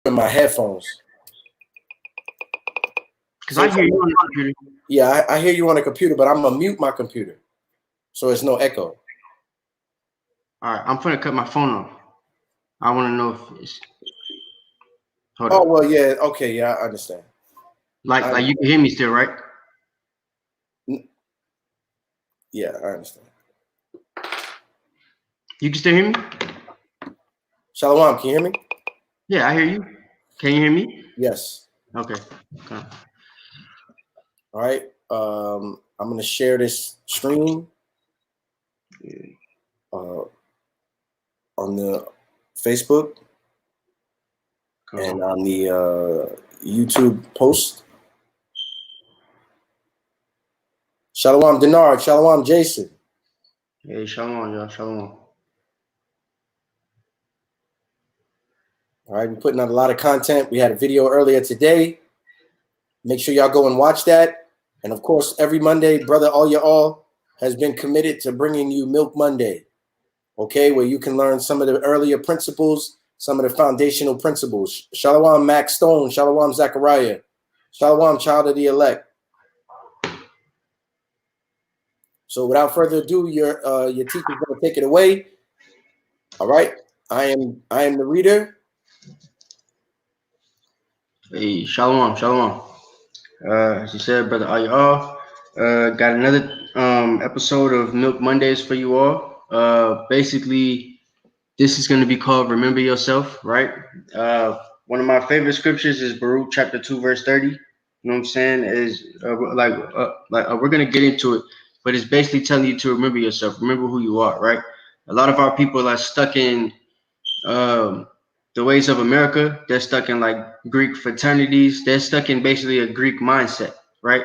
in my headphones. Because I hear you on the computer. Yeah, I hear you on the computer, but I'm gonna mute my computer so it's no echo. All right, I'm gonna cut my phone off. I want to know if it's. Hold Oh on. well, yeah, okay, yeah, I understand. Like you can hear me still, right? Yeah, I understand. You can still hear me? Shalom, can you hear me? Yeah, I hear you. Can you hear me? Yes. Okay. All right. I'm gonna share this stream on the Facebook and on the YouTube post. Shalom Denard, Shalom Jason. Hey, shalom, y'all. Shalom. All right, we're putting out a lot of content. We had a video earlier today. Make sure y'all go and watch that. And of course, every Monday, Brother All has been committed to bringing you Milk Monday, okay, where you can learn some of the earlier principles, some of the foundational principles. Shalom Max Stone, Shalom Zachariah, Shalom Child of the Elect. So without further ado, your teacher's going to take it away. All right, I am the reader. Hey, shalom, shalom. As you said, Brother Ayah, got another episode of Milk Mondays for you all. Basically, this is going to be called Remember Yourself, right? One of my favorite scriptures is Baruch chapter 2, verse 30. You know what I'm saying? Is we're going to get into it, but it's basically telling you to remember yourself, remember who you are, right? A lot of our people are stuck in the ways of America. They're stuck in like Greek fraternities. They're stuck in basically a Greek mindset, right?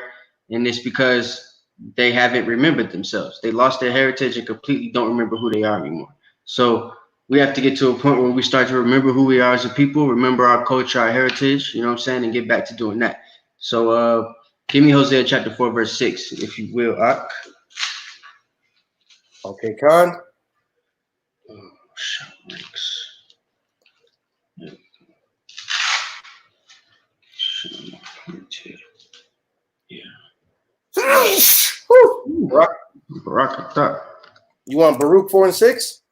And it's because they haven't remembered themselves. They lost their heritage and completely don't remember who they are anymore. So we have to get to a point where we start to remember who we are as a people, remember our culture, our heritage, you know what I'm saying, and get back to doing that. So give me Hosea chapter 4, verse 6, if you will, Ak. Okay, Khan. You want Baruch 4 and 6?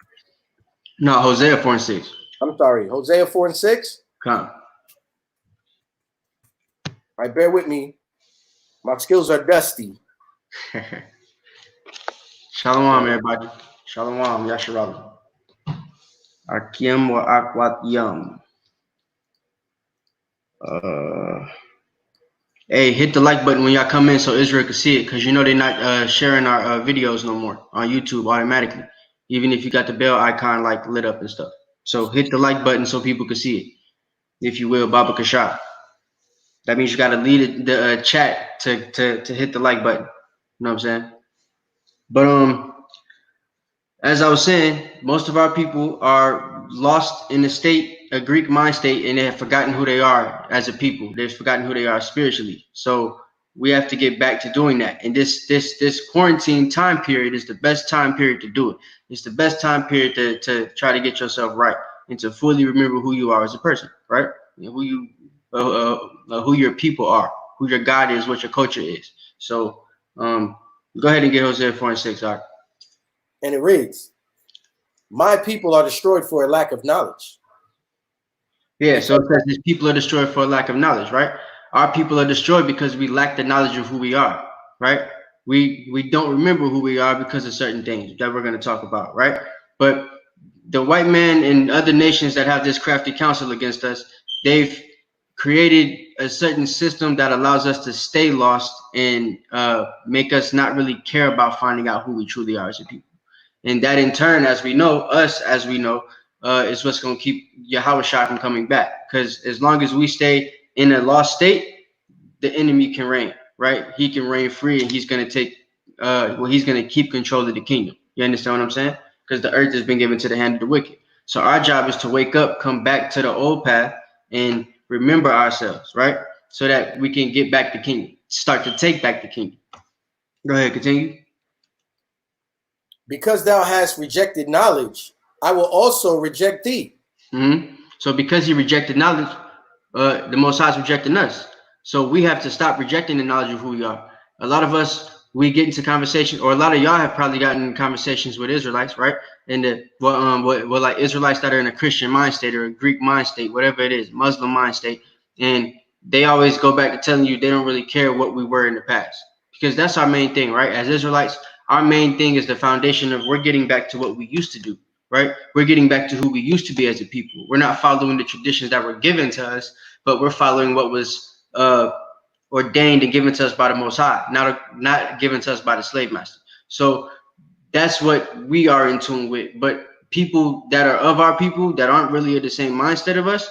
No, Hosea 4 and 6. I'm sorry, Hosea 4 and 6? Come. All right, bear with me. My skills are dusty. Shalom, everybody. Shalom, Yasharal. Akim wa akwat yam. Hey, hit the like button when y'all come in so Israel can see it, because you know they're not sharing our videos no more on YouTube automatically, even if you got the bell icon like lit up and stuff. So hit the like button so people can see it, if you will, Baba Kasha. That means you got to lead the chat to hit the like button. You know what I'm saying? But as I was saying, most of our people are lost in a Greek mind state, and they have forgotten who they are as a people. They've forgotten who they are spiritually. So we have to get back to doing that. And this quarantine time period is the best time period to do it. It's the best time period to try to get yourself right and to fully remember who you are as a person, right? And who your people are, who your God is, what your culture is. So go ahead and get Hosea 4 and 6, all right? And it reads, my people are destroyed for a lack of knowledge. Yeah, so it says these people are destroyed for a lack of knowledge, right? Our people are destroyed because we lack the knowledge of who we are, right? We don't remember who we are because of certain things that we're going to talk about, right? But the white man and other nations that have this crafty counsel against us, they've created a certain system that allows us to stay lost and make us not really care about finding out who we truly are as a people. And that in turn, as we know, is what's going to keep Yahushua from coming back. Because as long as we stay in a lost state, the enemy can reign, right? He can reign free, and he's going to he's going to keep control of the kingdom. You understand what I'm saying? Because the earth has been given to the hand of the wicked. So our job is to wake up, come back to the old path, and remember ourselves, right? So that we can get back the kingdom, start to take back the kingdom. Go ahead, continue. Because thou hast rejected knowledge, I will also reject thee. So because he rejected knowledge, the Most High is rejecting us. So we have to stop rejecting the knowledge of who we are. A lot of us, we get into conversation, or a lot of y'all have probably gotten in conversations with Israelites, right? And what like Israelites that are in a Christian mind state or a Greek mind state, whatever it is, Muslim mind state, and they always go back to telling you they don't really care what we were in the past, because that's our main thing, right? As Israelites, our main thing is the foundation of we're getting back to what we used to do, right? We're getting back to who we used to be as a people. We're not following the traditions that were given to us, but we're following what was ordained and given to us by the Most High, not given to us by the slave master. So that's what we are in tune with. But people that are of our people that aren't really of the same mindset of us,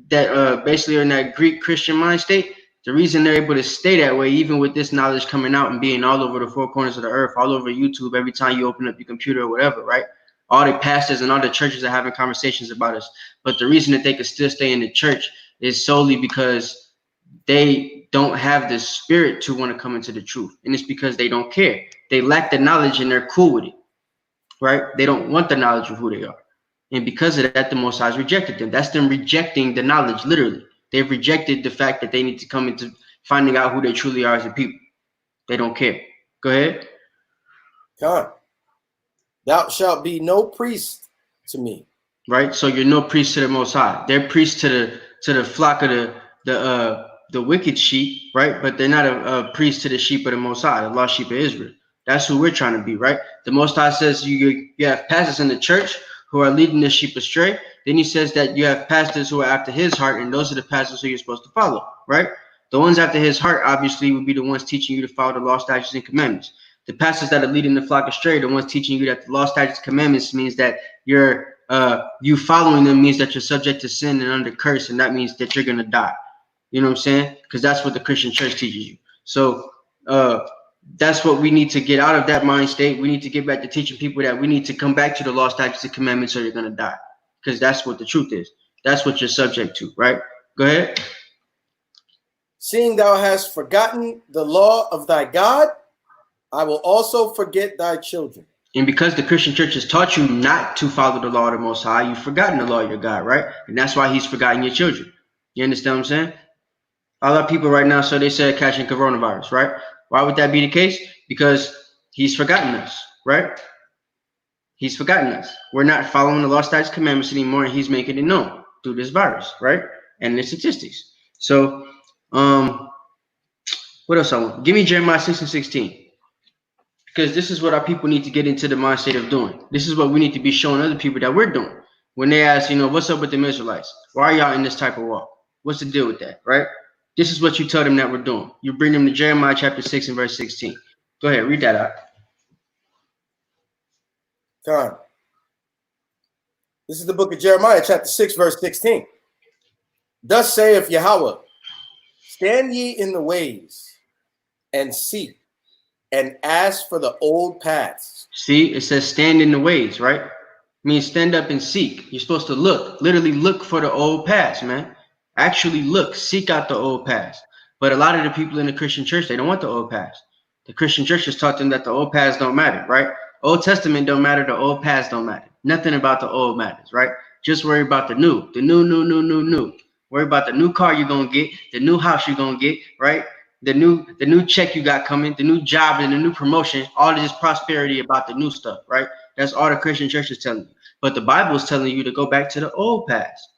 that basically are in that Greek Christian mind state, the reason they're able to stay that way, even with this knowledge coming out and being all over the four corners of the earth, all over YouTube, every time you open up your computer or whatever, right? All the pastors and all the churches are having conversations about us. But the reason that they could still stay in the church is solely because they don't have the spirit to want to come into the truth. And it's because they don't care. They lack the knowledge and they're cool with it, right? They don't want the knowledge of who they are. And because of that, the Most High has rejected them. That's them rejecting the knowledge, literally. They've rejected the fact that they need to come into finding out who they truly are as a people. They don't care. Go ahead. God, thou shalt be no priest to me. Right? So you're no priest to the Most High. They're priests to the flock of the wicked sheep, right? But they're not a priest to the sheep of the Most High, the lost sheep of Israel. That's who we're trying to be, right? The Most High says you have pastors in the church who are leading the sheep astray. Then he says that you have pastors who are after his heart, and those are the pastors who you're supposed to follow, right? The ones after his heart, obviously, would be the ones teaching you to follow the law, statutes, and commandments. The pastors that are leading the flock astray, the ones teaching you that the law, statutes, and commandments means that you following them means that you're subject to sin and under curse, and that means that you're gonna die. You know what I'm saying? Because that's what the Christian church teaches you. So that's what we need to get out of that mind state. We need to get back to teaching people that we need to come back to the law, statutes, and commandments, or you're gonna die. Because that's what the truth is. That's what you're subject to, right? Go ahead. Seeing thou hast forgotten the law of thy God, I will also forget thy children. And because the Christian church has taught you not to follow the law of the Most High, you've forgotten the law of your God, right? And that's why he's forgotten your children. You understand what I'm saying? A lot of people right now, so they said catching coronavirus, right? Why would that be the case? Because he's forgotten us, right? He's forgotten us. We're not following the law, statutes, commandments anymore, and he's making it known through this virus, right? And the statistics. So, what else I want? Give me Jeremiah 6:16. Because this is what our people need to get into the mindset of doing. This is what we need to be showing other people that we're doing. When they ask, what's up with the Israelites? Why are y'all in this type of walk? What's the deal with that, right? This is what you tell them that we're doing. You bring them to Jeremiah chapter 6 and verse 16. Go ahead, read that out. God. This is the book of Jeremiah, chapter 6, verse 16. Thus saith Yahweh, stand ye in the ways and seek and ask for the old paths. See, it says stand in the ways, right? It means stand up and seek. You're supposed to look, literally look for the old paths, man. Actually look, seek out the old paths. But a lot of the people in the Christian church, they don't want the old paths. The Christian church has taught them that the old paths don't matter, right? Old Testament don't matter, the old paths don't matter. Nothing about the old matters, right? Just worry about the new. Worry about the new car you're gonna get, the new house you're gonna get, right? The new check you got coming, the new job and the new promotion, all of this prosperity about the new stuff, right? That's all the Christian church is telling you. But the Bible is telling you to go back to the old past.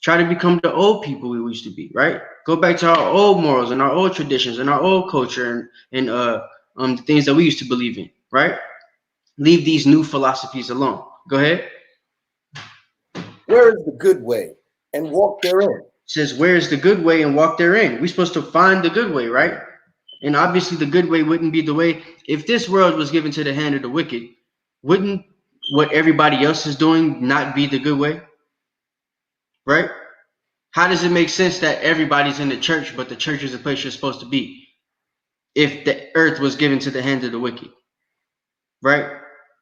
Try to become the old people we used to be, right? Go back to our old morals and our old traditions and our old culture and the things that we used to believe in, right? Leave these new philosophies alone. Go ahead. Where is the good way and walk therein? Says, where is the good way and walk therein? We're supposed to find the good way, right? And obviously the good way wouldn't be the way. If this world was given to the hand of the wicked, wouldn't what everybody else is doing not be the good way? Right? How does it make sense that everybody's in the church, but the church is the place you're supposed to be if the earth was given to the hand of the wicked? Right?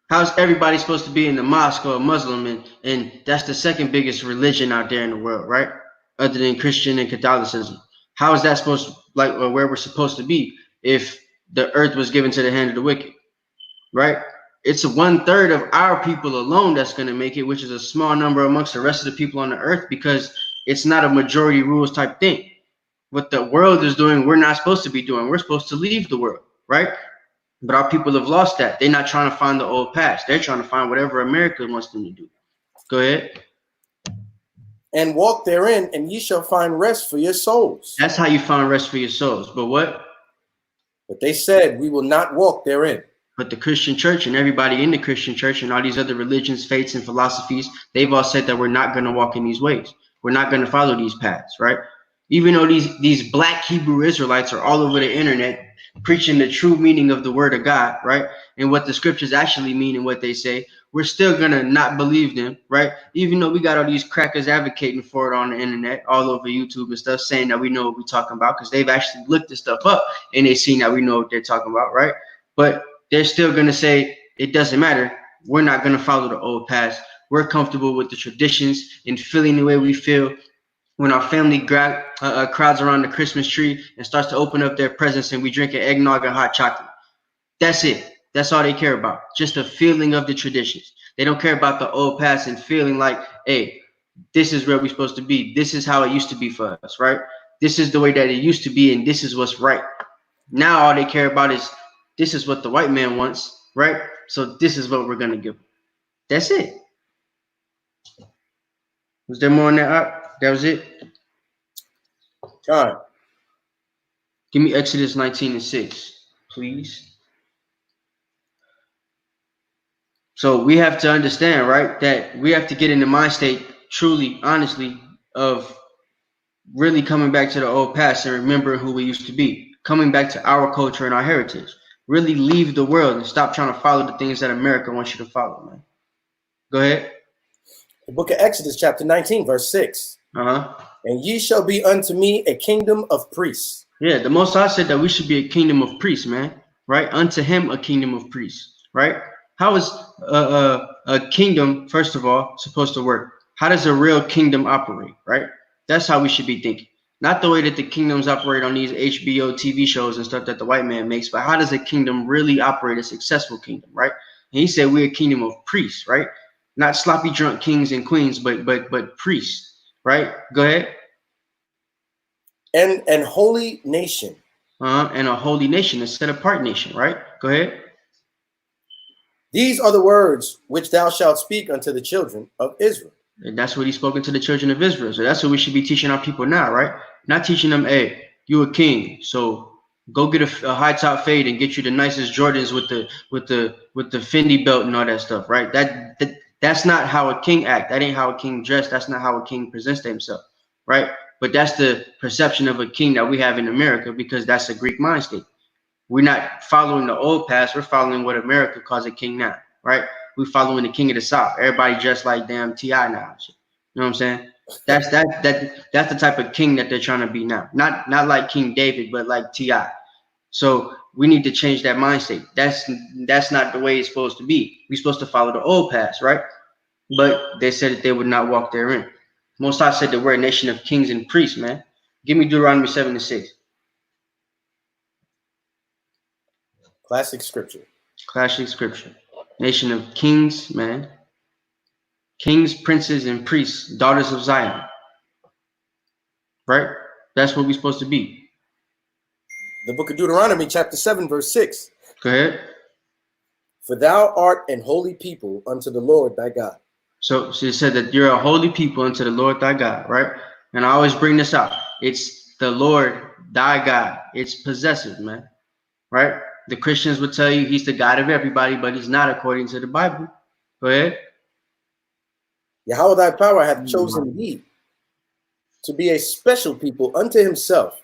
How's everybody supposed to be in the mosque or a Muslim? And that's the second biggest religion out there in the world, right? Other than Christian and Catholicism. How is that supposed to, or where we're supposed to be if the earth was given to the hand of the wicked, right? It's 1/3 of our people alone that's going to make it, which is a small number amongst the rest of the people on the earth, because it's not a majority rules type thing. What the world is doing, we're not supposed to be doing. We're supposed to leave the world, right? But our people have lost that. They're not trying to find the old past. They're trying to find whatever America wants them to do. Go ahead. And walk therein, and ye shall find rest for your souls. That's how you find rest for your souls. But what? But they said, we will not walk therein. But the Christian church and everybody in the Christian church and all these other religions, faiths, and philosophies, they've all said that we're not going to walk in these ways. We're not going to follow these paths, right? Even though these black Hebrew Israelites are all over the internet preaching the true meaning of the word of God, right? And what the scriptures actually mean and what they say, we're still going to not believe them, right? Even though we got all these crackers advocating for it on the internet, all over YouTube and stuff, saying that we know what we're talking about because they've actually looked this stuff up and they've seen that we know what they're talking about, right? But they're still going to say it doesn't matter. We're not going to follow the old past. We're comfortable with the traditions and feeling the way we feel when our family crowds around the Christmas tree and starts to open up their presents and we drink an eggnog and hot chocolate. That's it. That's all they care about. Just the feeling of the traditions. They don't care about the old past and feeling like, hey, this is where we're supposed to be. This is how it used to be for us, right? This is the way that it used to be, and this is what's right. Now all they care about is this is what the white man wants, right? So this is what we're going to give them. That's it. Was there more on that? That was it? God. Give me Exodus 19:6, please. So we have to understand, right, that we have to get in the mind state, truly, honestly, of really coming back to the old past and remembering who we used to be, coming back to our culture and our heritage. Really leave the world and stop trying to follow the things that America wants you to follow, man. Go ahead. The book of Exodus, chapter 19, verse 6. And ye shall be unto me a kingdom of priests. Yeah, the Most High said that we should be a kingdom of priests, man. Right? Unto him a kingdom of priests. Right? How is a kingdom, first of all, supposed to work? How does a real kingdom operate? Right? That's how we should be thinking. Not the way that the kingdoms operate on these HBO TV shows and stuff that the white man makes, but how does a kingdom really operate, a successful kingdom, right? And he said we're a kingdom of priests, right? Not sloppy drunk kings and queens, but priests, right? Go ahead. And holy nation. And a holy nation, a set apart nation, right? Go ahead. These are the words which thou shalt speak unto the children of Israel. And that's what he's spoken to the children of Israel. So that's what we should be teaching our people now, right? Not teaching them, hey, you a king, so go get a high top fade and get you the nicest Jordans with the Fendi belt and all that stuff, right? That's not how a king act. That ain't how a king dress. That's not how a king presents himself, right? But that's the perception of a king that we have in America because that's a Greek mind state. We're not following the old past. We're following what America calls a king now, right? We're following the king of the South. Everybody dressed like damn T.I. now. You know what I'm saying? That's the type of king that they're trying to be now. Not like King David, but like T.I. So we need to change that mind state. That's not the way it's supposed to be. We're supposed to follow the old past, right? But they said that they would not walk therein. Most High said that we're a nation of kings and priests, man. Give me Deuteronomy 7:6. Classic scripture. Classic scripture. Nation of kings, man. Kings, princes, and priests, daughters of Zion. Right? That's what we're supposed to be. The book of Deuteronomy, chapter 7, verse 6. Go ahead. For thou art an holy people unto the Lord thy God. So it said that you're a holy people unto the Lord thy God, right? And I always bring this up. It's the Lord thy God. It's possessive, man. Right? The Christians would tell you he's the God of everybody, but he's not according to the Bible. Go ahead. Yahweh thy power hath chosen thee to be a special people unto himself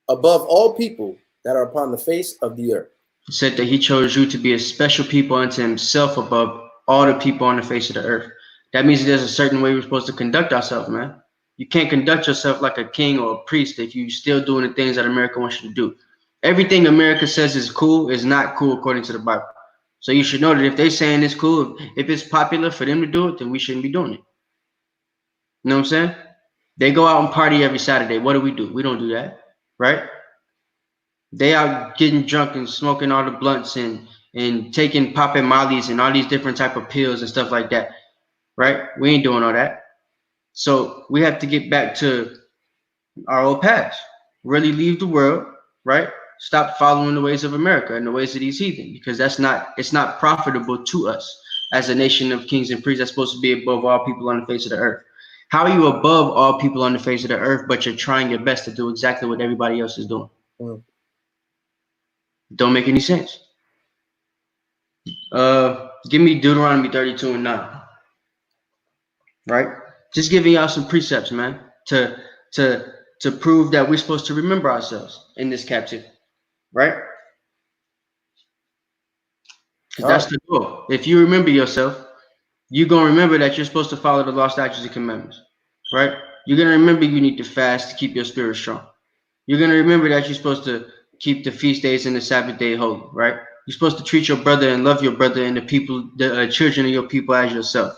above all people that are upon the face of the earth. He said that he chose you to be a special people unto himself above all the people on the face of the earth. That means there's a certain way we're supposed to conduct ourselves, man. You can't conduct yourself like a king or a priest if you're still doing the things that America wants you to do. Everything America says is cool is not cool according to the Bible. So you should know that if they're saying it's cool, if it's popular for them to do it, then we shouldn't be doing it. You know what I'm saying? They go out and party every Saturday. What do? We don't do that, right? They out getting drunk and smoking all the blunts and taking popping mollies and all these different type of pills and stuff like that, right? We ain't doing all that. So we have to get back to our old past. Really leave the world, right? Stop following the ways of America and the ways of these heathen, because it's not profitable to us as a nation of kings and priests that's supposed to be above all people on the face of the earth. How are you above all people on the face of the earth, but you're trying your best to do exactly what everybody else is doing? Don't make any sense. Give me Deuteronomy 32 and 9. Right? Just giving y'all some precepts, man, to prove that we're supposed to remember ourselves in this captivity, right? Because that's the goal. If you remember yourself, you're gonna remember that you're supposed to follow the law, statutes, and commandments, right? You're gonna remember you need to fast to keep your spirit strong. You're gonna remember that you're supposed to keep the feast days and the Sabbath day holy, right? You're supposed to treat your brother and love your brother and the people, the children of your people as yourself.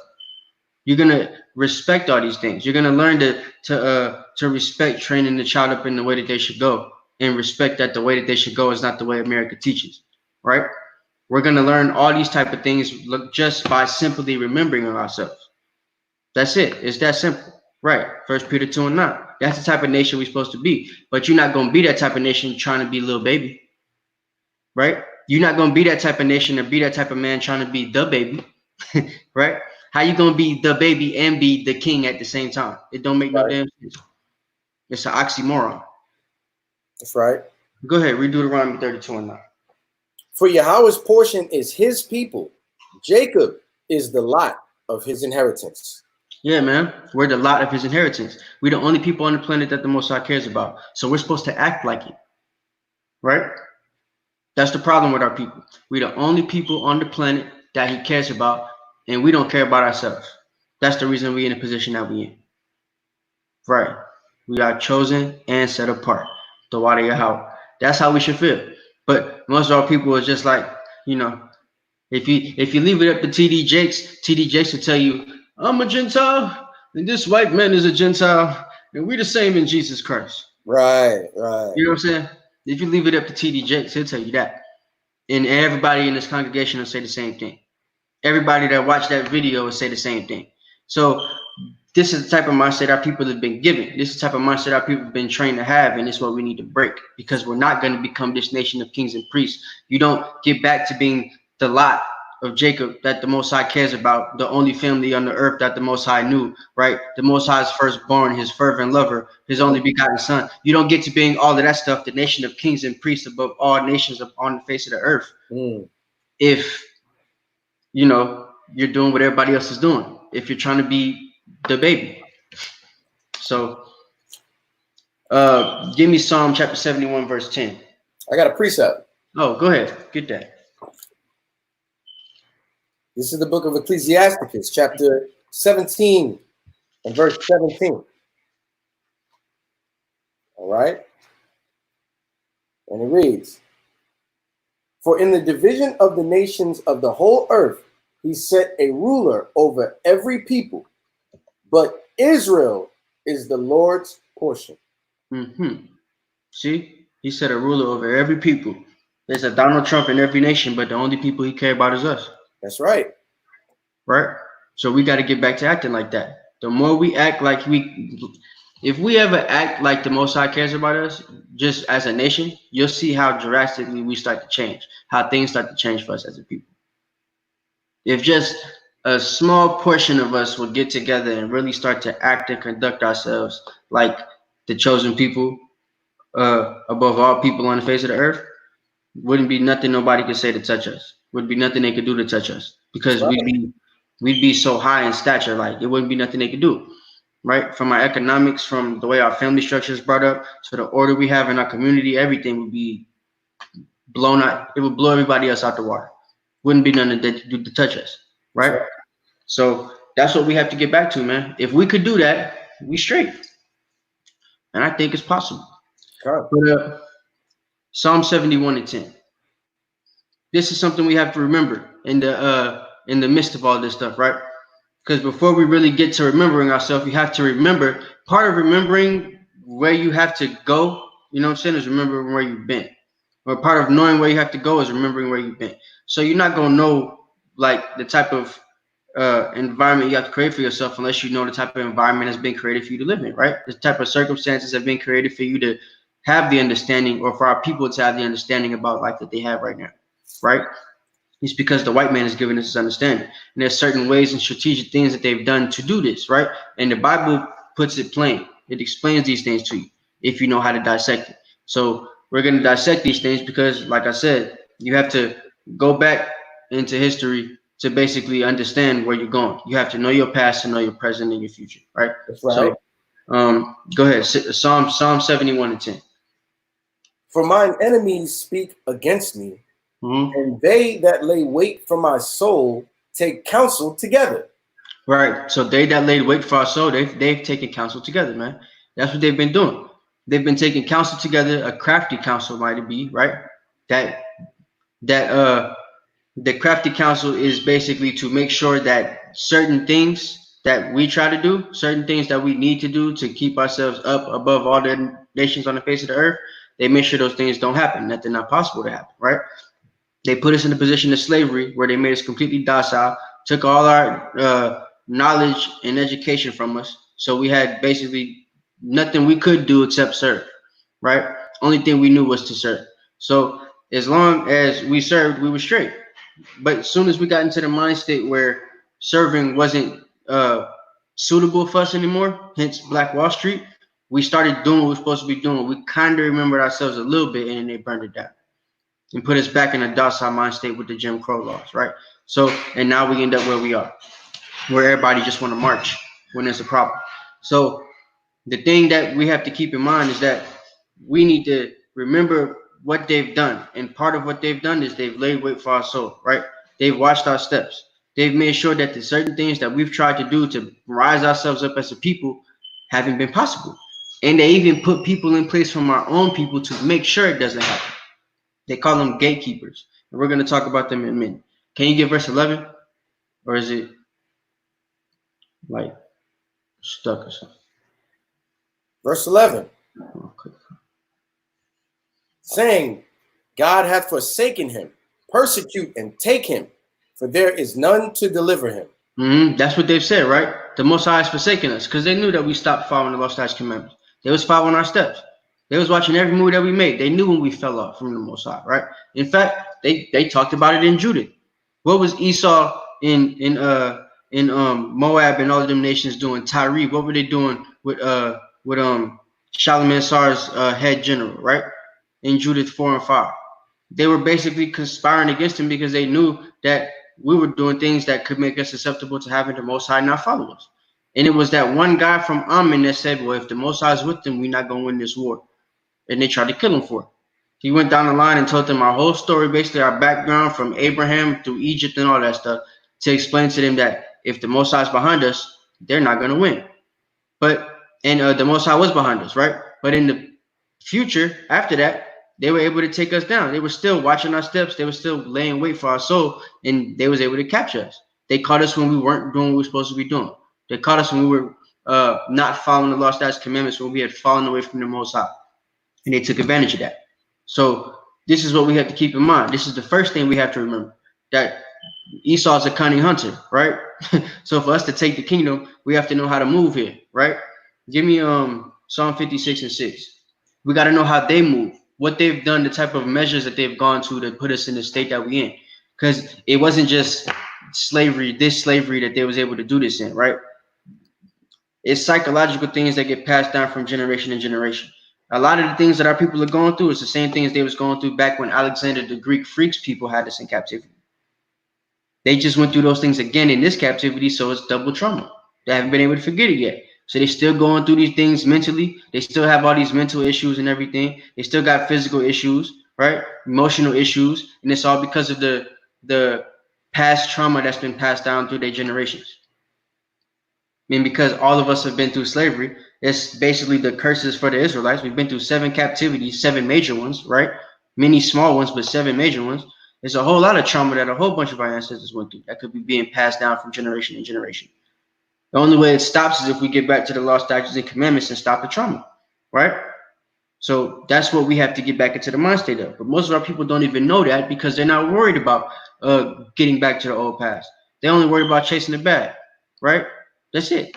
You're gonna respect all these things. You're gonna learn to respect training the child up in the way that they should go, and respect that the way that they should go is not the way America teaches, right? We're gonna learn all these type of things just by simply remembering ourselves. That's it. It's that simple, right? 1 Peter 2 and 9. That's the type of nation we're supposed to be. But you're not gonna be that type of nation trying to be little baby, right? You're not gonna be that type of nation or be that type of man trying to be the baby, right? How you gonna be the baby and be the king at the same time? It don't make no damn sense. It's an oxymoron. That's right. Go ahead, read Deuteronomy 32 and 9. For Yahweh's portion is his people. Jacob is the lot of his inheritance. Yeah, man. We're the lot of his inheritance. We're the only people on the planet that the Most High cares about. So we're supposed to act like it, right? That's the problem with our people. We're the only people on the planet that he cares about, and we don't care about ourselves. That's the reason we're in the position that we're in. Right. We are chosen and set apart. The water your house. That's how we should feel. But most of our people is just like, you know, if you leave it up to TD Jakes will tell you, I'm a Gentile, and this white man is a Gentile, and we're the same in Jesus Christ. Right. You know what I'm saying? If you leave it up to TD Jakes, he'll tell you that. And everybody in this congregation will say the same thing. Everybody that watched that video will say the same thing. So this is the type of mindset our people have been given. This is the type of mindset our people have been trained to have, and it's what we need to break, because we're not going to become this nation of kings and priests. You don't get back to being the lot of Jacob that the Most High cares about, the only family on the earth that the Most High knew, right? The Most High's firstborn, his fervent lover, his only begotten son. You don't get to being all of that stuff, the nation of kings and priests above all nations on the face of the earth. If, you know, you're doing what everybody else is doing, if you're trying to be the baby. So give me Psalm chapter 71, verse 10. I got a precept. Oh, go ahead. Get that. This is the book of Ecclesiasticus, chapter 17 and verse 17. All right. And it reads, for in the division of the nations of the whole earth, he set a ruler over every people, but Israel is the Lord's portion. See, he set a ruler over every people. There's a Donald Trump in every nation, but the only people he cares about is us. That's right. Right? So we got to get back to acting like that. The more we act like if we ever act like the Most High cares about us, just as a nation, you'll see how drastically we start to change, how things start to change for us as a people. If just a small portion of us would get together and really start to act and conduct ourselves like the chosen people, above all people on the face of the earth, wouldn't be nothing nobody could say to touch us. Would be nothing they could do to touch us, because we'd be so high in stature, like it wouldn't be nothing they could do. Right? From our economics, from the way our family structure is brought up, to the order we have in our community, everything would be blown out. It would blow everybody else out the water. Wouldn't be nothing that to do to touch us. Right? So that's what we have to get back to, man. If we could do that, we straight. And I think it's possible. But, Psalm 71 and 10. This is something we have to remember in the midst of all this stuff, right? Because before we really get to remembering ourselves, you have to remember, part of remembering where you have to go, you know what I'm saying, is remembering where you've been. Or part of knowing where you have to go is remembering where you've been. So you're not going to know, like, the type of environment you have to create for yourself unless you know the type of environment has been created for you to live in, right? The type of circumstances have been created for you to have the understanding, or for our people to have the understanding about life that they have right now, right? It's because the white man is giving us this understanding. And there's certain ways and strategic things that they've done to do this, right? And the Bible puts it plain. It explains these things to you if you know how to dissect it. So we're going to dissect these things because, like I said, you have to go back into history to basically understand where you're going. You have to know your past to know your present and your future, right? That's right. So go ahead. Psalm 71 and 10. For mine enemies speak against me, and they that lay wait for my soul take counsel together. Right. So they that laid wait for our soul, they've taken counsel together, man. That's what they've been doing. They've been taking counsel together, a crafty counsel might it be, right? That the crafty counsel is basically to make sure that certain things that we try to do, certain things that we need to do to keep ourselves up above all the nations on the face of the earth, they make sure those things don't happen, that they're not possible to happen, right? They put us in a position of slavery where they made us completely docile, took all our knowledge and education from us. So we had basically nothing we could do except serve, right? Only thing we knew was to serve. So as long as we served, we were straight. But as soon as we got into the mind state where serving wasn't suitable for us anymore, hence Black Wall Street, we started doing what we were supposed to be doing. We kind of remembered ourselves a little bit, and then they burned it down and put us back in a docile mind state with the Jim Crow laws, right? So, and now we end up where we are, where everybody just want to march when there's a problem. So the thing that we have to keep in mind is that we need to remember what they've done. And part of what they've done is they've laid wait for our soul, right? They've watched our steps. They've made sure that the certain things that we've tried to do to rise ourselves up as a people haven't been possible. And they even put people in place from our own people to make sure it doesn't happen. They call them gatekeepers. And we're going to talk about them in a minute. Can you get verse 11? Or is it like stuck or something? Verse 11. Okay. Saying, God hath forsaken him. Persecute and take him, for there is none to deliver him. That's what they've said, right? The Most High has forsaken us because they knew that we stopped following the Most High's commandments. They was following our steps. They was watching every move that we made. They knew when we fell off from the Most High, right? In fact, they talked about it in Judah. What was Esau in Moab and all of them nations doing? Tyre, what were they doing with Shalmaneser's head general, right? In Judith 4 and 5. They were basically conspiring against him because they knew that we were doing things that could make us susceptible to having the Most High not follow us. And it was that one guy from Ammon that said, well, if the Most High is with them, we're not going to win this war. And they tried to kill him for it. He went down the line and told them our whole story, basically our background from Abraham through Egypt and all that stuff, to explain to them that if the Most High is behind us, they're not going to win. And the Most High was behind us, right? But in the future, after that, they were able to take us down. They were still watching our steps. They were still laying wait for our soul, and they was able to capture us. They caught us when we weren't doing what we were supposed to be doing. They caught us when we were not following the law, statutes, commandments, when we had fallen away from the Most High, and they took advantage of that. So this is what we have to keep in mind. This is the first thing we have to remember, that Esau is a cunning hunter, right? So for us to take the kingdom, we have to know how to move here, right? Give me Psalm 56 and 6. We got to know how they move, what they've done, the type of measures that they've gone to put us in the state that we in. Because it wasn't just slavery that they was able to do this in, right? It's psychological things that get passed down from generation to generation. A lot of the things that our people are going through is the same things they was going through back when Alexander the Greek freaks people had us in captivity. They just went through those things again in this captivity, so it's double trauma. They haven't been able to forget it yet. So they're still going through these things mentally. They still have all these mental issues and everything. They still got physical issues, right? Emotional issues. And it's all because of the past trauma that's been passed down through their generations. I mean, because all of us have been through slavery, it's basically the curses for the Israelites. We've been through 7 captivities, 7 major ones, right? Many small ones, but 7 major ones. There's a whole lot of trauma that a whole bunch of our ancestors went through that could be being passed down from generation to generation. The only way it stops is if we get back to the law, statutes, and commandments and stop the trauma, right? So that's what we have to get back into the mind state of. But most of our people don't even know that because they're not worried about getting back to the old past. They only worry about chasing the bag, right? That's it.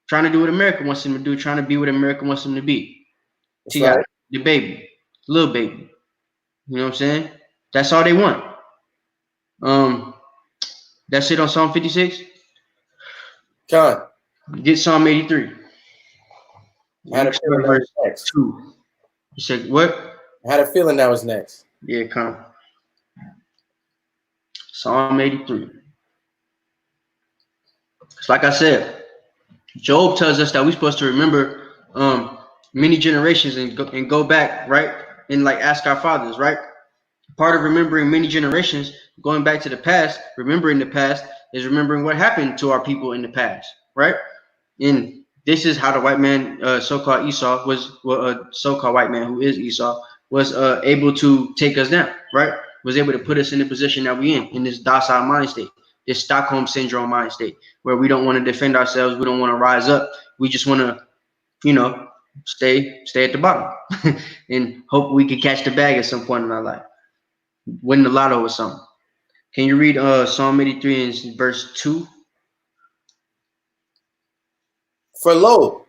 Trying to do what America wants them to do, trying to be what America wants them to be. That's T.I., right. the baby, little baby. You know what I'm saying? That's all they want. That's it on Psalm 56. Con, Get Psalm 83. I had You a can feeling start that verse was next. 2. You said what? I had a feeling that was next. Yeah, come. Psalm 83. It's like I said, Job tells us that we're supposed to remember many generations and go back, right? And like ask our fathers, right? Part of remembering many generations, going back to the past, remembering the past, is remembering what happened to our people in the past, right? And this is how the white man, so-called Esau, was so-called white man who is Esau, was able to take us down, right? Was able to put us in the position that we in this docile mind state, this Stockholm syndrome mind state, where we don't want to defend ourselves, we don't want to rise up, we just want to, stay at the bottom, and hope we can catch the bag at some point in our life, win the lotto or something. Can you read Psalm 83 and verse 2? For lo,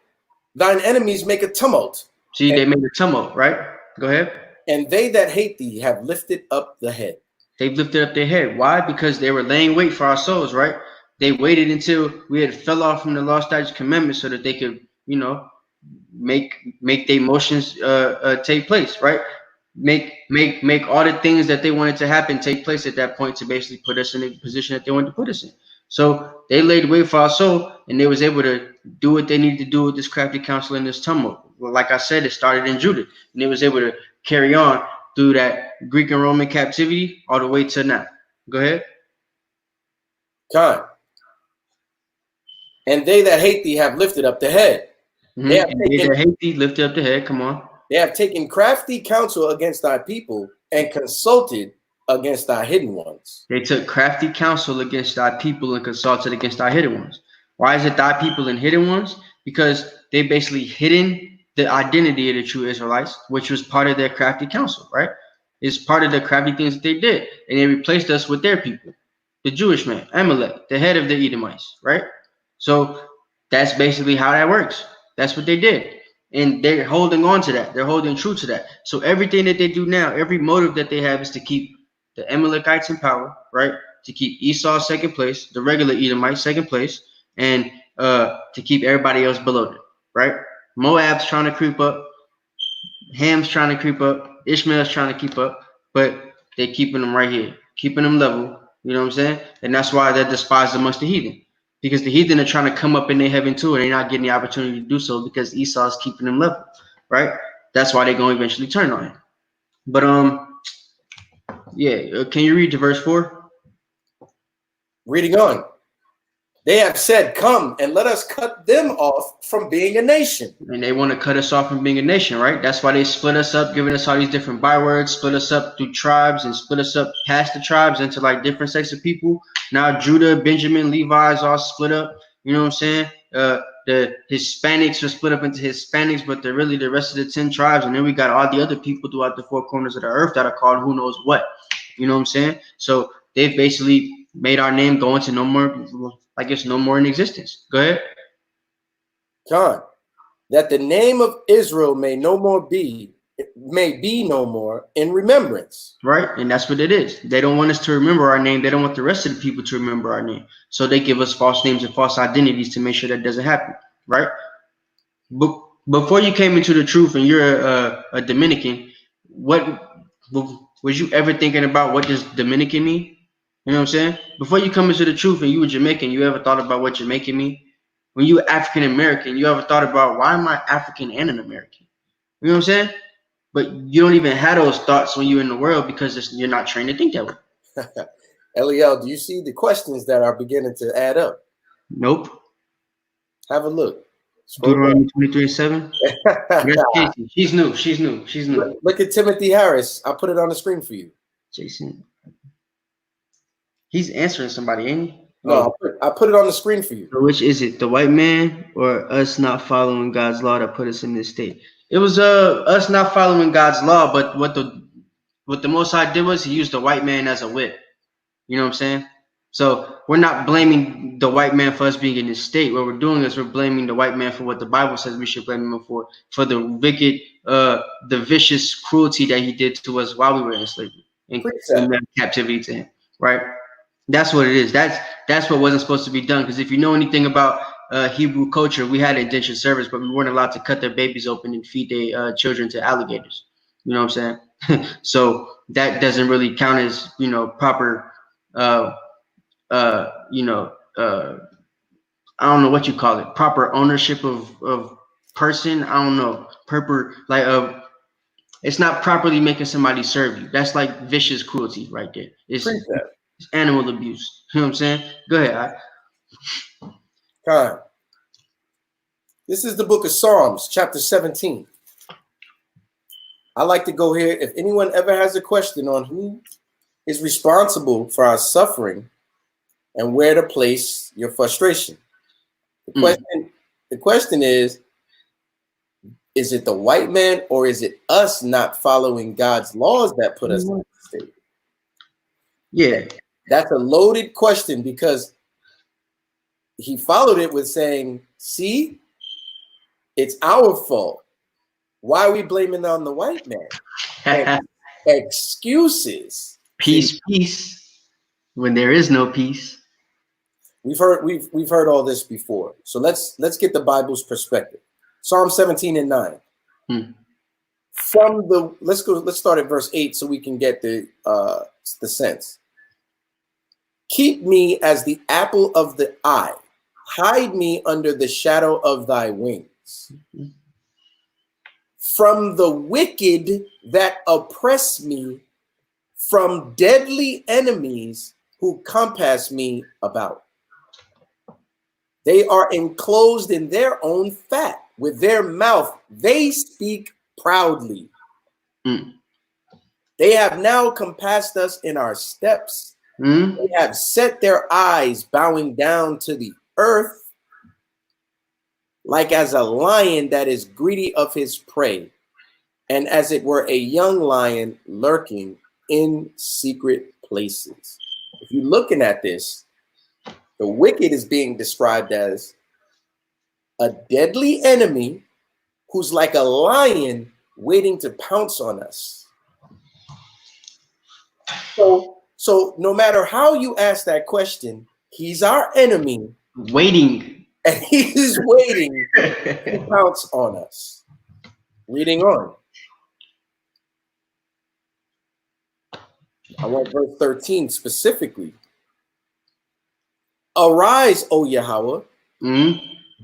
thine enemies make a tumult. See, they made a tumult, right? Go ahead. And they that hate thee have lifted up the head. They've lifted up their head. Why? Because they were laying wait for our souls, right? They waited until we had fell off from the law, statutes, commandments, so that they could, make their motions take place, right? Make all the things that they wanted to happen take place at that point to basically put us in the position that they wanted to put us in. So they laid wait for our soul, and they was able to do what they needed to do with this crafty counsel and this tumult. Well, like I said, it started in Judah, and they was able to carry on through that Greek and Roman captivity all the way to now. Go ahead. Con. And they that hate thee have lifted up the head. Mm-hmm. They that hate thee lifted up the head. Come on. They have taken crafty counsel against thy people and consulted against thy hidden ones. They took crafty counsel against thy people and consulted against thy hidden ones. Why is it thy people and hidden ones? Because they basically hidden the identity of the true Israelites, which was part of their crafty counsel, right? It's part of the crafty things that they did. And they replaced us with their people, the Jewish man, Amalek, the head of the Edomites, right? So that's basically how that works. That's what they did. And they're holding on to that. They're holding true to that. So everything that they do now, every motive that they have is to keep the Amalekites in power, right? To keep Esau second place, the regular Edomites second place, and to keep everybody else below them, right? Moab's trying to creep up, Ham's trying to creep up, Ishmael's trying to keep up, but they're keeping them right here, keeping them level. You know what I'm saying? And that's why they're despised amongst the heathen, because the heathen are trying to come up in their heaven too, and they're not getting the opportunity to do so because Esau's keeping them level, right? That's why they're going to eventually turn on him. But yeah, can you read to verse 4? Reading on. They have said, come and let us cut them off from being a nation. And they want to cut us off from being a nation, right? That's why they split us up, giving us all these different bywords, split us up through tribes and split us up past the tribes into like different sects of people. Now Judah, Benjamin, Levi is all split up. You know what I'm saying? The Hispanics are split up into Hispanics, but they're really the rest of the 10 tribes. And then we got all the other people throughout the 4 corners of the earth that are called who knows what. You know what I'm saying? So they've basically made our name go into no more, I guess, no more in existence. Go ahead. John, that the name of Israel may be no more in remembrance. Right, and that's what it is. They don't want us to remember our name. They don't want the rest of the people to remember our name. So they give us false names and false identities to make sure that doesn't happen. Right. But before you came into the truth, and you're a Dominican, what was you ever thinking about? What does Dominican mean? You know what I'm saying? Before you come into the truth and you were Jamaican, you ever thought about what Jamaican mean? When you were African American, you ever thought about why am I African and an American? You know what I'm saying? But you don't even have those thoughts when you're in the world because you're not trained to think that way. Eliel, do you see the questions that are beginning to add up? Nope. Have a look. Deuteronomy 23:7. She's new. Look at Timothy Harris. I'll put it on the screen for you. Jason. He's answering somebody, ain't he? No, I put it on the screen for you. So which is it, the white man or us not following God's law that put us in this state? It was us not following God's law, but what the Most High did was he used the white man as a whip. You know what I'm saying? So we're not blaming the white man for us being in this state. What we're doing is we're blaming the white man for what the Bible says we should blame him for the wicked, the vicious cruelty that he did to us while we were in slavery and Precept. captivity to him. Right? That's what it is. That's what wasn't supposed to be done. Because if you know anything about Hebrew culture, we had indentured service, but we weren't allowed to cut their babies open and feed their children to alligators. You know what I'm saying? So that doesn't really count as proper. You know, I don't know what you call it, proper ownership of person. I don't know, proper like it's not properly making somebody serve you. That's like vicious cruelty right there. It's animal abuse. You know what I'm saying? Go ahead. Time. This is the book of Psalms, chapter 17. I like to go here. If anyone ever has a question on who is responsible for our suffering and where to place your frustration, the question is it the white man or is it us not following God's laws that put us in this state? Yeah. That's a loaded question because he followed it with saying, see, it's our fault. Why are we blaming on the white man? Excuses. Peace, peace. When there is no peace. We've heard all this before. So let's get the Bible's perspective. Psalm 17 and 9. From the let's start at verse 8 so we can get the sense. Keep me as the apple of the eye. Hide me under the shadow of thy wings. From the wicked that oppress me, from deadly enemies who compass me about. They are enclosed in their own fat. With their mouth, they speak proudly. They have now compassed us in our steps. They have set their eyes bowing down to the earth, like as a lion that is greedy of his prey, and as it were a young lion lurking in secret places. If you're looking at this, the wicked is being described as a deadly enemy who's like a lion waiting to pounce on us. So no matter how you ask that question, he's our enemy. Waiting. And he's waiting to pounce on us. Reading on. I want verse 13 specifically. Arise, O Yahweh.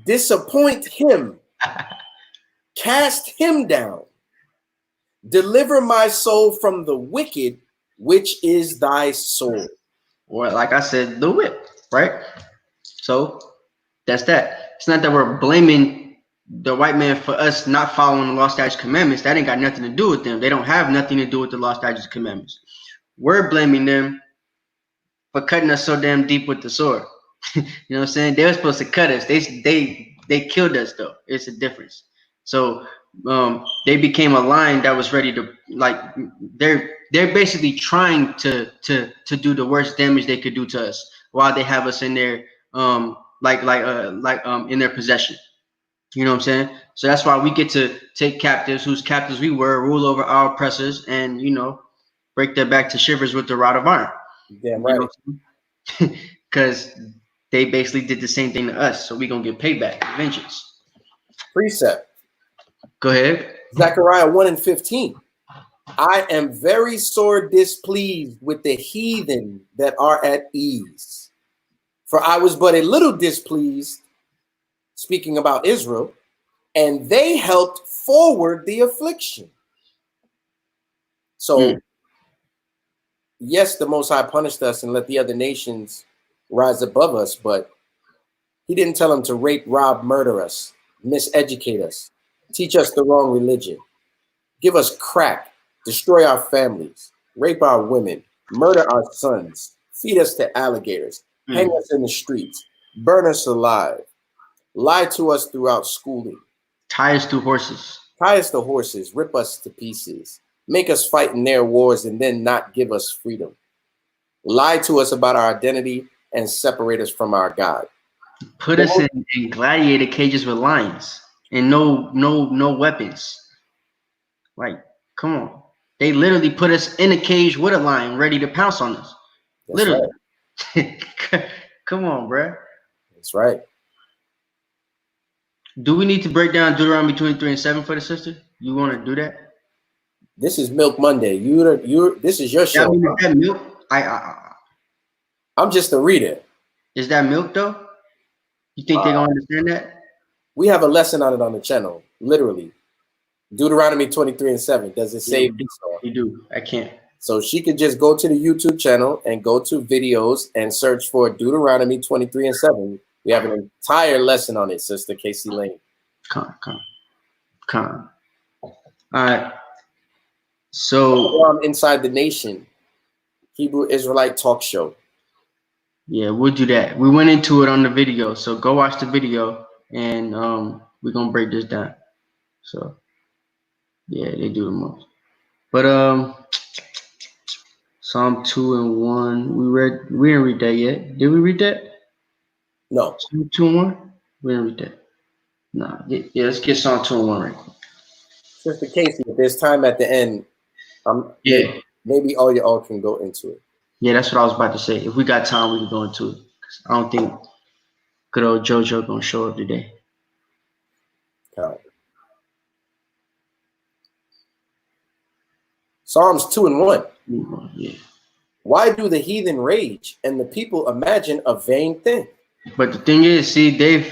Disappoint him. Cast him down. Deliver my soul from the wicked, which is thy sword. Or like I said, the whip, right? So that's that. It's not that we're blaming the white man for us not following the law, statutes, commandments. That ain't got nothing to do with them. They don't have nothing to do with the law, statutes, commandments. We're blaming them for cutting us so damn deep with the sword. You know what I'm saying? They were supposed to cut us. They killed us though. It's a difference. So they became a lion that was ready to they're basically trying to do the worst damage they could do to us while they have us in their in their possession. You know what I'm saying? So that's why we get to take captives whose captives we were, rule over our oppressors, and break their back to shivers with the rod of iron. Damn right. Because they basically did the same thing to us, so we're gonna get payback, vengeance. Precept. Go ahead. Zechariah 1 and 15. I am very sore displeased with the heathen that are at ease. For I was but a little displeased, speaking about Israel, and they helped forward the affliction. So, yes, the Most High punished us and let the other nations rise above us, but he didn't tell them to rape, rob, murder us, miseducate us, teach us the wrong religion, give us crack, destroy our families, rape our women, murder our sons, feed us to alligators, hang us in the streets, burn us alive, lie to us throughout schooling, tie us to horses, rip us to pieces, make us fight in their wars and then not give us freedom, lie to us about our identity and separate us from our God. Put us in gladiator cages with lions and no weapons. Like, come on. They literally put us in a cage with a lion ready to pounce on us. That's literally. Right. Come on, bruh. That's right. Do we need to break down Deuteronomy 23:7 for the sister? You want to do that? This is Milk Monday. This is your show. I mean, is that milk? I'm just a reader. Is that milk though? You think they're gonna understand that? We have a lesson on it on the channel, literally. Deuteronomy 23:7. Does it say Esau? You do. I can't. So she could just go to the YouTube channel and go to videos and search for Deuteronomy 23:7. We have an entire lesson on it, Sister Casey Lane. Come. All right. So Inside the Nation, Hebrew Israelite talk show. Yeah, we'll do that. We went into it on the video, so go watch the video, and we're gonna break this down. So yeah, they do the most. But Psalm 2 and 1. We didn't read that yet. Did we read that? No. Psalm 2 and 1? We didn't read that. Nah. Yeah, let's get Psalm 2 and 1 right quick. Sister Casey, if there's time at the end, maybe all y'all can go into it. Yeah, that's what I was about to say. If we got time, we can go into it. I don't think good old JoJo gonna show up today. Psalms 2 and 1. Yeah. Why do the heathen rage and the people imagine a vain thing? But the thing is, see, they've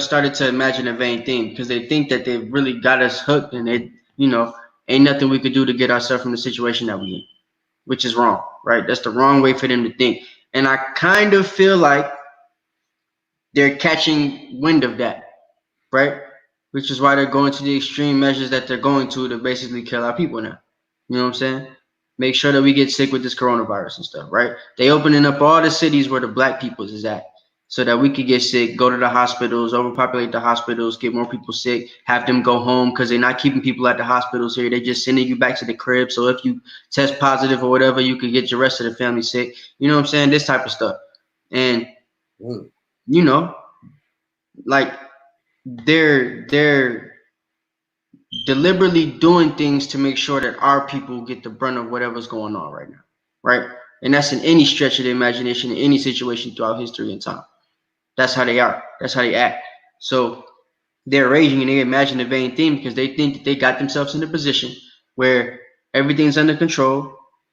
started to imagine a vain thing because they think that they've really got us hooked, and it, ain't nothing we could do to get ourselves from the situation that we're in, which is wrong, right? That's the wrong way for them to think. And I kind of feel like they're catching wind of that, right? Which is why they're going to the extreme measures that they're going to basically kill our people now. You know what I'm saying? Make sure that we get sick with this coronavirus and stuff, right? They opening up all the cities where the black peoples is at so that we could get sick, go to the hospitals, overpopulate the hospitals, get more people sick, have them go home because they're not keeping people at the hospitals here. They're just sending you back to the crib. So if you test positive or whatever, you could get your rest of the family sick. You know what I'm saying? This type of stuff. And, like they're deliberately doing things to make sure that our people get the brunt of whatever's going on right now, right? And that's in any stretch of the imagination, in any situation throughout history and time. That's how they are. That's how they act. So they're raging and they imagine a vain thing because they think that they got themselves in a position where everything's under control.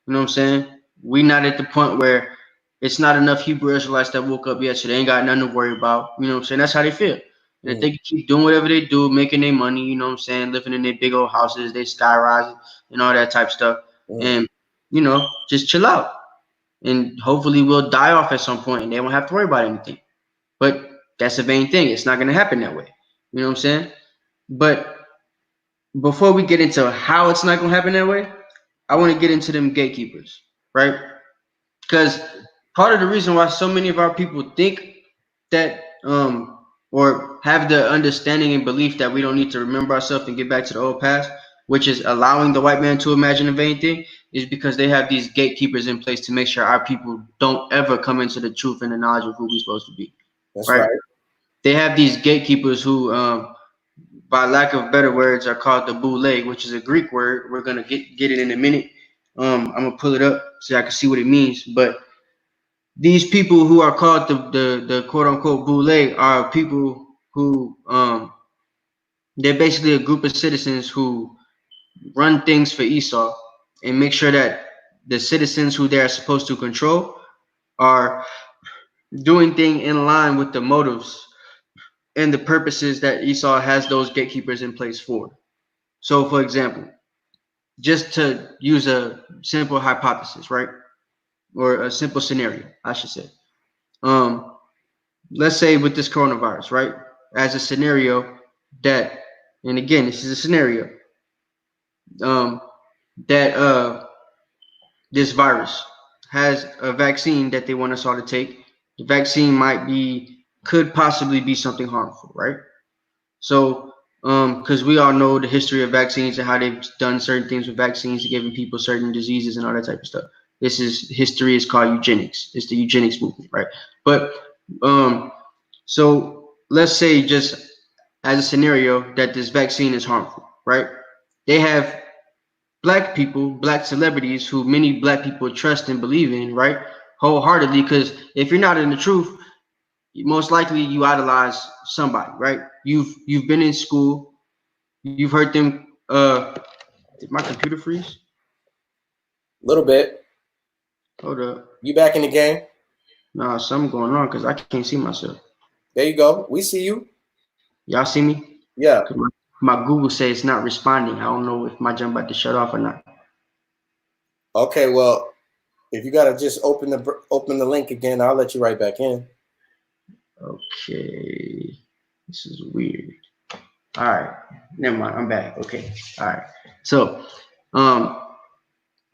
You know what I'm saying? We're not at the point where it's not enough Hebrew Israelites that woke up yet, so they ain't got nothing to worry about. You know what I'm saying? That's how they feel. And if they can keep doing whatever they do, making their money, you know what I'm saying, living in their big old houses, they sky rising and all that type of stuff. And, just chill out. And hopefully we'll die off at some point and they won't have to worry about anything. But that's a vain thing. It's not going to happen that way. You know what I'm saying? But before we get into how it's not going to happen that way, I want to get into them gatekeepers, right? Because part of the reason why so many of our people think that or have the understanding and belief that we don't need to remember ourselves and get back to the old past, which is allowing the white man to imagine a vain thing, is because they have these gatekeepers in place to make sure our people don't ever come into the truth and the knowledge of who we're supposed to be. That's right. They have these gatekeepers who, by lack of better words, are called the boule, which is a Greek word. We're gonna get it in a minute. I'm gonna pull it up so I can see what it means. But these people who are called the quote unquote boule are people who they're basically a group of citizens who run things for Esau and make sure that the citizens who they're supposed to control are doing things in line with the motives and the purposes that Esau has those gatekeepers in place for. So, for example, just to use a simple hypothesis, right? Or a simple scenario, I should say. Let's say with this coronavirus, right? As a scenario that, and again, this is a scenario, that this virus has a vaccine that they want us all to take. The vaccine could possibly be something harmful, right? So, because we all know the history of vaccines and how they've done certain things with vaccines, giving people certain diseases and all that type of stuff. This is history is called eugenics. It's the eugenics movement, right? But so let's say just as a scenario that this vaccine is harmful, right? They have black people, black celebrities who many black people trust and believe in, right? Wholeheartedly, because if you're not in the truth, most likely you idolize somebody, right? You've been in school, you've heard them. Did my computer freeze? A little bit. Hold up. You back in the game? Nah, something going on because I can't see myself. There you go. We see you. Y'all see me? Yeah. My Google says it's not responding. I don't know if my jump about to shut off or not. Okay. Well, if you gotta just open the link again, I'll let you right back in. Okay. This is weird. All right. Never mind. I'm back. Okay. All right. So,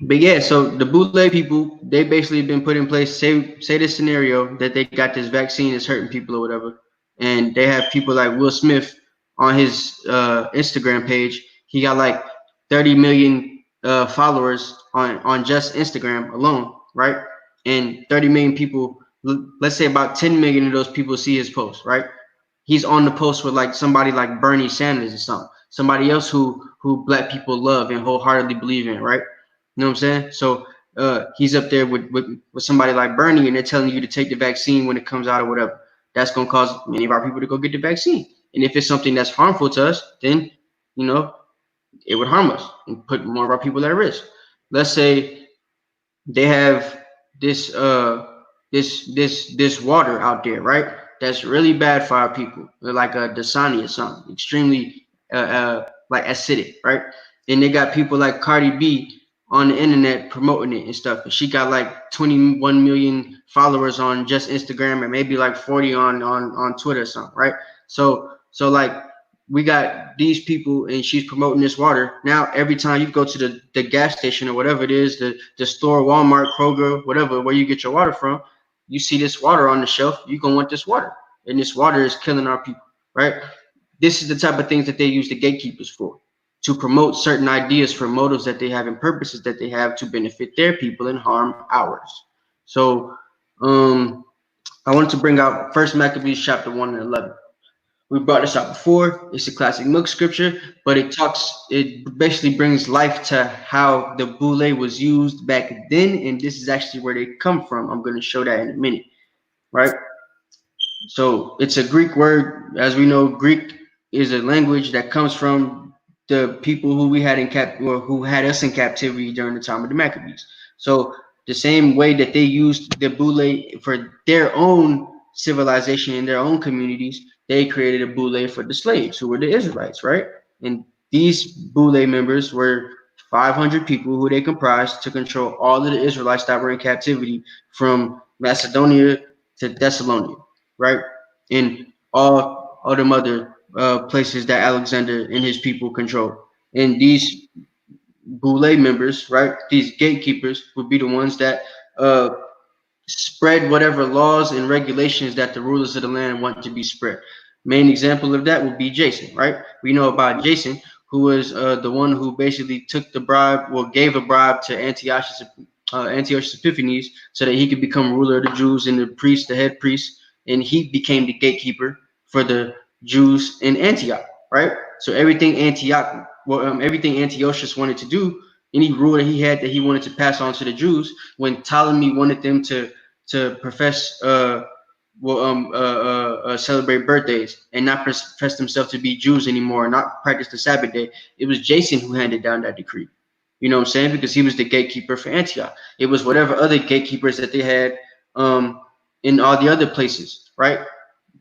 but yeah, so the bootleg people, they basically been put in place. Say this scenario that they got this vaccine is hurting people or whatever, and they have people like Will Smith on his Instagram page. He got like 30 million followers on just Instagram alone, right? And 30 million people. Let's say about 10 million of those people see his post, right? He's on the post with like somebody like Bernie Sanders or somebody else who black people love and wholeheartedly believe in, right? You know what I'm saying? So he's up there with somebody like Bernie, and they're telling you to take the vaccine when it comes out or whatever. That's going to cause many of our people to go get the vaccine. And if it's something that's harmful to us, then, you know, it would harm us and put more of our people at risk. Let's say they have this this water out there, right? That's really bad for our people. They're like a Dasani or something, extremely like acidic, right? And they got people like Cardi B on the internet promoting it and stuff. And she got like 21 million followers on just Instagram and maybe like 40 on Twitter or something, right? So like we got these people and she's promoting this water. Now every time you go to the gas station or whatever it is, the store, Walmart, Kroger, whatever, where you get your water from, you see this water on the shelf, you're gonna want this water. And this water is killing our people, right? This is the type of things that they use the gatekeepers for, to promote certain ideas for motives that they have and purposes that they have to benefit their people and harm ours. So I wanted to bring out First Maccabees chapter 1 and 11. We brought this up before. It's a classic milk scripture, but it basically brings life to how the boule was used back then, and this is actually where they come from. I'm going to show that in a minute, right? So it's a Greek word. As we know, Greek is a language that comes from the people who we had who had us in captivity during the time of the Maccabees. So the same way that they used the boule for their own civilization in their own communities, they created a boule for the slaves, who were the Israelites, right? And these boule members were 500 people who they comprised to control all of the Israelites that were in captivity from Macedonia to Thessalonica, right? And all the other places that Alexander and his people controlled. And these boule members, right? These gatekeepers would be the ones that spread whatever laws and regulations that the rulers of the land want to be spread. Main example of that would be Jason, right? We know about Jason, who was the one who basically took the bribe, well, gave a bribe to Antiochus Epiphanes so that he could become ruler of the Jews and the head priest, and he became the gatekeeper for the Jews in Antioch, right? So everything everything Antiochus wanted to do, any rule that he had that he wanted to pass on to the Jews, when Ptolemy wanted them to profess celebrate birthdays and not profess themselves to be Jews anymore, and not practice the Sabbath day, it was Jason who handed down that decree. You know what I'm saying? Because he was the gatekeeper for Antioch. It was whatever other gatekeepers that they had in all the other places, right?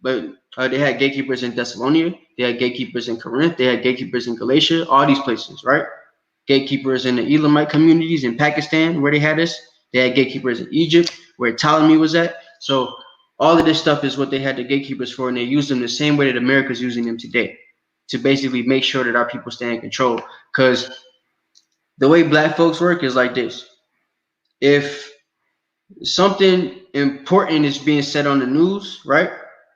But they had gatekeepers in Thessalonica, they had gatekeepers in Corinth, they had gatekeepers in Galatia, all these places, right? Gatekeepers in the Elamite communities in Pakistan, where they had us. They had gatekeepers in Egypt, where Ptolemy was at. So all of this stuff is what they had the gatekeepers for, and they use them the same way that America's using them today, to basically make sure that our people stay in control. Because the way black folks work is like this. If something important is being said on the news, right?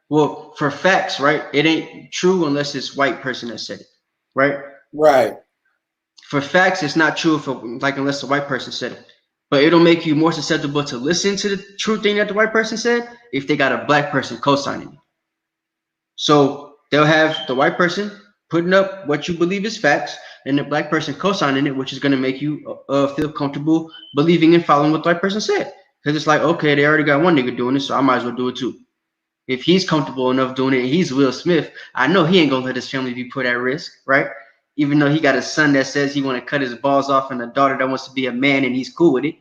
Well, for facts, right? It ain't true unless it's white person that said it, right? Right. For facts, it's not true unless a white person said it. But it'll make you more susceptible to listen to the true thing that the white person said if they got a black person co-signing it. So they'll have the white person putting up what you believe is facts, and the black person co-signing it, which is going to make you feel comfortable believing and following what the white person said. Because it's like, okay, they already got one nigga doing this, so I might as well do it too. If he's comfortable enough doing it, and he's Will Smith, I know he ain't gonna let his family be put at risk, right? Even though he got a son that says he want to cut his balls off, and a daughter that wants to be a man, and he's cool with it.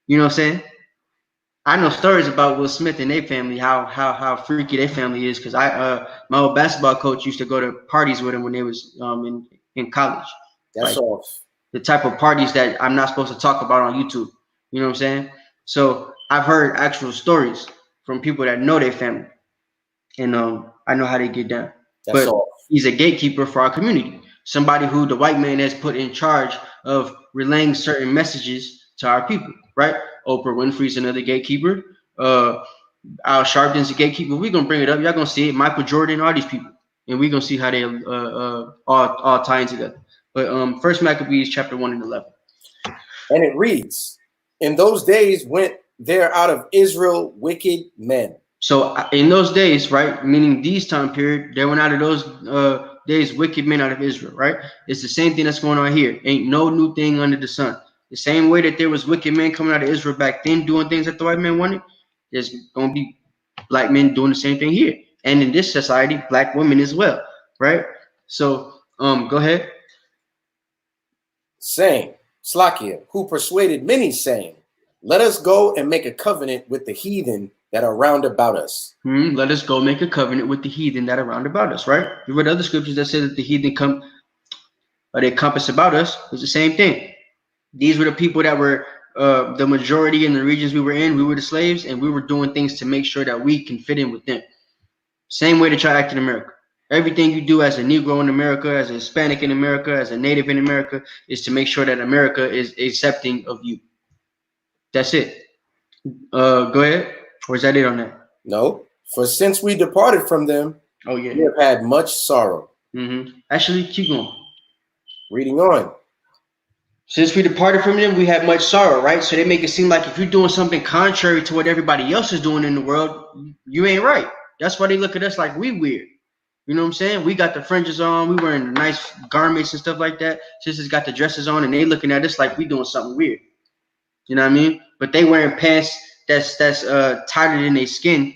You know what I'm saying? I know stories about Will Smith and their family, how freaky their family is, because my old basketball coach used to go to parties with him when they was in college. That's like, off. The type of parties that I'm not supposed to talk about on YouTube. You know what I'm saying? So I've heard actual stories from people that know their family, and I know how they get down. That's but off. He's a gatekeeper for our community, somebody who the white man has put in charge of relaying certain messages to our people, right? Oprah Winfrey's another gatekeeper. Al Sharpton's a gatekeeper. We're gonna bring it up. Y'all gonna see it. Michael Jordan, all these people, and we're gonna see how they all tie in together. But First Maccabees chapter 1 and 11. And it reads, "In those days went there out of Israel wicked men." So in those days, right, meaning these time period, there went out of those days wicked men out of Israel, right? It's the same thing that's going on here. Ain't no new thing under the sun. The same way that there was wicked men coming out of Israel back then doing things that the white men wanted, there's going to be black men doing the same thing here. And in this society, black women as well, right? So go ahead. Saying, Slakia, who persuaded many, saying, "Let us go and make a covenant with the heathen that are round about us." Let us go make a covenant with the heathen that are round about us, right? You read other scriptures that say that the heathen they compass about us. It's the same thing. These were the people that were the majority in the regions we were in. We were the slaves, and we were doing things to make sure that we can fit in with them. Same way that y'all act in America. Everything you do as a Negro in America, as a Hispanic in America, as a Native in America, is to make sure that America is accepting of you. That's it. Go ahead. Or is that it on that? No, for since we departed from them, Oh yeah, we have had much sorrow. Actually, keep going. Reading on. Since we departed from them, we had much sorrow, right? So they make it seem like if you're doing something contrary to what everybody else is doing in the world, you ain't right. That's why they look at us like we weird. You know what I'm saying? We got the fringes on, we wearing nice garments and stuff like that. Sisters got the dresses on, and they looking at us like we doing something weird. You know what I mean? But they wearing pants that's tighter than their skin.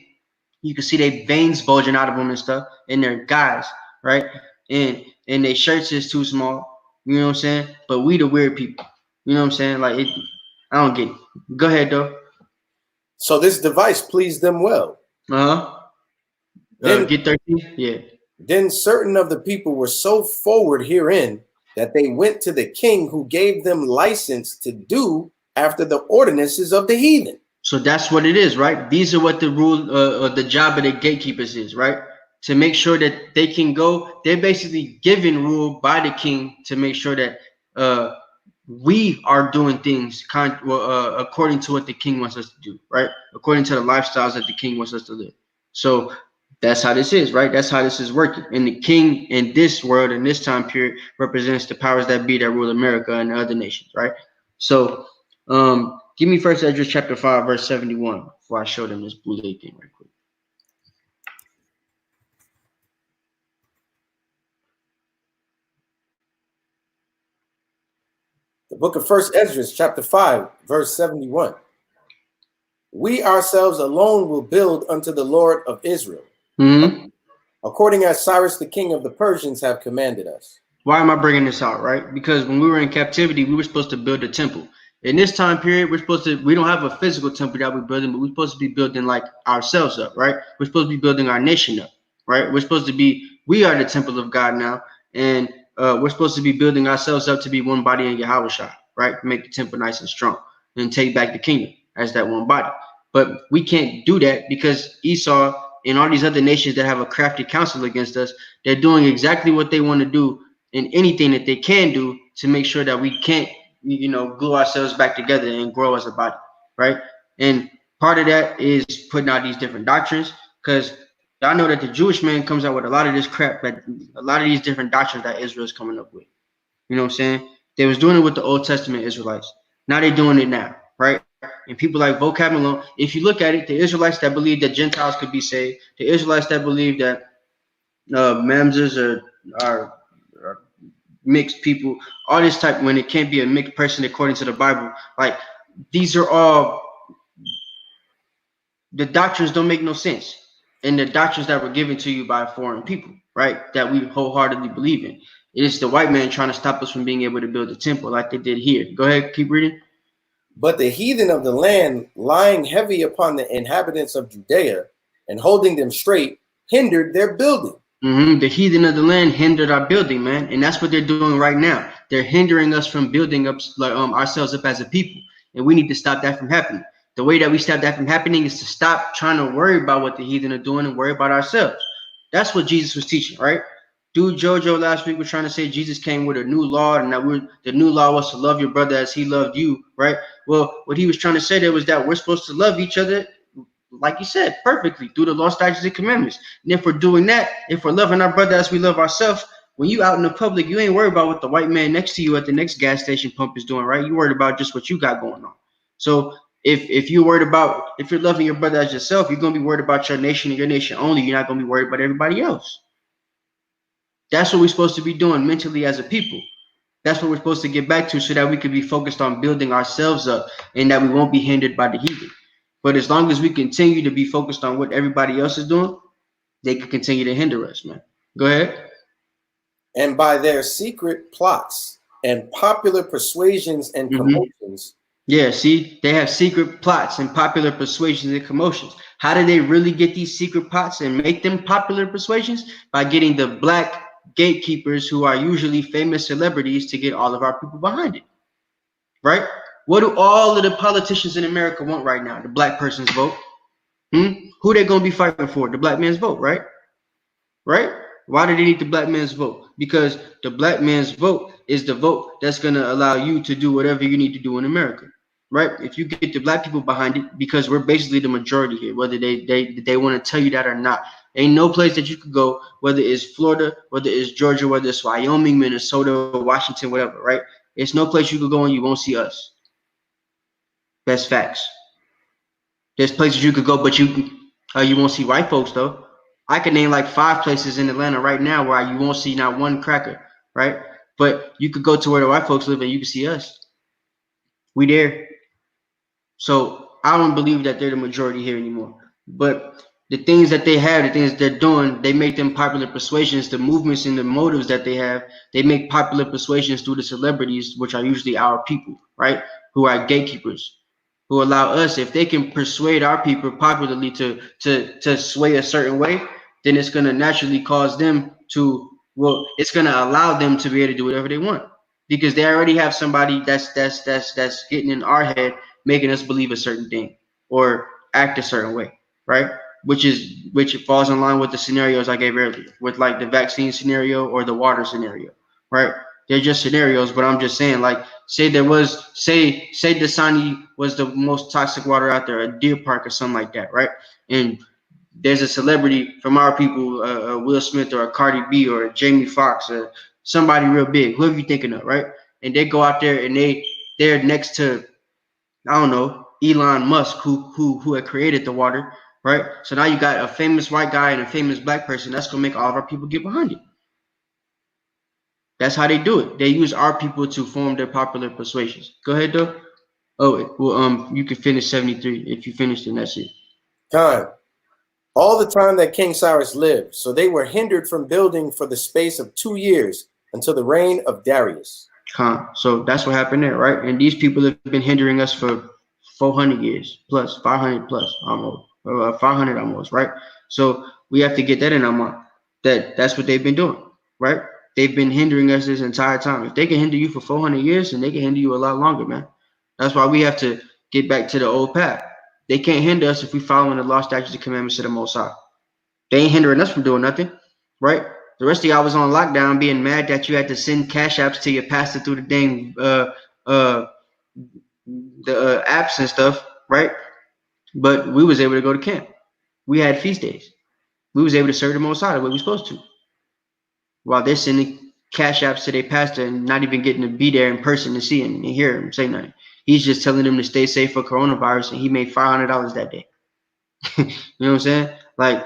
You can see their veins bulging out of them and stuff, and they're guys, right? And their shirts is too small. You know what I'm saying? But we the weird people. You know what I'm saying? Like I don't get it. Go ahead though. So this device pleased them well. Then get 13. Yeah. Then certain of the people were so forward herein that they went to the king, who gave them license to do after the ordinances of the heathen. So that's what it is, right? These are what the rule, the job of the gatekeepers is, right? To make sure that they can go. They're basically given rule by the king to make sure that we are doing things according to what the king wants us to do, right? According to the lifestyles that the king wants us to live. So that's how this is, right? That's how this is working. And the king in this world, in this time period, represents the powers that be that rule America and other nations, right? So give me First Esdras chapter 5, verse 71 before I show them this boule thing right quick. The book of First Esdras chapter 5, verse 71. We ourselves alone will build unto the Lord of Israel, according as Cyrus the king of the Persians have commanded us. Why am I bringing this out, right? Because when we were in captivity, we were supposed to build a temple. In this time period, we don't have a physical temple that we're building, but we're supposed to be building like ourselves up, right? We're supposed to be building our nation up, right? We are the temple of God now, and we're supposed to be building ourselves up to be one body in Yahushua, right? Make the temple nice and strong and take back the kingdom as that one body. But we can't do that because Esau and all these other nations that have a crafty counsel against us, they're doing exactly what they want to do and anything that they can do to make sure that we can't, glue ourselves back together and grow as a body, right? And part of that is putting out these different doctrines, because I know that the Jewish man comes out with a lot of this crap, but a lot of these different doctrines that Israel is coming up with. You know what I'm saying? They was doing it with the Old Testament Israelites. Now they're doing it now, right? And people like Vocab Malone, if you look at it, the Israelites that believe that Gentiles could be saved, the Israelites that believe that Mamzers are mixed people, all this type, when it can't be a mixed person according to the Bible, like these are all, the doctrines don't make no sense. And the doctrines that were given to you by foreign people, right? That we wholeheartedly believe in. It is the white man trying to stop us from being able to build a temple like they did here. Go ahead, keep reading. But the heathen of the land, lying heavy upon the inhabitants of Judea and holding them straight, hindered their building. The heathen of the land hindered our building, man, and that's what they're doing right now. They're hindering us from building up ourselves up as a people, and we need to stop that from happening. The way that we stop that from happening is to stop trying to worry about what the heathen are doing and worry about ourselves. That's what Jesus was teaching, right? Dude, Jojo last week was trying to say Jesus came with a new law, and that the new law was to love your brother as he loved you, right? Well, what he was trying to say there was that we're supposed to love each other, like you said, perfectly through the law, statutes, and commandments. And if we're doing that, if we're loving our brother as we love ourselves, when you out in the public, you ain't worried about what the white man next to you at the next gas station pump is doing, right? You worried about just what you got going on. So if you're worried about, if you're loving your brother as yourself, you're gonna be worried about your nation and your nation only. You're not gonna be worried about everybody else. That's what we're supposed to be doing mentally as a people. That's what we're supposed to get back to, so that we could be focused on building ourselves up and that we won't be hindered by the heathen. But as long as we continue to be focused on what everybody else is doing, they can continue to hinder us, man. Go ahead. And by their secret plots and popular persuasions and commotions. Yeah, see, they have secret plots and popular persuasions and commotions. How do they really get these secret plots and make them popular persuasions? By getting the black gatekeepers, who are usually famous celebrities, to get all of our people behind it, right? What do all of the politicians in America want right now? The black person's vote. Who they gonna be fighting for? The black man's vote, right? Right? Why do they need the black man's vote? Because the black man's vote is the vote that's gonna allow you to do whatever you need to do in America, right? If you get the black people behind it, because we're basically the majority here, whether they want to tell you that or not. Ain't no place that you could go, whether it's Florida, whether it's Georgia, whether it's Wyoming, Minnesota, Washington, whatever, right? It's no place you could go and you won't see us. That's facts. There's places you could go, but you won't see white folks though. I can name like 5 places in Atlanta right now where you won't see not one cracker, right? But you could go to where the white folks live and you can see us. We there. So I don't believe that they're the majority here anymore. But the things that they have, the things they're doing, they make them popular persuasions. The movements and the motives that they have, they make popular persuasions through the celebrities, which are usually our people, right? Who are gatekeepers, who allow us, if they can persuade our people popularly to sway a certain way, then it's going to naturally cause them to, well, it's going to allow them to be able to do whatever they want, because they already have somebody that's getting in our head, making us believe a certain thing or act a certain way, right? Which falls in line with the scenarios I gave earlier, with like the vaccine scenario or the water scenario, right? They're just scenarios, but I'm just saying, like, say Dasani was the most toxic water out there, a Deer Park or something like that, right? And there's a celebrity from our people, Will Smith or a Cardi B or a Jamie Foxx or somebody real big, whoever you're thinking of, right? And they go out there and they're next to, I don't know, Elon Musk, who had created the water, right? So now you got a famous white guy and a famous black person. That's gonna make all of our people get behind it. That's how they do it. They use our people to form their popular persuasions. Go ahead, though. Oh, well, you can finish 73. If you finished, then that's it. Time. All the time that King Cyrus lived, so they were hindered from building for the space of 2 years until the reign of Darius. So that's what happened there, right? And these people have been hindering us for 400 years plus, 500 plus, almost, 500 almost, right? So we have to get that in our mind. That's what they've been doing, right? They've been hindering us this entire time. If they can hinder you for 400 years, then they can hinder you a lot longer, man. That's why we have to get back to the old path. They can't hinder us if we following the law, statutes, and commandments of the Most High. They ain't hindering us from doing nothing, right? The rest of y'all was on lockdown being mad that you had to send cash apps to your pastor through the dang apps and stuff, right? But we was able to go to camp. We had feast days. We was able to serve the Most High the way we supposed to, while they're sending cash apps to their pastor and not even getting to be there in person to see him and hear him say nothing. He's just telling them to stay safe for coronavirus, and he made $500 that day. You know what I'm saying? Like,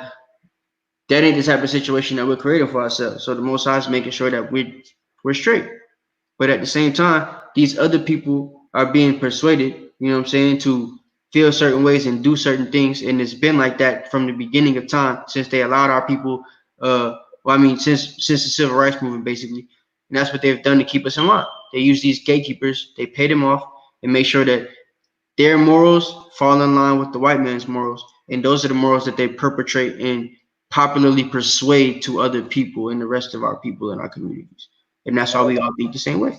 that ain't the type of situation that we're creating for ourselves. So the Most High is making sure that we're straight. But at the same time, these other people are being persuaded, you know what I'm saying, to feel certain ways and do certain things. And it's been like that from the beginning of time, since they allowed our people, since the civil rights movement, basically. And that's what they've done to keep us in line. They use these gatekeepers, they pay them off and make sure that their morals fall in line with the white man's morals. And those are the morals that they perpetrate and popularly persuade to other people and the rest of our people in our communities. And that's why we all think the same way.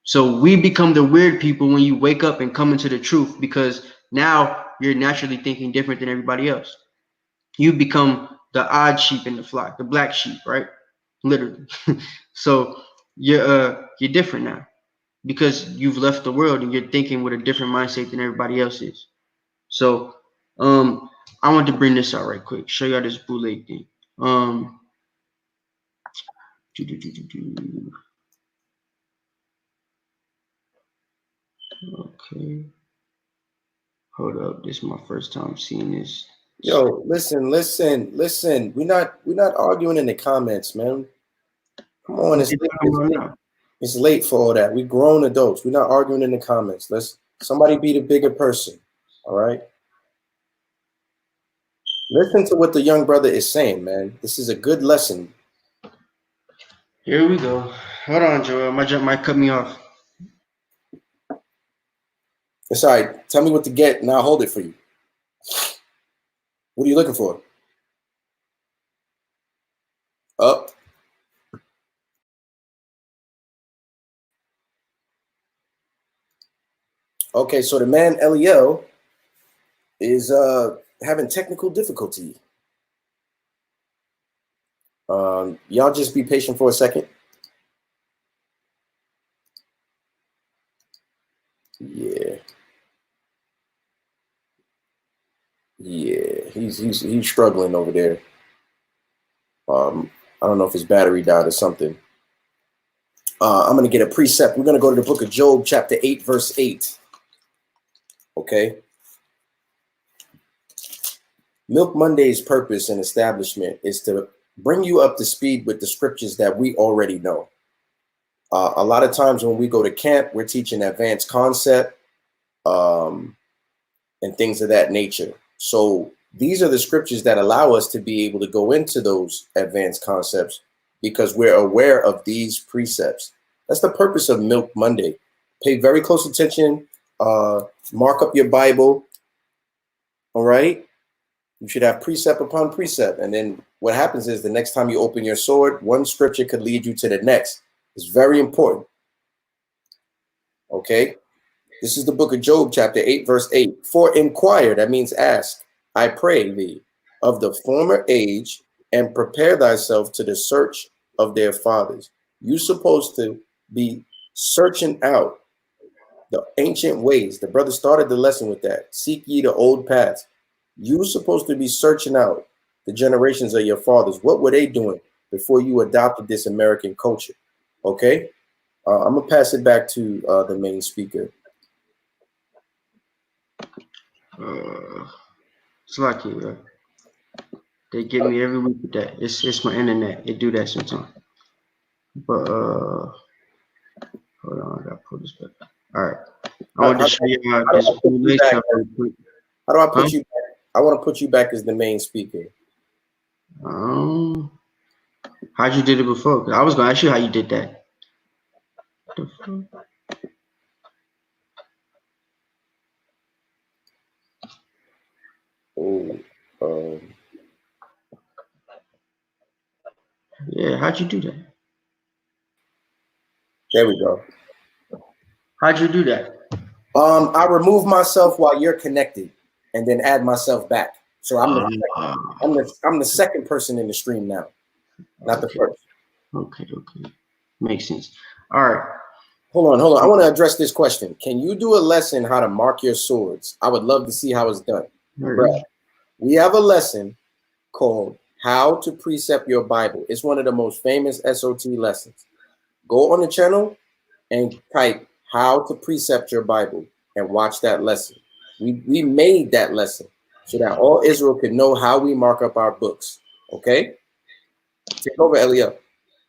So we become the weird people when you wake up and come into the truth, because now you're naturally thinking different than everybody else. You become the odd sheep in the flock, the black sheep, right? Literally. So you're different now because you've left the world and you're thinking with a different mindset than everybody else is. So I want to bring this out right quick, show y'all this bootleg thing. Okay. Hold up. This is my first time seeing this. Yo, listen. We're not arguing in the comments, man. Come on, it's late for all that. We grown adults. We're not arguing in the comments. Let's somebody be the bigger person. All right. Listen to what the young brother is saying, man. This is a good lesson. Here we go. Hold on, Joel. My jump might cut me off. It's all right. Tell me what to get, and I'll hold it for you. What are you looking for? Up. Okay, so the man Eliel is having technical difficulty. Y'all just be patient for a second. Yeah, he's struggling over there. I don't know if his battery died or something. I'm gonna get a precept. We're gonna go to the book of Job, chapter 8, verse 8. Okay. Milk Monday's purpose and establishment is to bring you up to speed with the scriptures that we already know. A lot of times when we go to camp, we're teaching advanced concept and things of that nature. So these are the scriptures that allow us to be able to go into those advanced concepts because we're aware of these precepts. That's the purpose of Milk Monday. Pay very close attention. Mark up your Bible. All right. You should have precept upon precept. And then what happens is the next time you open your sword, one scripture could lead you to the next. It's very important. Okay. This is the book of Job, chapter 8, verse 8. For inquire, that means ask, I pray thee, of the former age, and prepare thyself to the search of their fathers. You're supposed to be searching out the ancient ways. The brother started the lesson with that. Seek ye the old paths. You're supposed to be searching out the generations of your fathers. What were they doing before you adopted this American culture? Okay. I'm going to pass it back to the main speaker. It's lucky, bro. They get me every week with that. It's my internet. It do that sometimes. But hold on, I gotta pull this back. All right. I want to show you this bootleg stuff really quick. How do I put you back? I want to put you back as the main speaker. How'd you did it before? I was gonna ask you how you did that. Yeah, how'd you do that? There we go. How'd you do that? I remove myself while you're connected, and then add myself back. So I'm the second person in the stream now, not the first. Okay. Makes sense. All right. Hold on. I want to address this question. Can you do a lesson how to mark your swords? I would love to see how it's done. Right. We have a lesson called How to Precept Your Bible. It's one of the most famous SOT lessons. Go on the channel and type how to precept your Bible and watch that lesson. We made that lesson so that all Israel could know how we mark up our books. Okay? Take over, Elia.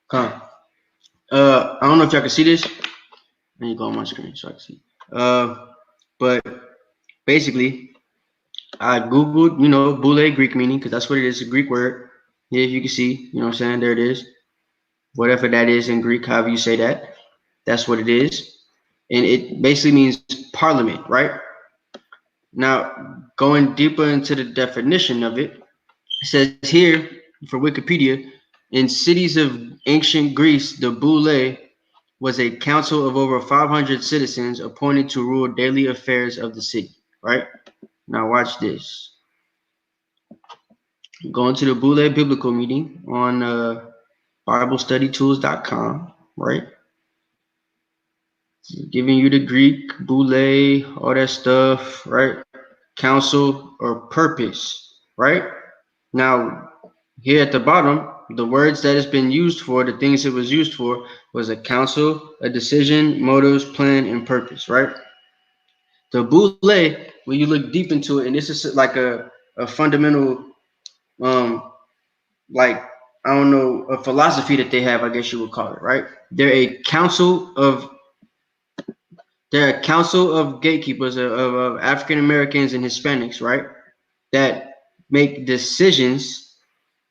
Come. I don't know if y'all can see this. Let me go on my screen so I can see. But basically, I Googled, boule Greek meaning, because that's what it is, a Greek word. Yeah, if you can see, you know what I'm saying? There it is. Whatever that is in Greek, however you say that, that's what it is. And it basically means parliament, right? Now, going deeper into the definition of it, it says here for Wikipedia, in cities of ancient Greece, the boule was a council of over 500 citizens appointed to rule daily affairs of the city, right? Now watch this. Going to the boule biblical meeting on BibleStudyTools.com, right? Giving you the Greek, boule, all that stuff, right? Council or purpose, right? Now, here at the bottom, the words that it's been used for, the things it was used for, was a council, a decision, motives, plan, and purpose, right? The boule, when you look deep into it, and this is like a fundamental, like, I don't know, a philosophy that they have, I guess you would call it, right? They're a council of gatekeepers of African Americans and Hispanics, right? That make decisions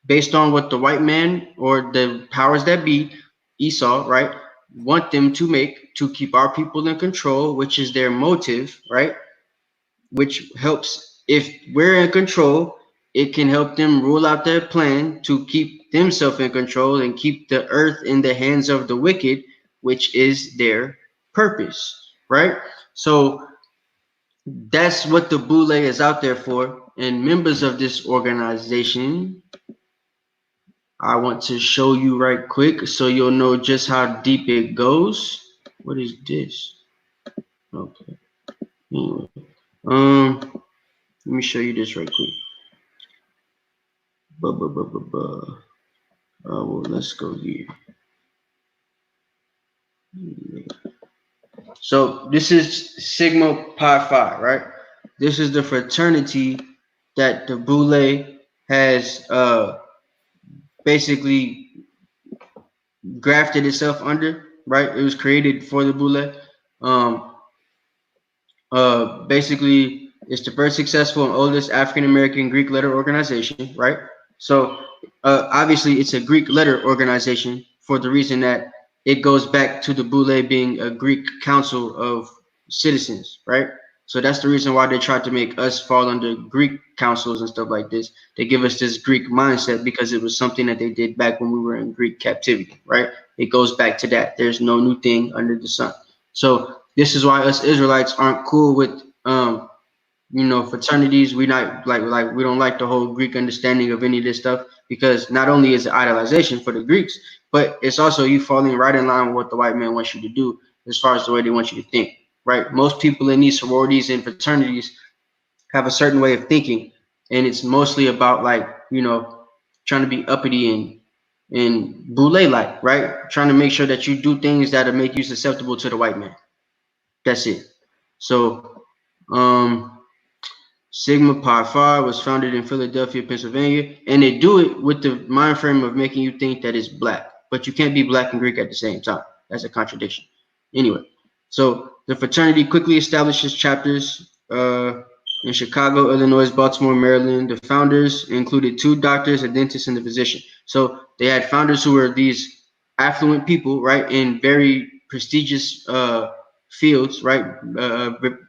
based on what the white man or the powers that be, Esau, right, want them to make to keep our people in control, which is their motive, right? Which helps, if we're in control, it can help them rule out their plan to keep themselves in control and keep the earth in the hands of the wicked, which is their purpose, right? So that's what the boule is out there for. And members of this organization, I want to show you right quick so you'll know just how deep it goes. What is this? Okay. Anyway, let me show you this right quick. Well, let's go here. So this is Sigma Pi Phi, right? This is the fraternity that the boule has basically grafted itself under, right? It was created for the boule. Basically, it's the first successful and oldest African American Greek letter organization, right? So obviously, it's a Greek letter organization for the reason that it goes back to the boule being a Greek council of citizens, right? So that's the reason why they tried to make us fall under Greek councils and stuff like this. They give us this Greek mindset because it was something that they did back when we were in Greek captivity, right? It goes back to that. There's no new thing under the sun. So this is why us Israelites aren't cool with fraternities. We not like we don't like the whole Greek understanding of any of this stuff, because not only is it idolization for the Greeks, but it's also you falling right in line with what the white man wants you to do as far as the way they want you to think, right? Most people in these sororities and fraternities have a certain way of thinking, and it's mostly about trying to be uppity and boule like, right? Trying to make sure that you do things that make you susceptible to the white man. That's it. So, Sigma Pi Phi was founded in Philadelphia, Pennsylvania, and they do it with the mind frame of making you think that it's black, but you can't be black and Greek at the same time. That's a contradiction. Anyway, so the fraternity quickly establishes chapters in Chicago, Illinois, Baltimore, Maryland. The founders included 2 doctors, a dentist, and a physician. So they had founders who were these affluent people, right, in very prestigious fields, right,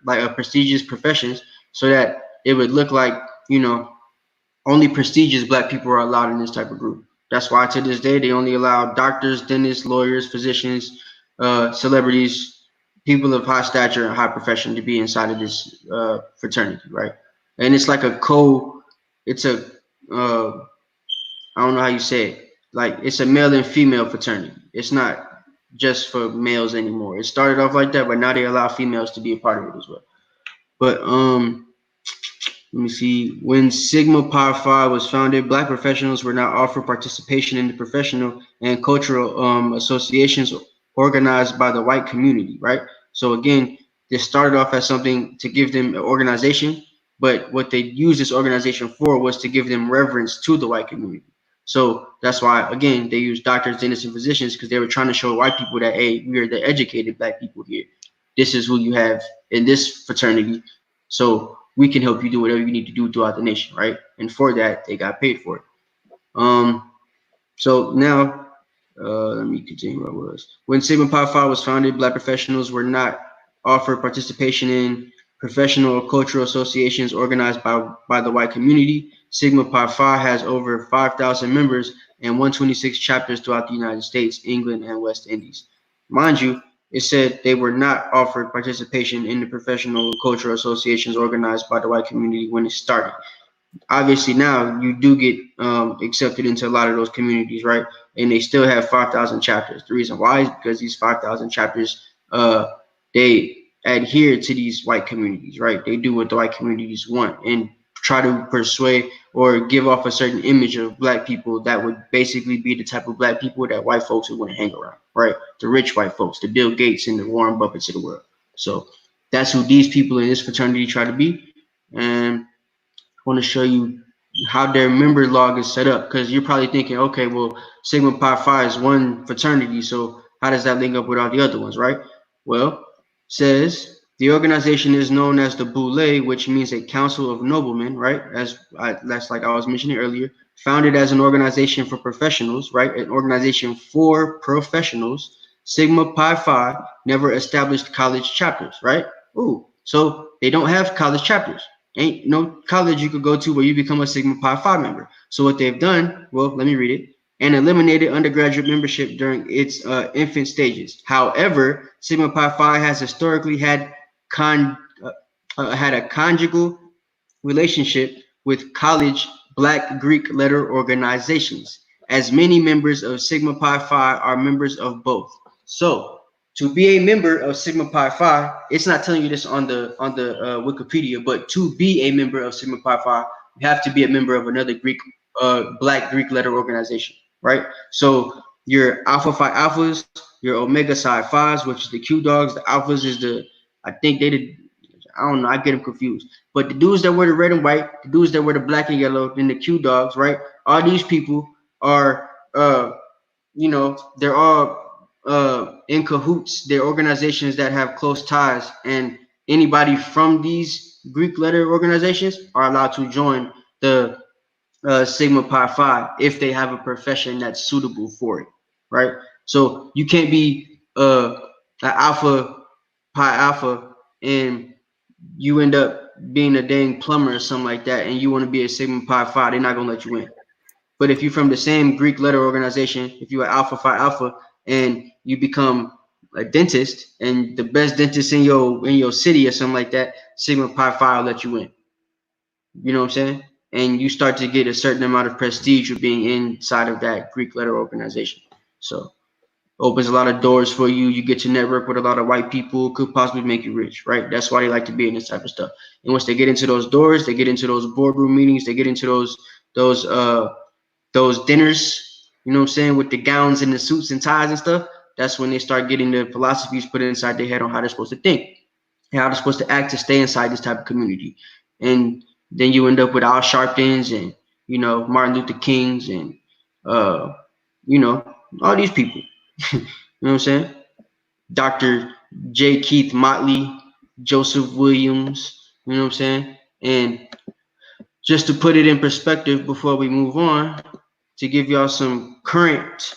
like prestigious professions, so that it would look like only prestigious black people are allowed in this type of group. That's why to this day they only allow doctors, dentists, lawyers, physicians, celebrities, people of high stature and high profession to be inside of this fraternity, right? And it's like it's a I don't know how you say it. Like, it's a male and female fraternity. It's not just for males anymore. It started off like that, but now they allow females to be a part of it as well. But let me see. When Sigma Pi Phi was founded, black professionals were now offered participation in the professional and cultural associations organized by the white community, right? So again, this started off as something to give them an organization, but what they used this organization for was to give them reverence to the white community. So that's why, again, they use doctors, dentists, and physicians because they were trying to show white people that, hey, we are the educated black people here. This is who you have in this fraternity. So we can help you do whatever you need to do throughout the nation, right? And for that, they got paid for it. So now, let me continue where I was. When Sigma Pi Phi was founded, black professionals were not offered participation in professional or cultural associations organized by the white community. Sigma Pi Phi has over 5,000 members and 126 chapters throughout the United States, England, and West Indies. Mind you, it said they were not offered participation in the professional cultural associations organized by the white community when it started. Obviously now you do get accepted into a lot of those communities, right? And they still have 5,000 chapters. The reason why is because these 5,000 chapters, they adhere to these white communities, right? They do what the white communities want and try to persuade or give off a certain image of black people that would basically be the type of black people that white folks would want to hang around, right? The rich white folks, the Bill Gates and the Warren Buffetts of the world. So that's who these people in this fraternity try to be. And want to show you how their member log is set up, because you're probably thinking, okay, well, Sigma Pi Phi is one fraternity, so how does that link up with all the other ones, right? Well, says the organization is known as the Boule, which means a council of noblemen, right? That's like I was mentioning earlier, founded as an organization for professionals, right? An organization for professionals. Sigma Pi Phi never established college chapters, right? Ooh, so they don't have college chapters. Ain't no college you could go to where you become a Sigma Pi Phi member. So what they've done, well, let me read it, and eliminated undergraduate membership during its infant stages. However, Sigma Pi Phi has historically had a conjugal relationship with college Black Greek letter organizations, as many members of Sigma Pi Phi are members of both. So, to be a member of Sigma Pi Phi, it's not telling you this on the Wikipedia, but to be a member of Sigma Pi Phi, you have to be a member of another Black Greek letter organization, right? So your Alpha Phi Alphas, your Omega Psi Phis, which is the Q Dogs, the Alphas is I think they did, I don't know, I get them confused. But the dudes that wear the red and white, the dudes that wear the black and yellow, then the Q Dogs, right? All these people are, they're all in cahoots. They're organizations that have close ties, and anybody from these Greek letter organizations are allowed to join the Sigma Pi Phi if they have a profession that's suitable for it, right? So you can't be an Alpha Pi Alpha and you end up being a dang plumber or something like that, and you want to be a Sigma Pi Phi, they're not gonna let you in. But if you're from the same Greek letter organization, if you're Alpha Phi Alpha and you become a dentist and the best dentist in your city or something like that, Sigma Pi Phi will let you in. You know what I'm saying? And you start to get a certain amount of prestige of being inside of that Greek letter organization. So opens a lot of doors for you. You get to network with a lot of white people, could possibly make you rich, right? That's why they like to be in this type of stuff. And once they get into those doors, they get into those boardroom meetings, they get into those dinners, you know what I'm saying, with the gowns and the suits and ties and stuff. That's when they start getting the philosophies put inside their head on how they're supposed to think, how they're supposed to act to stay inside this type of community. And then you end up with Al Sharptons and, Martin Luther Kings and, all these people. You know what I'm saying? Dr. J. Keith Motley, Joseph Williams, you know what I'm saying? And just to put it in perspective before we move on, to give y'all some current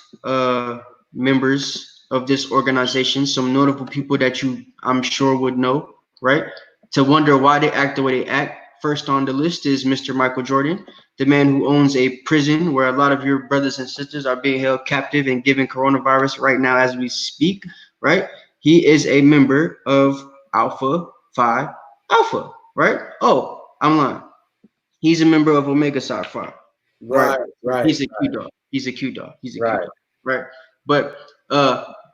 members of this organization, some notable people that I'm sure would know, right? To wonder why they act the way they act. First on the list is Mr. Michael Jordan, the man who owns a prison where a lot of your brothers and sisters are being held captive and given coronavirus right now as we speak, right? He is a member of Alpha Phi Alpha, right? Oh, I'm lying. He's a member of Omega Psi Phi. Right. He's a Q dog. He's a Q dog. He's a Q dog. Right. But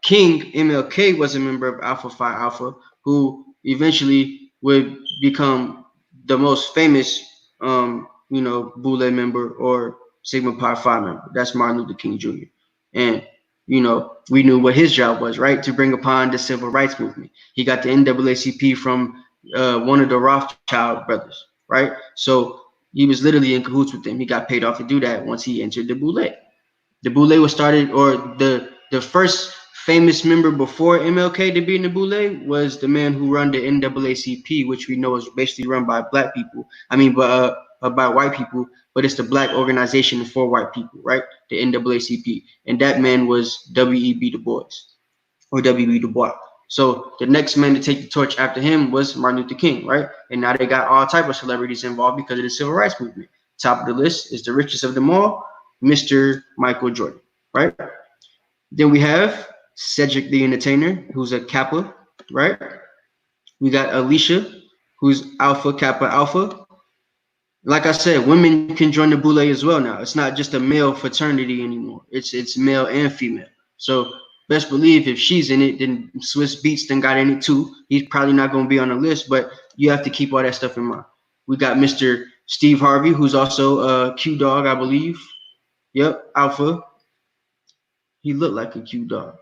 King MLK was a member of Alpha Phi Alpha, who eventually would become the most famous Boule member or Sigma Pi Phi member. That's Martin Luther King Jr. And you know, we knew what his job was, right? To bring upon the civil rights movement. He got the NAACP from one of the Rothschild brothers, right? So he was literally in cahoots with them. He got paid off to do that once he entered the Boule. The Boule was started, or the first famous member before MLK to be in the Boule was the man who run the NAACP, which we know is basically run by black people. I mean, by white people, but it's the black organization for white people, right? The NAACP, and that man was W.E.B. Du Bois or W.B. Du Bois. So the next man to take the torch after him was Martin Luther King, right? And now they got all type of celebrities involved because of the civil rights movement. Top of the list is the richest of them all, Mr. Michael Jordan, right? Then we have Cedric the Entertainer, who's a Kappa, right? We got Alicia, who's Alpha Kappa Alpha. Like I said, women can join the Boule as well now. It's not just a male fraternity anymore. It's male and female. So best believe if she's in it, then Swiss Beats then got in it too. He's probably not going to be on the list, but you have to keep all that stuff in mind. We got Mr. Steve Harvey, who's also a Q Dog, I believe. Yep, Alpha. He looked like a Q Dog.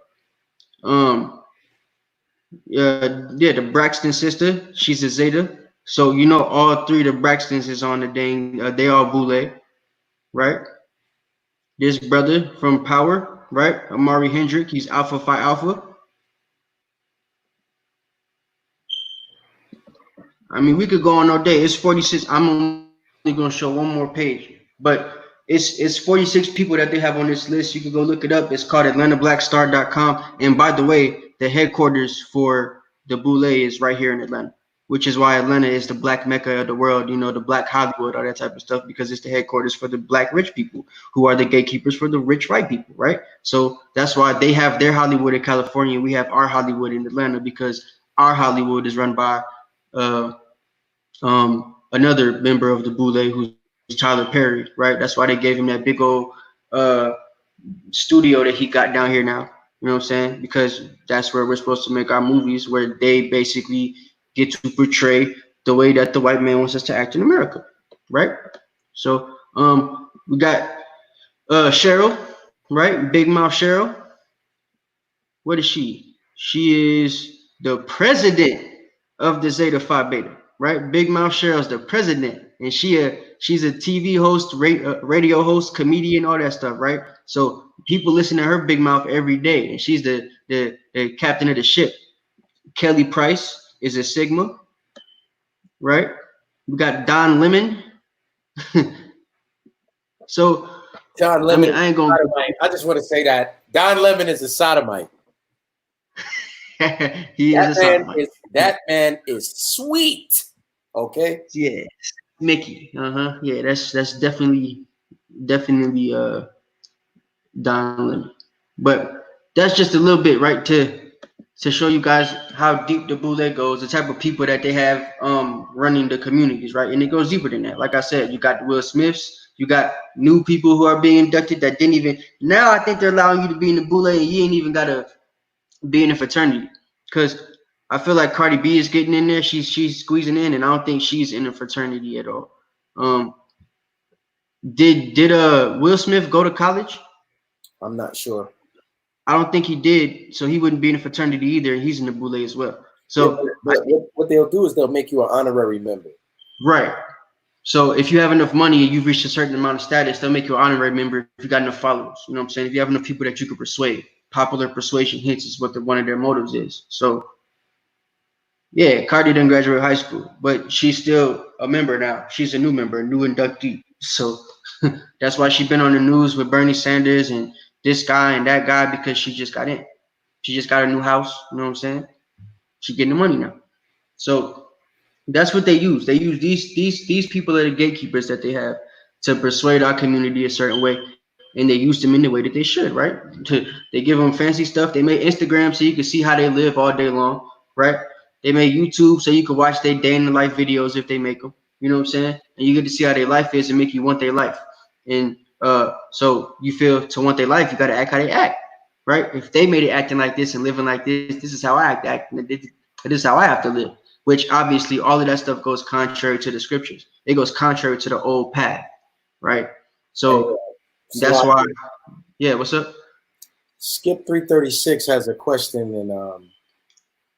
Yeah, the Braxton sister, she's a Zeta. So you know all three of the Braxtons is on the dang. They are Boule, right? This brother from Power, right? Amari Hendrick, he's Alpha Phi Alpha. I mean, we could go on all day. It's 46. I'm only gonna show one more page, but it's 46 people that they have on this list. You can go look it up. It's called AtlantaBlackStar.com. And by the way, the headquarters for the Boule is right here in Atlanta, which is why Atlanta is the black mecca of the world. You know, the black Hollywood, all that type of stuff, because it's the headquarters for the black rich people who are the gatekeepers for the rich white people, right? So that's why they have their Hollywood in California. We have our Hollywood in Atlanta because our Hollywood is run by uh, another member of the Boule who's Tyler Perry, right? That's why they gave him that big old uh, studio that he got down here now. You know what I'm saying? Because that's where we're supposed to make our movies, where they basically get to portray the way that the white man wants us to act in America, right? So we got Cheryl, right? Big Mouth Cheryl. What is she? She is the president of the Zeta Phi Beta, right? Big Mouth Cheryl's the president, and she's a TV host, radio host, comedian, all that stuff, right? So people listen to her big mouth every day, and she's the captain of the ship. Kelly Price is a Sigma, right? We got Don Lemon. So Don Lemon, I ain't gonna. I just want to say that Don Lemon is a sodomite. He is a sodomite. That man is sweet. Okay. Yeah, Mickey. Yeah, that's definitely Don Lemon. But that's just a little bit, right, to show you guys how deep the Boule goes, the type of people that they have running the communities, right? And it goes deeper than that. Like I said, you got the Will Smiths, you got new people who are being inducted that didn't even. Now I think they're allowing you to be in the Boule and you ain't even gotta be in a fraternity, because I feel like Cardi B is getting in there. She's squeezing in, and I don't think she's in a fraternity at all. Did Will Smith go to college? I'm not sure. I don't think he did, so he wouldn't be in a fraternity either. He's in the Boule as well. So yeah, what they'll do is they'll make you an honorary member. Right. So if you have enough money and you've reached a certain amount of status, they'll make you an honorary member if you got enough followers. You know what I'm saying? If you have enough people that you can persuade. Popular persuasion hits is what one of their motives is. So yeah, Cardi didn't graduate high school, but she's still a member now. She's a new member, a new inductee. So that's why she's been on the news with Bernie Sanders and this guy and that guy, because she just got in. She just got a new house. You know what I'm saying? She's getting the money now. So that's what they use. They use these people are the gatekeepers that they have to persuade our community a certain way, and they use them in the way that they should, right? They give them fancy stuff. They make Instagram so you can see how they live all day long, right? They make YouTube so you can watch their day in the life videos if they make them. You know what I'm saying? And you get to see how their life is and make you want their life. And so you feel to want their life, you got to act how they act, right? If they made it acting like this and living like this is how I act. This is how I have to live. Which obviously all of that stuff goes contrary to the scriptures. It goes contrary to the old path, right? So that's why. Yeah, what's up? Skip 336 has a question, and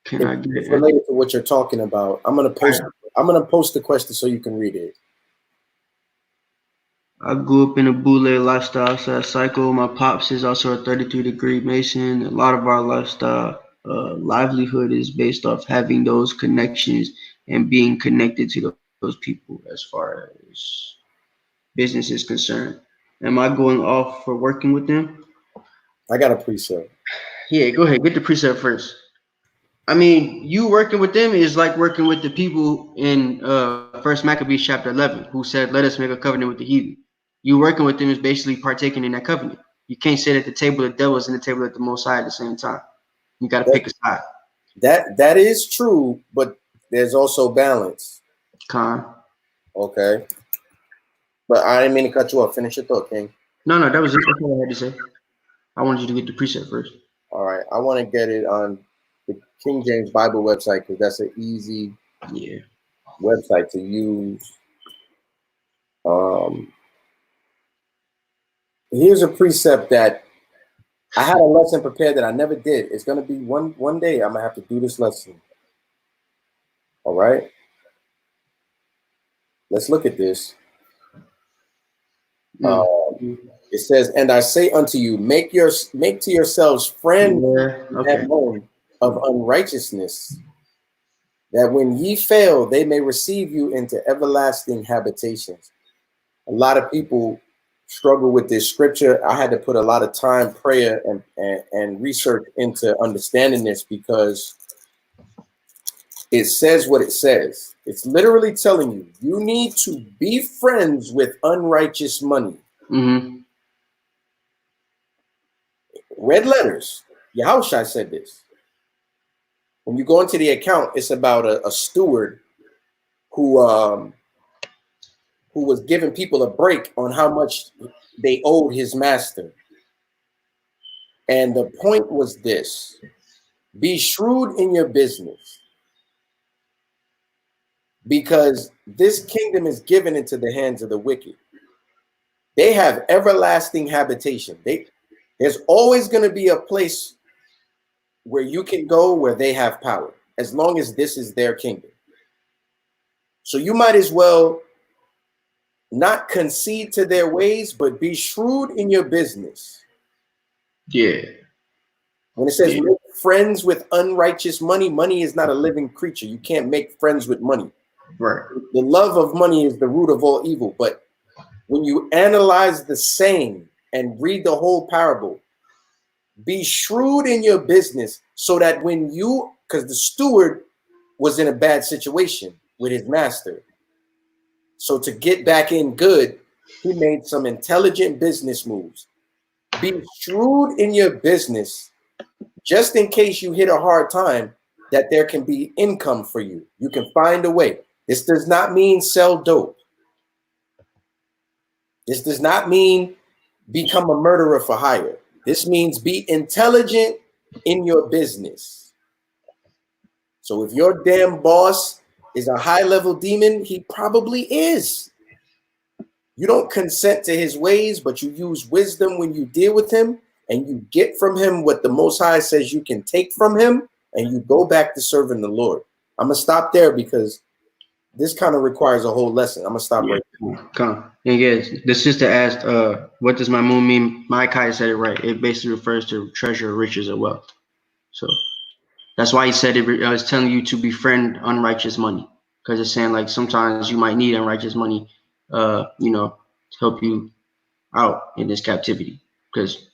Can I get it's it? related to what you're talking about. I'm gonna post. I'm gonna post the question so you can read it. I grew up in a boule lifestyle cycle. My pops is also a 33-degree Mason. A lot of our lifestyle livelihood is based off having those connections and being connected to those people as far as business is concerned. Am I going off for working with them? I got a precept. Yeah, go ahead. Get the precept first. I mean, you working with them is like working with the people in First Maccabees chapter 11 who said, "Let us make a covenant with the heathen." You working with them is basically partaking in that covenant. You can't sit at the table of devils and the table of the Most High at the same time. You got to pick a side. That is true, but there's also balance. Con. Okay, but I didn't mean to cut you off. Finish your thought, King. No, that was it. That's all I had to say. I wanted you to get the precept first. All right, I want to get it on the King James Bible website because that's an easy website to use. Here's a precept that I had a lesson prepared that I never did. It's gonna be one day I'm gonna have to do this lesson. All right, let's look at this. It says, "And I say unto you, make to yourselves friends that known of unrighteousness, that when ye fail, they may receive you into everlasting habitations." A lot of people struggle with this scripture. I had to put a lot of time, prayer, and research into understanding this because it says what it says. It's literally telling you, you need to be friends with unrighteous money. Red letters. Yahushua said this. When you go into the account, it's about a steward who was giving people a break on how much they owed his master. And the point was this: be shrewd in your business, because this kingdom is given into the hands of the wicked. They have everlasting habitation. There's always going to be a place where you can go where they have power, as long as this is their kingdom. So you might as well not concede to their ways, but be shrewd in your business. Yeah. When it says make friends with unrighteous money, money is not a living creature. You can't make friends with money. Right. The love of money is the root of all evil. But when you analyze the saying and read the whole parable, be shrewd in your business so that when you, because the steward was in a bad situation with his master. So to get back in good, he made some intelligent business moves. Be shrewd in your business, just in case you hit a hard time, that there can be income for you. You can find a way. This does not mean sell dope. This does not mean become a murderer for hire. This means be intelligent in your business. So if your damn boss is a high-level demon, he probably is. You don't consent to his ways, but you use wisdom when you deal with him, and you get from him what the Most High says you can take from him, and you go back to serving the Lord. I'm going to stop there because this kind of requires a whole lesson. I'm going to stop right there. Come. And yes, the sister asked, what does my moon mean? Micaiah said it right. It basically refers to treasure, riches, or wealth. So that's why he said it. It's telling you to befriend unrighteous money, because it's saying like sometimes you might need unrighteous money, to help you out in this captivity, because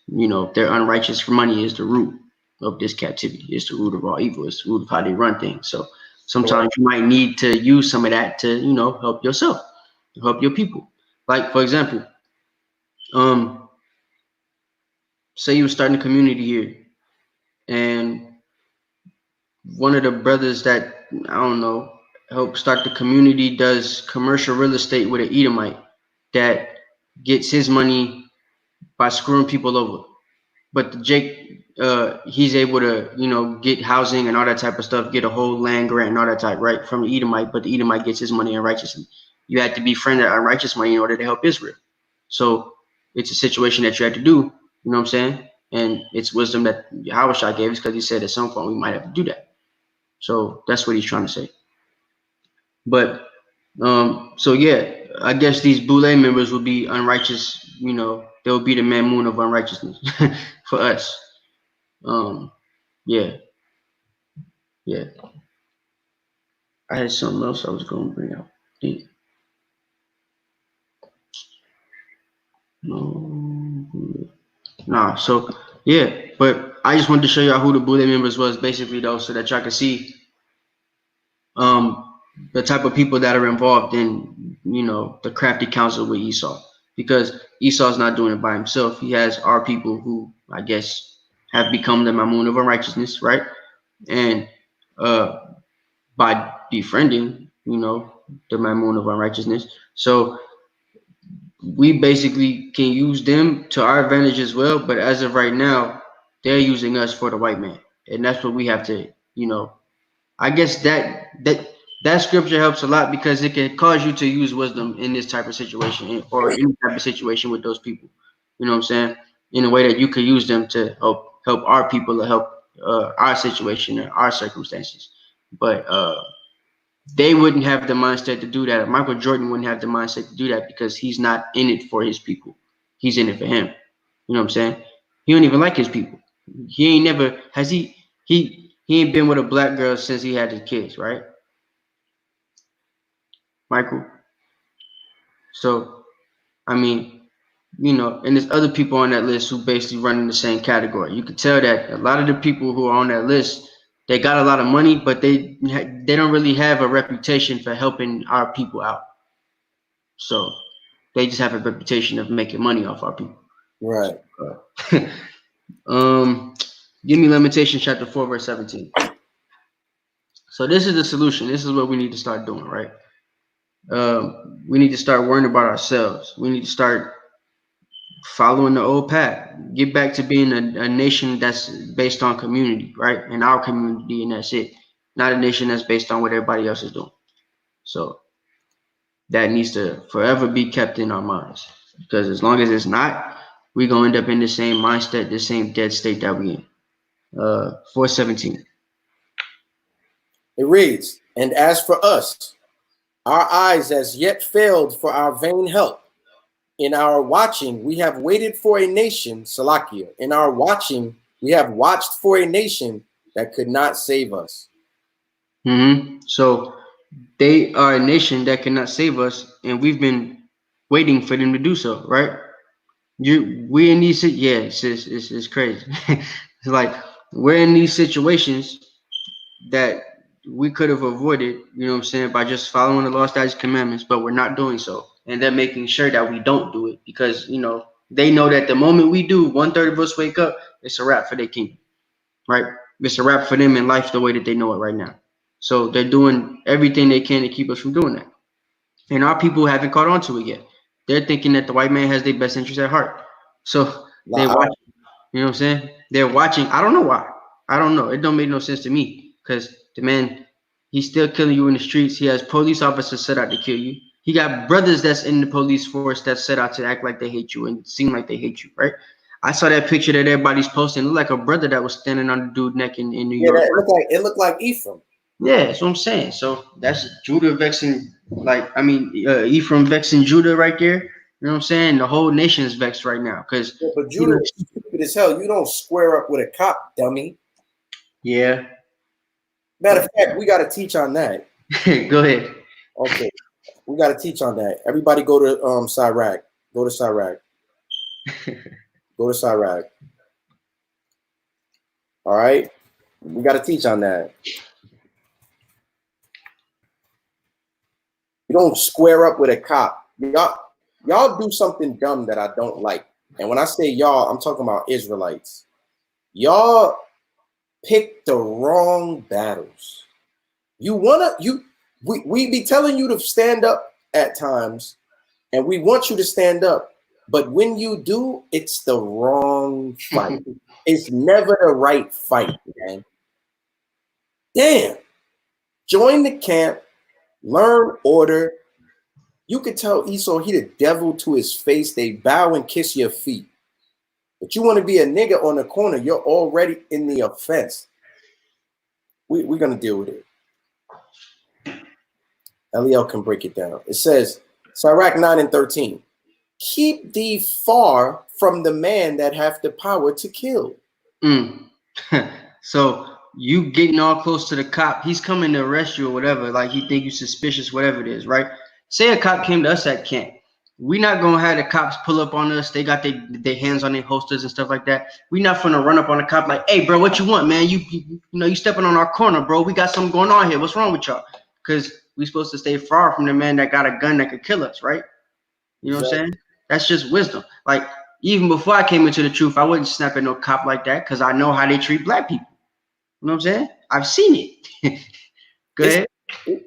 their unrighteous money is the root of this captivity. It's the root of all evil. It's the root of how they run things. So sometimes you might need to use some of that to help yourself, help your people. Like for example, say you were starting a community here, and one of the brothers that help start the community does commercial real estate with an Edomite that gets his money by screwing people over. But Jake, he's able to get housing and all that type of stuff, get a whole land grant and all that type, right, from the Edomite. But the Edomite gets his money unrighteously. You had to befriend that unrighteous money in order to help Israel. So it's a situation that you had to do. You know what I'm saying? And it's wisdom that Yahushua gave us because he said at some point we might have to do that. So that's what he's trying to say. But so yeah, I guess these Boule members will be unrighteous. You know, they'll be the Mamoon of unrighteousness for us. Yeah, yeah. I had something else I was going to bring out. Nah, so yeah, but I just wanted to show y'all who the Boule members was basically though, so that y'all can see the type of people that are involved in, you know, the crafty council with Esau, because Esau's not doing it by himself. He has our people who I guess have become the Mamoon of unrighteousness, right? And by befriending, you know, the Mamoon of unrighteousness. So we basically can use them to our advantage as well. But as of right now, they're using us for the white man. And that's what we have to, you know, I guess that scripture helps a lot because it can cause you to use wisdom in this type of situation or any type of situation with those people. You know what I'm saying? In a way that you could use them to help our people or help our situation or our circumstances. But they wouldn't have the mindset to do that. Michael Jordan wouldn't have the mindset to do that because he's not in it for his people. He's in it for him. You know what I'm saying? He don't even like his people. He ain't never has he ain't been with a black girl since he had his kids, right? Michael. So I mean, you know, and there's other people on that list who basically run in the same category. You can tell that a lot of the people who are on that list, they got a lot of money, but they don't really have a reputation for helping our people out. So they just have a reputation of making money off our people. Right. Give me Lamentations chapter 4, verse 17. So this is the solution. This is what we need to start doing, right? We need to start worrying about ourselves. We need to start following the old path. Get back to being a nation that's based on community, right? And our community, and that's it. Not a nation that's based on what everybody else is doing. So that needs to forever be kept in our minds. Because as long as it's not, we're gonna end up in the same mindset, the same dead state that we in. 417. It reads, and as for us, our eyes as yet failed for our vain help. In our watching, we have waited for a nation, Salakia. In our watching, we have watched for a nation that could not save us. So they are a nation that cannot save us, and we've been waiting for them to do so, right? We in these, yeah, it's crazy. It's like we're in these situations that we could have avoided, you know what I'm saying, by just following the law, statutes, commandments, but we're not doing so. And they're making sure that we don't do it because, you know, they know that the moment we do, 1/3 of us wake up, it's a wrap for their kingdom, right? It's a wrap for them in life the way that they know it right now. So they're doing everything they can to keep us from doing that. And our people haven't caught on to it yet. They're thinking that the white man has their best interest at heart. So they watch, you know what I'm saying? They're watching. I don't know why. I don't know. It don't make no sense to me because the man, he's still killing you in the streets. He has police officers set out to kill you. He got brothers that's in the police force that's set out to act like they hate you and seem like they hate you, right? I saw that picture that everybody's posting. It looked like a brother that was standing on the dude neck in New York. It looked like Ephraim. Yeah, that's what I'm saying. So that's Judah vexing, Ephraim vexing Judah right there. You know what I'm saying? The whole nation is vexed right now because. Yeah, but Judah is stupid as hell. You don't square up with a cop, dummy. Yeah. Matter of fact, we got to teach on that. Go ahead. Okay, we got to teach on that. Everybody, go to Sirach. Go to Sirach. Go to Sirach. All right, we got to teach on that. You don't square up with a cop. Y'all do something dumb that I don't like. And when I say y'all, I'm talking about Israelites. Y'all pick the wrong battles. We be telling you to stand up at times, and we want you to stand up. But when you do, it's the wrong fight. It's never the right fight, man. Damn. Join the camp, learn order. You could tell Esau he the devil to his face. They bow and kiss your feet. But you want to be a nigga on the corner, you're already in the offense. We're going to deal with it. Eliel can break it down. It says, Sirach 9 and 13. Keep thee far from the man that hath the power to kill. So you getting all close to the cop, he's coming to arrest you or whatever, like he think you suspicious, whatever it is, right? Say a cop came to us at camp. We not gonna have the cops pull up on us. They got their hands on their holsters and stuff like that. We not gonna run up on a cop like, hey, bro, what you want, man? You know, you stepping on our corner, bro. We got something going on here. What's wrong with y'all? Because we supposed to stay far from the man that got a gun that could kill us, right? You know what I'm saying? That's just wisdom. Like, even before I came into the truth, I wouldn't snap at no cop like that because I know how they treat black people. You know what I'm saying? I've seen it. Go ahead.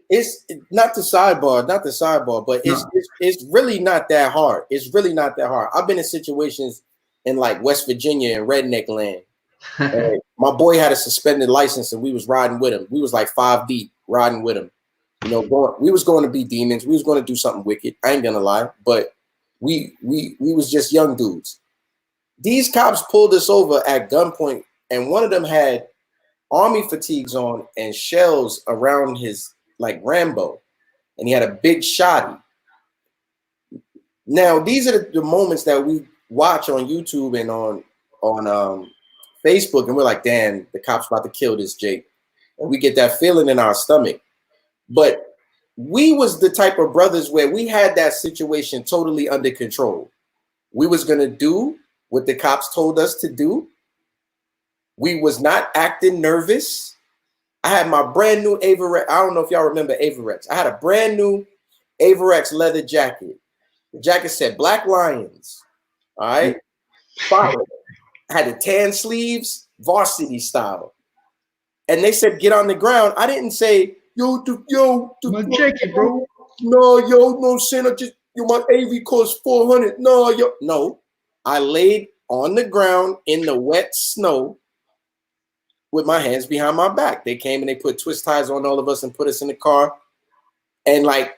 It's not the sidebar, but it's really not that hard. It's really not that hard. I've been in situations in like West Virginia and redneck land. And my boy had a suspended license and we was riding with him. We was like 5 deep riding with him. You know, we was going to be demons. We was going to do something wicked. I ain't gonna lie, but we was just young dudes. These cops pulled us over at gunpoint, and one of them had army fatigues on and shells around his like Rambo, and he had a big shotty. Now, these are the moments that we watch on YouTube and on Facebook, and we're like, damn, the cop's about to kill this Jake. And we get that feeling in our stomach. But we was the type of brothers where we had that situation totally under control. We was going to do what the cops told us to do. We was not acting nervous. I had my brand new Averex. I don't know if y'all remember Averex. I had a brand new Averex leather jacket. The jacket said Black Lions. All right. Fire. I had the tan sleeves, varsity style. And they said, get on the ground. I didn't say, yo, my jacket, bro. No, Santa, just my AV cost 400. No. I laid on the ground in the wet snow with my hands behind my back. They came and they put twist ties on all of us and put us in the car. And like,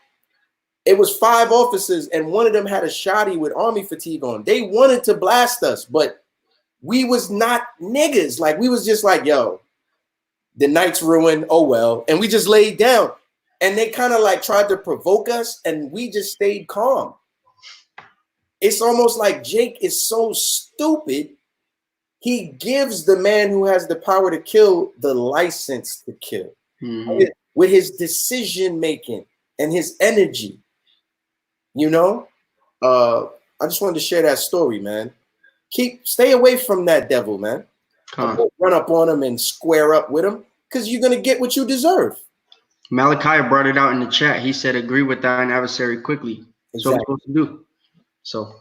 it was 5 officers, and one of them had a shotty with army fatigue on. They wanted to blast us, but we was not niggas. Like, we was just like, yo, the night's ruined. Oh, well. And we just laid down. And they kind of like tried to provoke us, and we just stayed calm. It's almost like Jake is so stupid. He gives the man who has the power to kill the license to kill with his decision making and his energy. You know, I just wanted to share that story, man. Stay away from that devil, man. Run up on him and square up with him, because you're gonna get what you deserve. Malachi brought it out in the chat. He said, "Agree with thine adversary quickly." That's what we're supposed to do. So,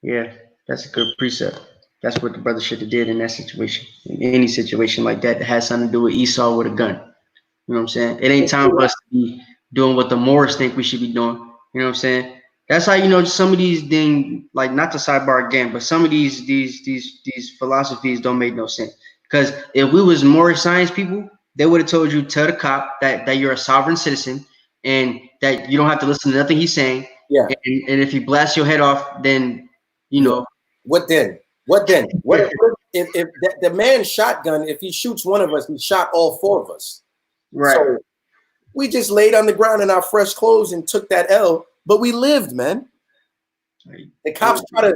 yeah, that's a good precept. That's what the brother should have did in that situation. In any situation like that has something to do with Esau with a gun. You know what I'm saying? It ain't time for us to be doing what the Moors think we should be doing. You know what I'm saying? That's how, you know, some of these things, like, not to sidebar again, but some of these philosophies don't make no sense. Because if we was more science people, they would have told you, tell the cop that you're a sovereign citizen and that you don't have to listen to nothing he's saying. Yeah. And if he blasts your head off, then, you know. What then? What if the man shotgun, if he shoots one of us, he shot all 4 of us. Right. So we just laid on the ground in our fresh clothes and took that L, but we lived, man. The cops try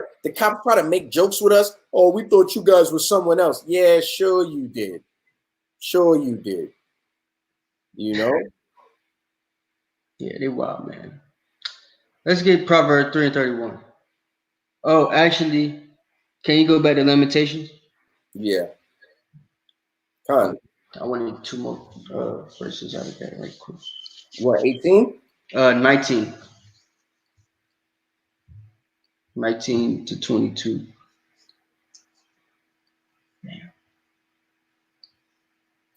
to make jokes with us. Oh, we thought you guys were someone else. Yeah, sure you did. Sure you did. You know? Yeah, they wild, man. Let's get Proverbs 3 and 31. Oh, actually, can you go back to Lamentations? Yeah. Con. I wanted 2 more verses out of that right quick. What, 18? 19. 19 to 22. Damn.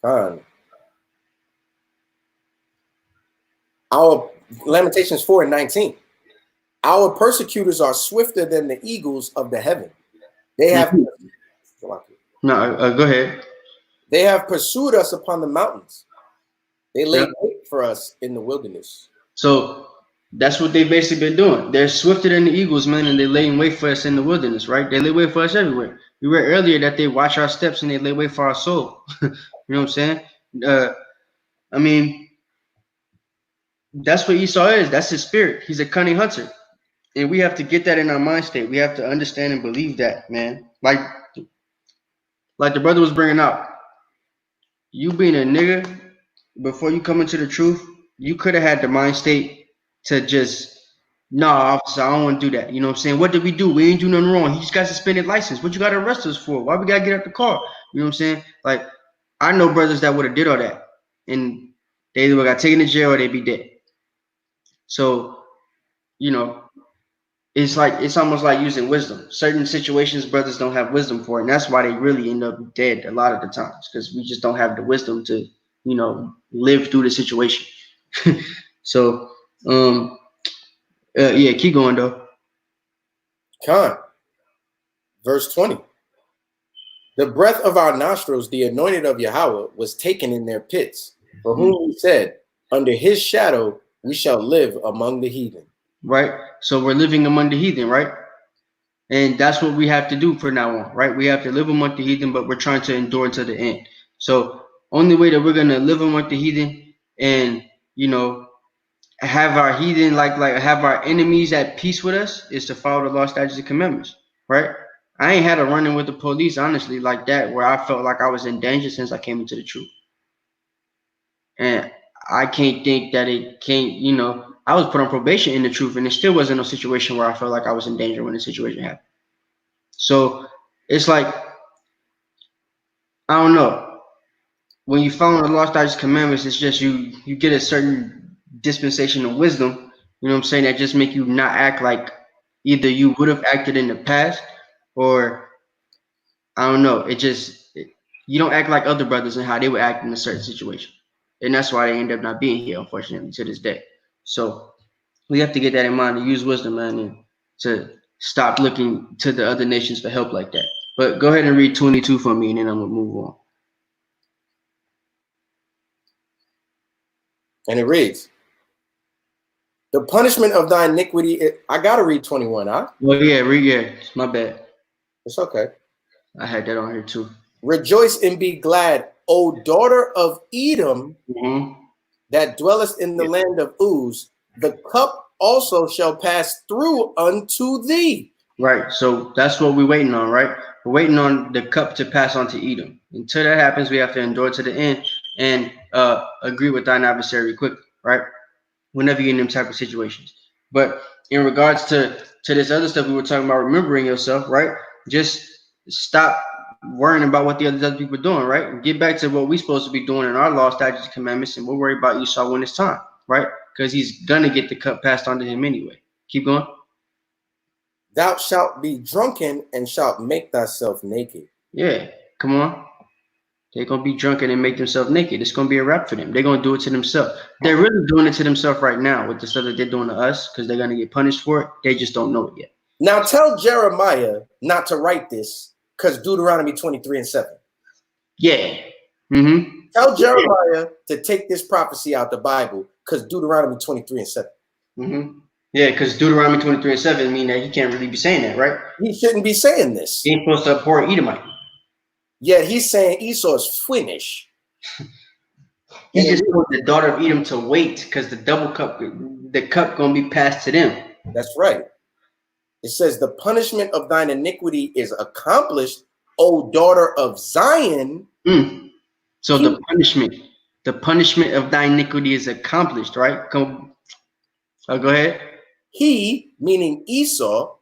Con. Our Lamentations 4 and 19. Our persecutors are swifter than the eagles of the heaven. They have go ahead. They have pursued us upon the mountains. They laid wait for us in the wilderness. So That's what they've basically been doing. They're swifter than the eagles, man, and they lay in wait for us in the wilderness, right? They lay wait for us everywhere. We read earlier that they watch our steps and they lay wait for our soul. You know what I'm saying? I mean, that's what Esau is. That's his spirit. He's a cunning hunter. And we have to get that in our mind state. We have to understand and believe that, man. Like the brother was bringing out, you being a nigga before you come into the truth, you could have had the mind state to just, nah, officer, I don't want to do that. You know what I'm saying? What did we do? We ain't do nothing wrong. He just got suspended license. What you got to arrest us for? Why we got to get out the car? You know what I'm saying? Like, I know brothers that would have did all that, and they either got taken to jail or they'd be dead. So, you know, it's almost like using wisdom. Certain situations brothers don't have wisdom for, and that's why they really end up dead a lot of the times, because we just don't have the wisdom to, you know, live through the situation. So, yeah, keep going though. Khan, verse 20. The breath of our nostrils, the anointed of Yahweh, was taken in their pits, for whom we said, under his shadow we shall live among the heathen. Right? So we're living among the heathen, right? And that's what we have to do from now on, right? We have to live among the heathen, but we're trying to endure to the end. So only way that we're gonna live among the heathen and, you know, have our heathen like have our enemies at peace with us is to follow the law, statutes, and commandments, right? I ain't had a run-in with the police, honestly, like that, where I felt like I was in danger since I came into the truth. And I can't think that it can't, you know, I was put on probation in the truth, and it still wasn't a situation where I felt like I was in danger when the situation happened. So it's like, I don't know. When you follow the law, statutes, commandments, it's just you get a certain dispensation of wisdom, you know what I'm saying, that just make you not act like either you would have acted in the past, or I don't know. You don't act like other brothers and how they would act in a certain situation. And that's why they end up not being here, unfortunately, to this day. So we have to get that in mind, to use wisdom, man, and to stop looking to the other nations for help like that. But go ahead and read 22 for me, and then I'm going to move on. And it reads, the punishment of thy iniquity, I got to read 21, huh? Well, yeah, it's my bad. It's okay. I had that on here too. Rejoice and be glad, O daughter of Edom, that dwellest in the land of Uz. The cup also shall pass through unto thee. Right. So that's what we're waiting on, right? We're waiting on the cup to pass on to Edom. Until that happens, we have to endure to the end and agree with thine adversary quickly, right? Whenever you're in them type of situations. But in regards to this other stuff we were talking about, remembering yourself, right? Just stop worrying about what the other people are doing, right? And get back to what we're supposed to be doing in our law, statutes, and commandments, and we'll worry about Esau when it's time, right? Because he's gonna get the cup passed on to him anyway. Keep going. Thou shalt be drunken and shalt make thyself naked. Yeah, come on. They're gonna be drunken and make themselves naked. It's gonna be a wrap for them. They're gonna do it to themselves. They're really doing it to themselves right now with the stuff that they're doing to us, because they're gonna get punished for it. They just don't know it yet. Now tell Jeremiah not to write this, because Deuteronomy 23:7. Yeah. Tell Jeremiah to take this prophecy out the Bible, because Deuteronomy 23:7. Yeah, because Deuteronomy 23:7 mean that he can't really be saying that, right? He shouldn't be saying this. He ain't supposed to abhor Edomite. Yet he's saying Esau is Finnish. He just told the daughter of Edom to wait, because the cup gonna be passed to them. That's right. It says the punishment of thine iniquity is accomplished, O daughter of Zion. So the punishment of thine iniquity is accomplished, right? Go ahead. He, meaning Esau,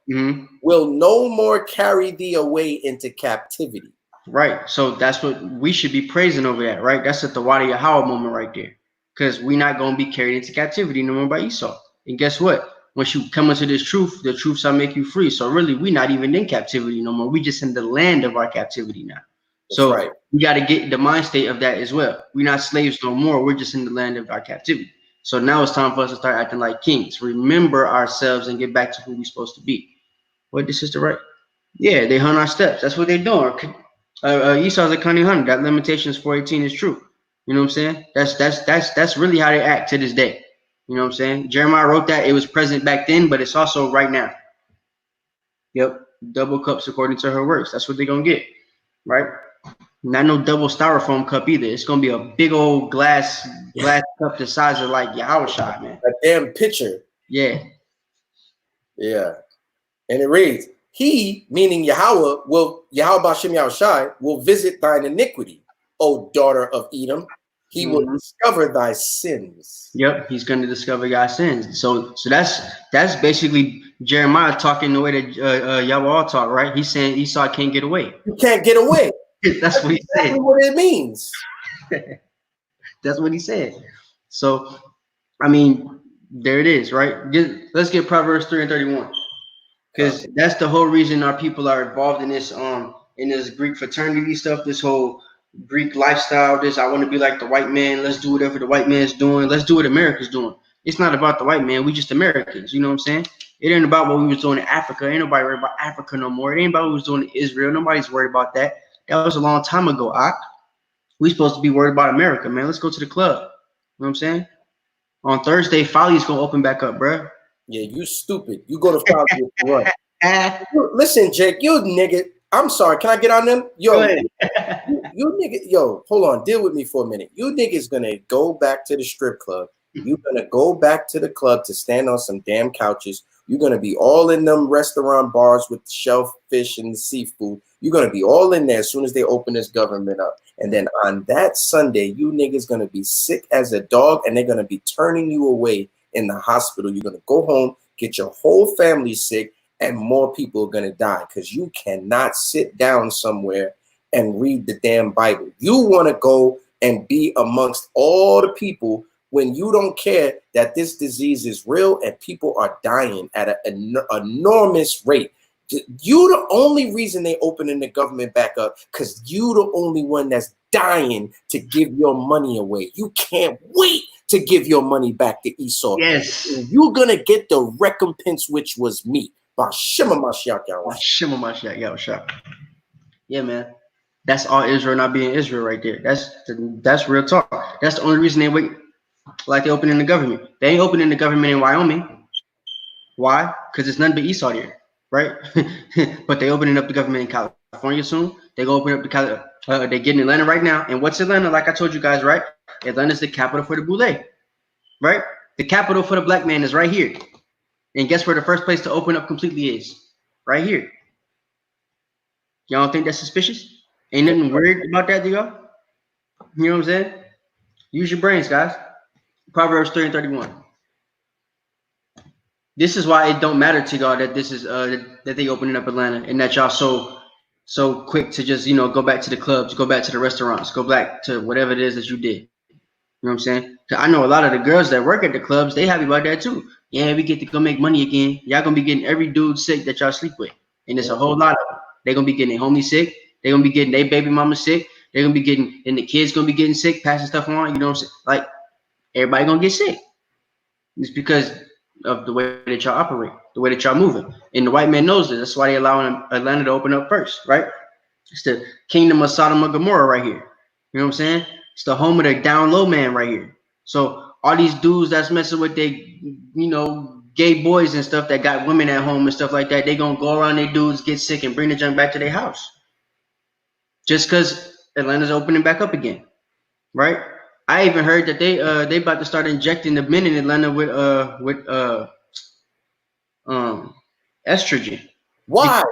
will no more carry thee away into captivity. Right. So that's what we should be praising over that, right? That's at the Wadi Yahweh moment right there. Because we're not going to be carried into captivity no more by Esau. And guess what? Once you come into this truth, the truth shall make you free. So really, we're not even in captivity no more. We just in the land of our captivity now. That's so right. We got to get the mind state of that as well. We're not slaves no more. We're just in the land of our captivity. So now it's time for us to start acting like kings. Remember ourselves and get back to who we're supposed to be. What did sister write? Yeah, they hunt our steps. That's what they're doing. Esau's a cunning hunter. That Lamentations 4:18 is true. You know what I'm saying? That's really how they act to this day. You know what I'm saying? Jeremiah wrote that. It was present back then, but it's also right now. Yep. Double cups according to her works. That's what they're going to get, right? Not no double styrofoam cup either. It's going to be a big old glass cup the size of like Yahweh Shai, man. A damn pitcher. Yeah. Yeah. And it reads, he, meaning Yahweh, Yahweh Bashem Yahushai, will visit thine iniquity, O daughter of Edom. He will discover thy sins. Yep, he's going to discover God's sins. So that's basically Jeremiah talking the way that Yahweh talk, right? He's saying Esau can't get away. You can't get away. That's what he exactly said. What it means. That's what he said. So, I mean, there it is, right? Let's get Proverbs 3 and 31. Because that's the whole reason our people are involved in this Greek fraternity stuff, this whole Greek lifestyle, this I want to be like the white man, let's do whatever the white man's doing, let's do what America's doing. It's not about the white man, we just Americans, you know what I'm saying? It ain't about what we was doing in Africa. Ain't nobody worried about Africa no more. It ain't about what we was doing in Israel. Nobody's worried about that. That was a long time ago, we supposed to be worried about America, man. Let's go to the club. You know what I'm saying? On Thursday, Folly's gonna open back up, bro. Yeah, you stupid. You go to Folly run. Listen, Jake, you nigga. I'm sorry. Can I get on them? Yo, you nigga. Yo, hold on. Deal with me for a minute. You niggas gonna go back to the strip club. You're gonna go back to the club to stand on some damn couches. You're gonna be all in them restaurant bars with the shellfish and the seafood. You're gonna be all in there as soon as they open this government up. And then on that Sunday, you niggas gonna be sick as a dog, and they're gonna be turning you away in the hospital. You're gonna go home, get your whole family sick, and more people are gonna die because you cannot sit down somewhere and read the damn Bible. You want to go and be amongst all the people when you don't care that this disease is real and people are dying at an enormous rate. You the only reason they opening the government back up because you the only one that's dying to give your money away. You can't wait to give your money back to Esau. Yes. You're going to get the recompense, which was me. Shema Mashiach Yahushua. Yeah, man. That's all Israel not being Israel right there. That's real talk. That's the only reason they wait like they opening the government. They ain't opening the government in Wyoming. Why? Because it's none but Esau there, right? But they opening up the government in California soon. They go open up they get in Atlanta right now. And what's Atlanta? Like I told you guys, right? Atlanta's the capital for the boule, right? The capital for the black man is right here. And guess where the first place to open up completely is? Right here. Y'all don't think that's suspicious? Ain't nothing weird about that, do y'all? You know what I'm saying? Use your brains, guys. Proverbs 3 and 31. This is why it don't matter to y'all that this is that they opening up Atlanta and that y'all so quick to just go back to the clubs, go back to the restaurants, go back to whatever it is that you did. You know what I'm saying? I know a lot of the girls that work at the clubs, they happy about that too. Yeah, we get to go make money again. Y'all gonna be getting every dude sick that y'all sleep with. And there's a whole lot of them. They're gonna be getting their homie sick. They're gonna be getting their baby mama sick. They're gonna be getting, and the kids gonna be getting sick, passing stuff on. You know what I'm saying? Like, everybody gonna get sick. It's because of the way that y'all operate, the way that y'all moving. And the white man knows this. That's why they allowing Atlanta to open up first, right? It's the kingdom of Sodom and Gomorrah right here. You know what I'm saying? It's the home of the down low man right here. So all these dudes that's messing with they, gay boys and stuff that got women at home and stuff like that, they gonna go around their dudes, get sick, and bring the junk back to their house. Just because Atlanta's opening back up again, right? I even heard that they about to start injecting the men in Atlanta with estrogen. Why?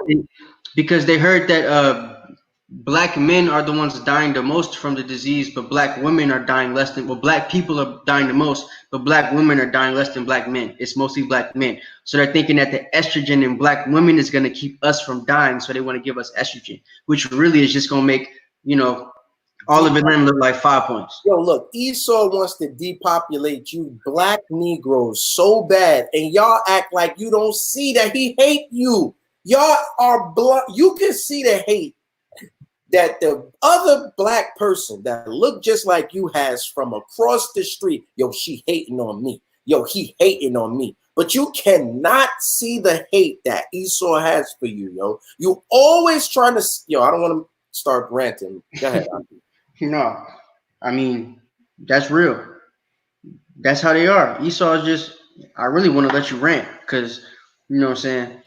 Because they heard that black men are the ones dying the most from the disease, but black women are dying less than. Well, black people are dying the most, but black women are dying less than black men. It's mostly black men. So they're thinking that the estrogen in black women is going to keep us from dying. So they want to give us estrogen, which really is just going to make all of Atlanta look like 5 points. Yo, look, Esau wants to depopulate you black Negroes so bad, and y'all act like you don't see that he hate you. Y'all are blind. You can see the hate that the other black person that look just like you has from across the street. Yo, she hating on me. Yo, he hating on me. But you cannot see the hate that Esau has for you, yo. You always trying to, I don't want to start ranting. Go ahead. No, I mean, that's real. That's how they are. Esau is just, I really want to let you rant because, you know what I'm saying?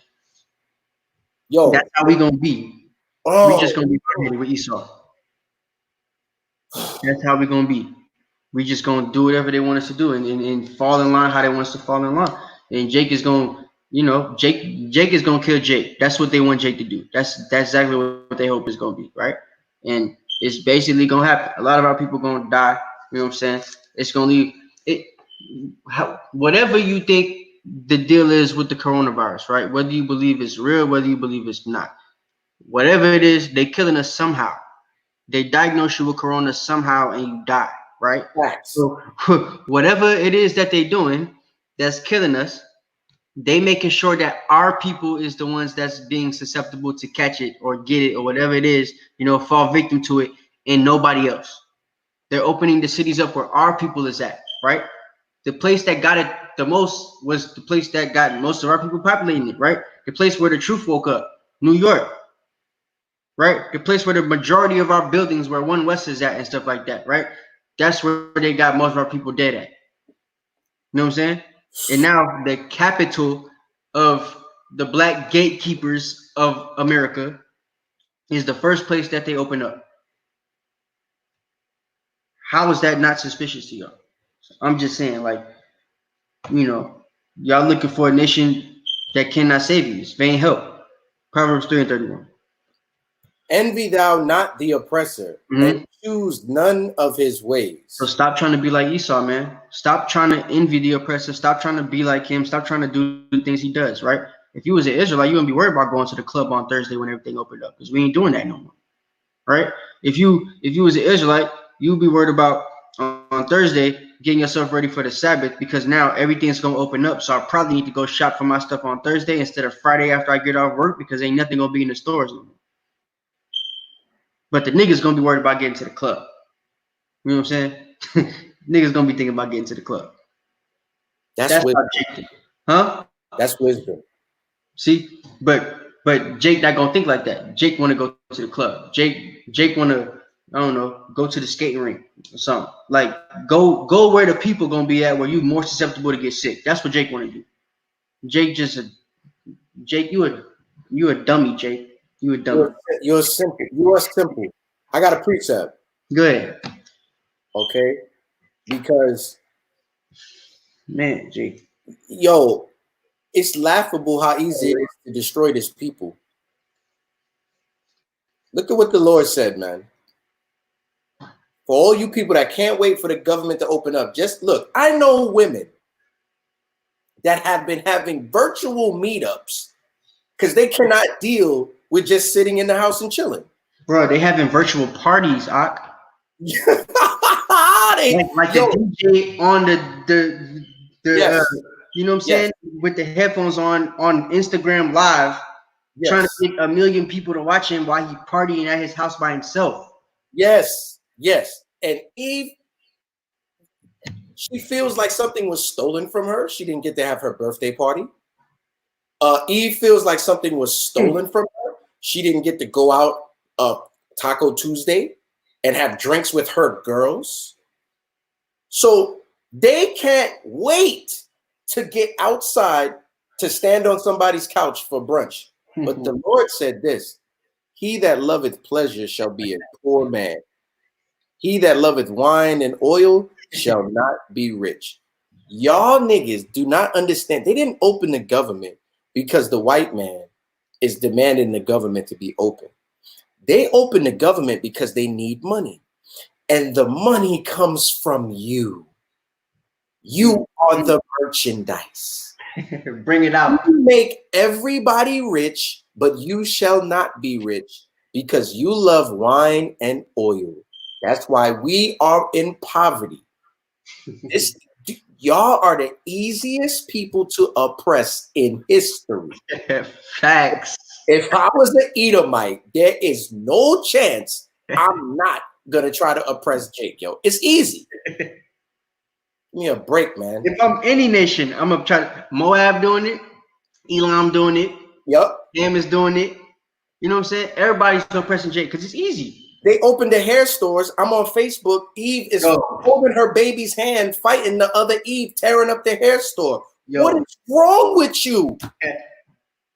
Yo, That's how we gonna be. We just oh, gonna be hard-headed with Esau. That's how we gonna be. We just gonna do whatever they want us to do and fall in line how they want us to fall in line. And Jake is gonna, Jake is gonna kill Jake. That's what they want Jake to do. That's exactly what they hope is gonna be, right? And it's basically gonna happen. A lot of our people gonna die. You know what I'm saying? It's gonna leave it. Whatever you think the deal is with the coronavirus, right? Whether you believe it's real, whether you believe it's not, whatever it is, they killing us somehow. They diagnose you with corona somehow and you die, right? facts. So whatever it is that they're doing that's killing us, they making sure that our people is the ones that's being susceptible to catch it or get it or whatever it is, fall victim to it, and nobody else. They're opening the cities up where our people is at, right? The place that got it the most was the place that got most of our people populating it, right? The place where the truth woke up, New York, right? The place where the majority of our buildings, where One West is at and stuff like that, right? That's where they got most of our people dead at. You know what I'm saying? And now the capital of the black gatekeepers of America is the first place that they open up. How is that not suspicious to y'all? I'm just saying, like, y'all looking for a nation that cannot save you. It's vain help. Proverbs 3 and 31. Envy thou not the oppressor, and choose none of his ways. So stop trying to be like Esau, man. Stop trying to envy the oppressor. Stop trying to be like him. Stop trying to do the things he does, right? If you was an Israelite, you wouldn't be worried about going to the club on Thursday when everything opened up, because we ain't doing that no more, right? If you was an Israelite, you'd be worried about on Thursday getting yourself ready for the Sabbath, because now everything's gonna open up. So I probably need to go shop for my stuff on Thursday instead of Friday after I get off work, because ain't nothing gonna be in the stores no more. But the niggas gonna be worried about getting to the club. You know what I'm saying? Niggas gonna be thinking about getting to the club. That's wisdom. Huh? That's wisdom. See, but Jake not gonna think like that. Jake want to go to the club. Jake want to, I don't know, go to the skating rink or something. Like go where the people gonna be at, where you more susceptible to get sick. That's what Jake want to do. Jake, you a dummy, Jake. You a dummy. You're simple. You are simple. I got a precept. Go ahead. Okay, because man, Jake. Yo, it's laughable how easy it is to destroy this people. Look at what the Lord said, man. For all you people that can't wait for the government to open up, just look. I know women that have been having virtual meetups because they cannot deal with just sitting in the house and chilling. Bro, they having virtual parties, Ak. like the DJ on the yes. You know what I'm saying? Yes. With the headphones on Instagram Live, yes, trying to get 1 million people to watch him while he partying at his house by himself. Yes, yes. And Eve, she feels like something was stolen from her. She didn't get to have her birthday party. Eve feels like something was stolen from her. She didn't get to go out Taco Tuesday and have drinks with her girls. So they can't wait to get outside to stand on somebody's couch for brunch. But the Lord said this: he that loveth pleasure shall be a poor man. He that loveth wine and oil shall not be rich. Y'all niggas do not understand. They didn't open the government because the white man is demanding the government to be open. They open the government because they need money. And the money comes from you. You are the merchandise. Bring it out. You make everybody rich, but you shall not be rich because you love wine and oil. That's why we are in poverty. Y'all are the easiest people to oppress in history. Facts. If I was an Edomite, there is no chance I'm not gonna try to oppress Jake, yo. It's easy. Give me a break, man. If I'm any nation, I'm gonna try to. Moab doing it, Elam doing it, yep, Ham is doing it. You know what I'm saying? Everybody's oppressing Jake because it's easy. They opened the hair stores. I'm on Facebook. Eve is holding her baby's hand, fighting the other Eve, tearing up the hair store. What is wrong with you?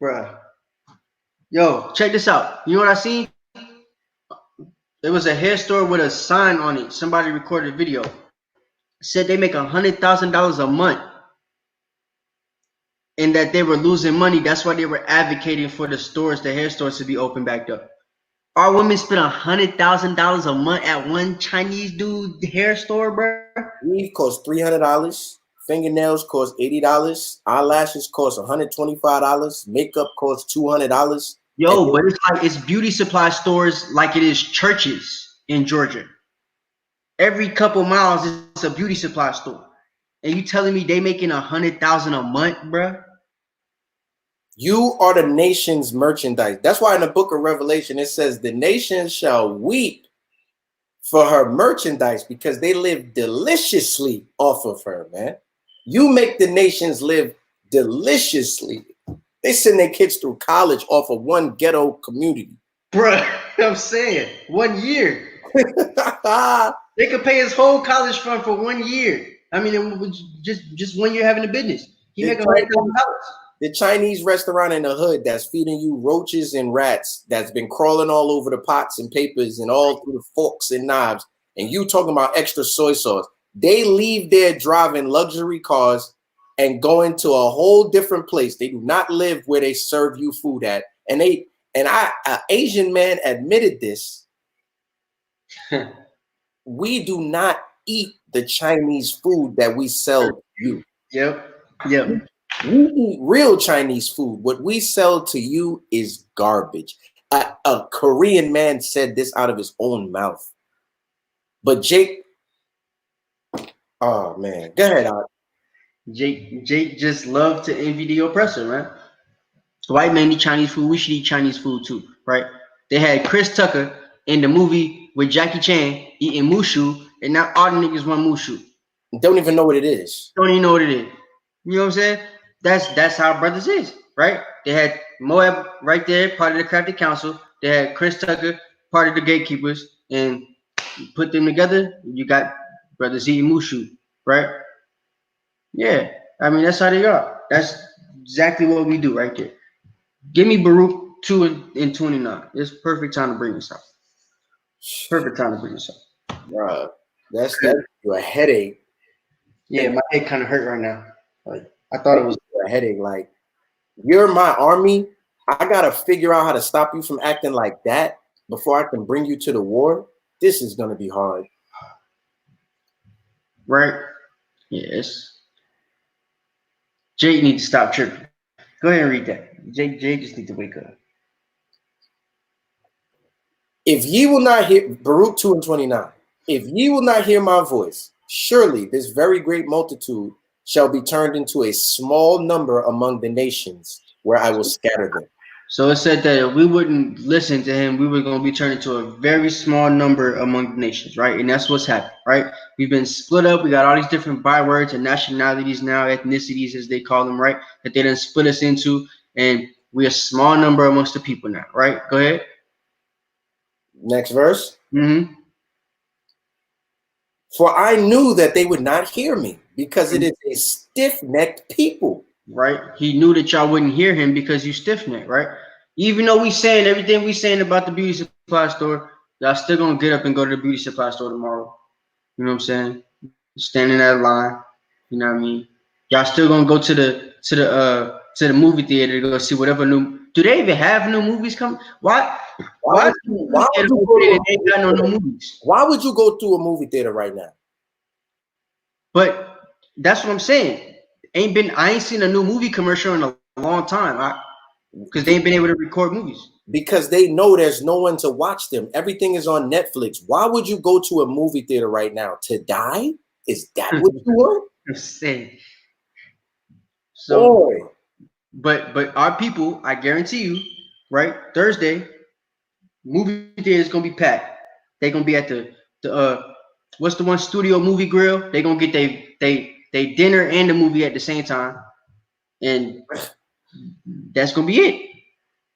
Bruh. Yo, check this out. You know what I seen? There was a hair store with a sign on it. Somebody recorded a video. Said they make $100,000 a month. And that they were losing money. That's why they were advocating for the stores, the hair stores, to be open back up. Our women spend $100,000 a month at one Chinese dude hair store, bro. Weave costs $300. Fingernails cost $80. Eyelashes cost $125. Makeup costs $200. Yo, but it's like it's beauty supply stores like it is churches in Georgia. Every couple miles, it's a beauty supply store, and you telling me they making $100,000 a month, bro? You are the nation's merchandise. That's why in the book of Revelation, it says the nations shall weep for her merchandise because they live deliciously off of her, man. You make the nations live deliciously. They send their kids through college off of one ghetto community. Bruh, I'm saying 1 year. They could pay his whole college fund for 1 year. I mean, it was just 1 year having a business. He make $100,000. The Chinese restaurant in the hood that's feeding you roaches and rats, that's been crawling all over the pots and papers and all through the forks and knives, and you talking about extra soy sauce. They leave there driving luxury cars and going to a whole different place. They do not live where they serve you food at. And an Asian man admitted this. We do not eat the Chinese food that we sell to you. Yep. We eat real Chinese food. What we sell to you is garbage. A Korean man said this out of his own mouth. But Jake, oh man, go ahead, Art. Jake just loved to envy the oppressor, man. White men eat Chinese food. We should eat Chinese food too, right? They had Chris Tucker in the movie with Jackie Chan eating mushu, and now all the niggas want mushu. Don't even know what it is. Don't even know what it is. You know what I'm saying? That's how brothers is, right? They had Moab right there, part of the crafty council. They had Chris Tucker, part of the gatekeepers, and put them together. You got brothers eating mushu, right? Yeah, I mean that's how they are. That's exactly what we do right there. Give me Baruch 2 and 29. It's perfect time to bring this up. Perfect time to bring this up. Bro, that's a headache. Yeah, my head kind of hurt right now. Like I thought it was a headache. Like you're my army. I gotta figure out how to stop you from acting like that before I can bring you to the war. This is gonna be hard. Right? Yes. Jake needs to stop tripping. Go ahead and read that. Jake just needs to wake up. If ye will not hear, Baruch 2 and 29, if ye will not hear my voice, surely this very great multitude shall be turned into a small number among the nations where I will scatter them. So it said that if we wouldn't listen to him, we were going to be turned into a very small number among the nations, right? And that's what's happened, right? We've been split up. We got all these different bywords and nationalities now, ethnicities as they call them, right? That they done split us into, and we're a small number amongst the people now, right? Go ahead. Next verse. Mm-hmm. For I knew that they would not hear me because it is a stiff-necked people. Right? He knew that y'all wouldn't hear him because you stiff-necked, right? Even though we saying everything we saying about the beauty supply store, y'all still gonna get up and go to the beauty supply store tomorrow. You know what I'm saying? Stand in that line. You know what I mean? Y'all still gonna go to the movie theater to go see whatever new. Do they even have new movies coming? Why would you go to new movies? Why would you go to a movie theater right now? But that's what I'm saying. I ain't seen a new movie commercial in a long time. Because they ain't been able to record movies. Because they know there's no one to watch them. Everything is on Netflix. Why would you go to a movie theater right now? To die? Is that what you want? I'm saying. So, boy. But our people, I guarantee you, right? Thursday, movie theater is gonna be packed. They're gonna be at the what's the one studio movie grill? They're gonna get they dinner and the movie at the same time, and that's gonna be it.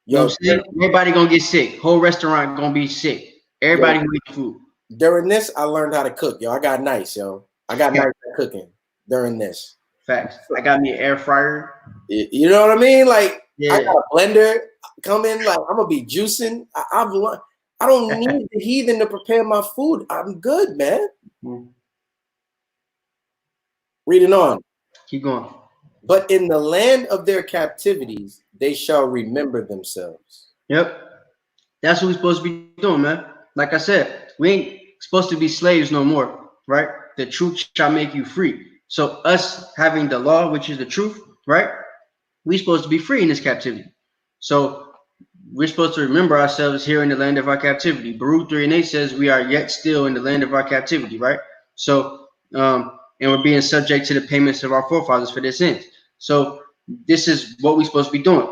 You know what I'm saying? Everybody gonna get sick. Whole restaurant gonna be sick. Everybody who eats food. During this, I learned how to cook, yo. I got nice, yo. I got nice at cooking during this. Facts. I got me an air fryer. You know what I mean? Like, Yeah. I got a blender coming. Like, I'm gonna be juicing. I don't need the heathen to prepare my food. I'm good, man. Reading on. Keep going. But in the land of their captivities, they shall remember themselves. Yep. That's what we're supposed to be doing, man. Like I said, we ain't supposed to be slaves no more, right? The truth shall make you free. So us having the law, which is the truth, right? We're supposed to be free in this captivity. So we're supposed to remember ourselves here in the land of our captivity. Baruch 3:8 says we are yet still in the land of our captivity, right? So, and we're being subject to the payments of our forefathers for their sins. So this is what we're supposed to be doing.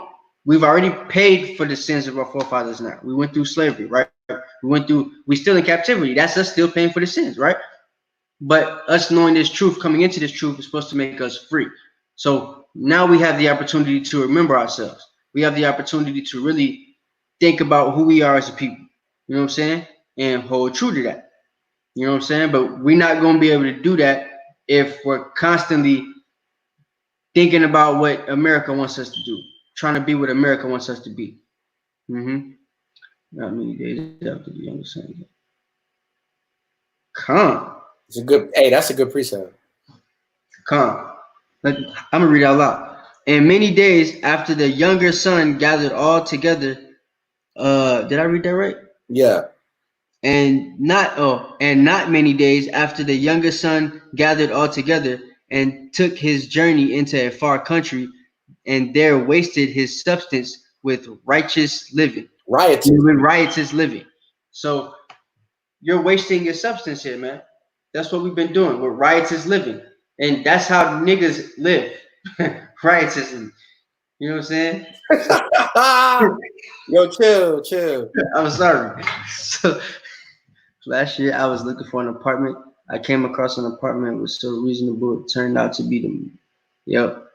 We've already paid for the sins of our forefathers now. We went through slavery, right? We still in captivity. That's us still paying for the sins, right? But us knowing this truth, coming into this truth, is supposed to make us free. So now we have the opportunity to remember ourselves. We have the opportunity to really think about who we are as a people. You know what I'm saying? And hold true to that. You know what I'm saying? But we're not going to be able to do that if we're constantly thinking about what America wants us to do, trying to be what America wants us to be. Not many days after the younger son. Come. It's a good. Hey, that's a good precept. Come. I'm gonna read it out loud. And many days after the younger son gathered all together. Did I read that right? Yeah. And not many days after the younger son gathered all together and took his journey into a far country, and there wasted his substance with righteous living. Riotous living. So you're wasting your substance here, man. That's what we've been doing. We're riotous living. And that's how niggas live. Riotously. You know what I'm saying? Yo, chill. I'm sorry. So last year I was looking for an apartment. I came across an apartment was so reasonable it turned out to be them. Yep.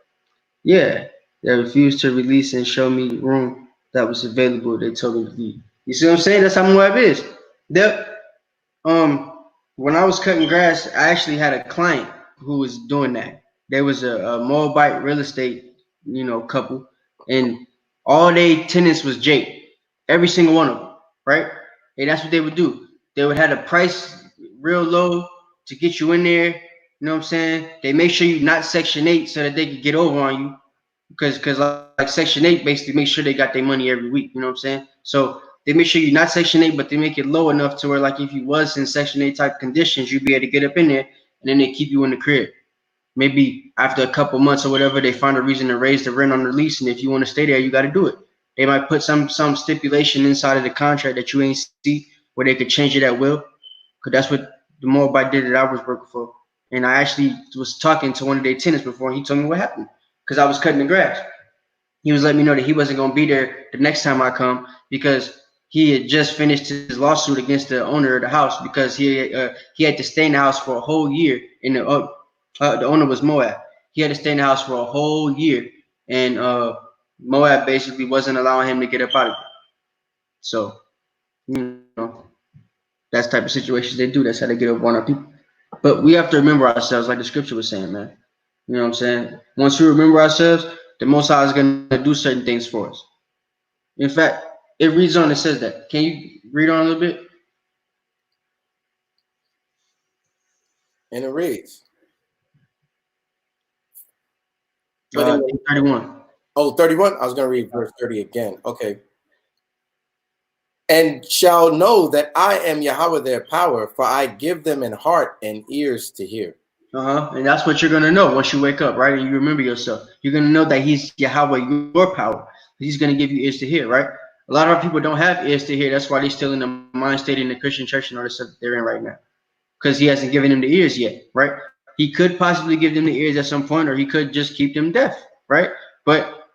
Yeah. They refused to release and show me the room that was available. They told me to leave. You see what I'm saying? That's how Moab is. Yep. When I was cutting grass, I actually had a client who was doing that. There was a Moabite real estate, couple, and all they tenants was Jake. Every single one of them, right? And that's what they would do. They would have the price real low to get you in there. You know what I'm saying? They make sure you're not Section 8 so that they could get over on you. Because like Section 8 basically make sure they got their money every week. You know what I'm saying? So they make sure you're not Section 8, but they make it low enough to where, like, if you was in Section 8 type conditions, you'd be able to get up in there, and then they keep you in the crib. Maybe after a couple months or whatever, they find a reason to raise the rent on the lease, and if you want to stay there, you got to do it. They might put some stipulation inside of the contract that you ain't see where they could change it at will, because that's what the Moabite did that I was working for. And I actually was talking to one of their tenants before, and he told me what happened, because I was cutting the grass. He was letting me know that he wasn't going to be there the next time I come because he had just finished his lawsuit against the owner of the house because he had to stay in the house for a whole year. And the owner was Moab. He had to stay in the house for a whole year, and Moab basically wasn't allowing him to get up out of it. So, that's the type of situations they do. That's how they get up on our people. But we have to remember ourselves, like the scripture was saying, man. You know what I'm saying? Once we remember ourselves, the Most High is going to do certain things for us. In fact, it reads on, it says that. Can you read on a little bit? And it reads. 31. Oh, 31? I was going to read verse 30 again. Okay. And shall know that I am Yahweh their power, for I give them an heart and ears to hear. And that's what you're going to know once you wake up, right? And you remember yourself. You're going to know that he's Yahweh, your power. He's going to give you ears to hear, right? A lot of our people don't have ears to hear. That's why they're still in the mind state in the Christian church and all the stuff that they're in right now. Because he hasn't given them the ears yet, right? He could possibly give them the ears at some point, or he could just keep them deaf, right? But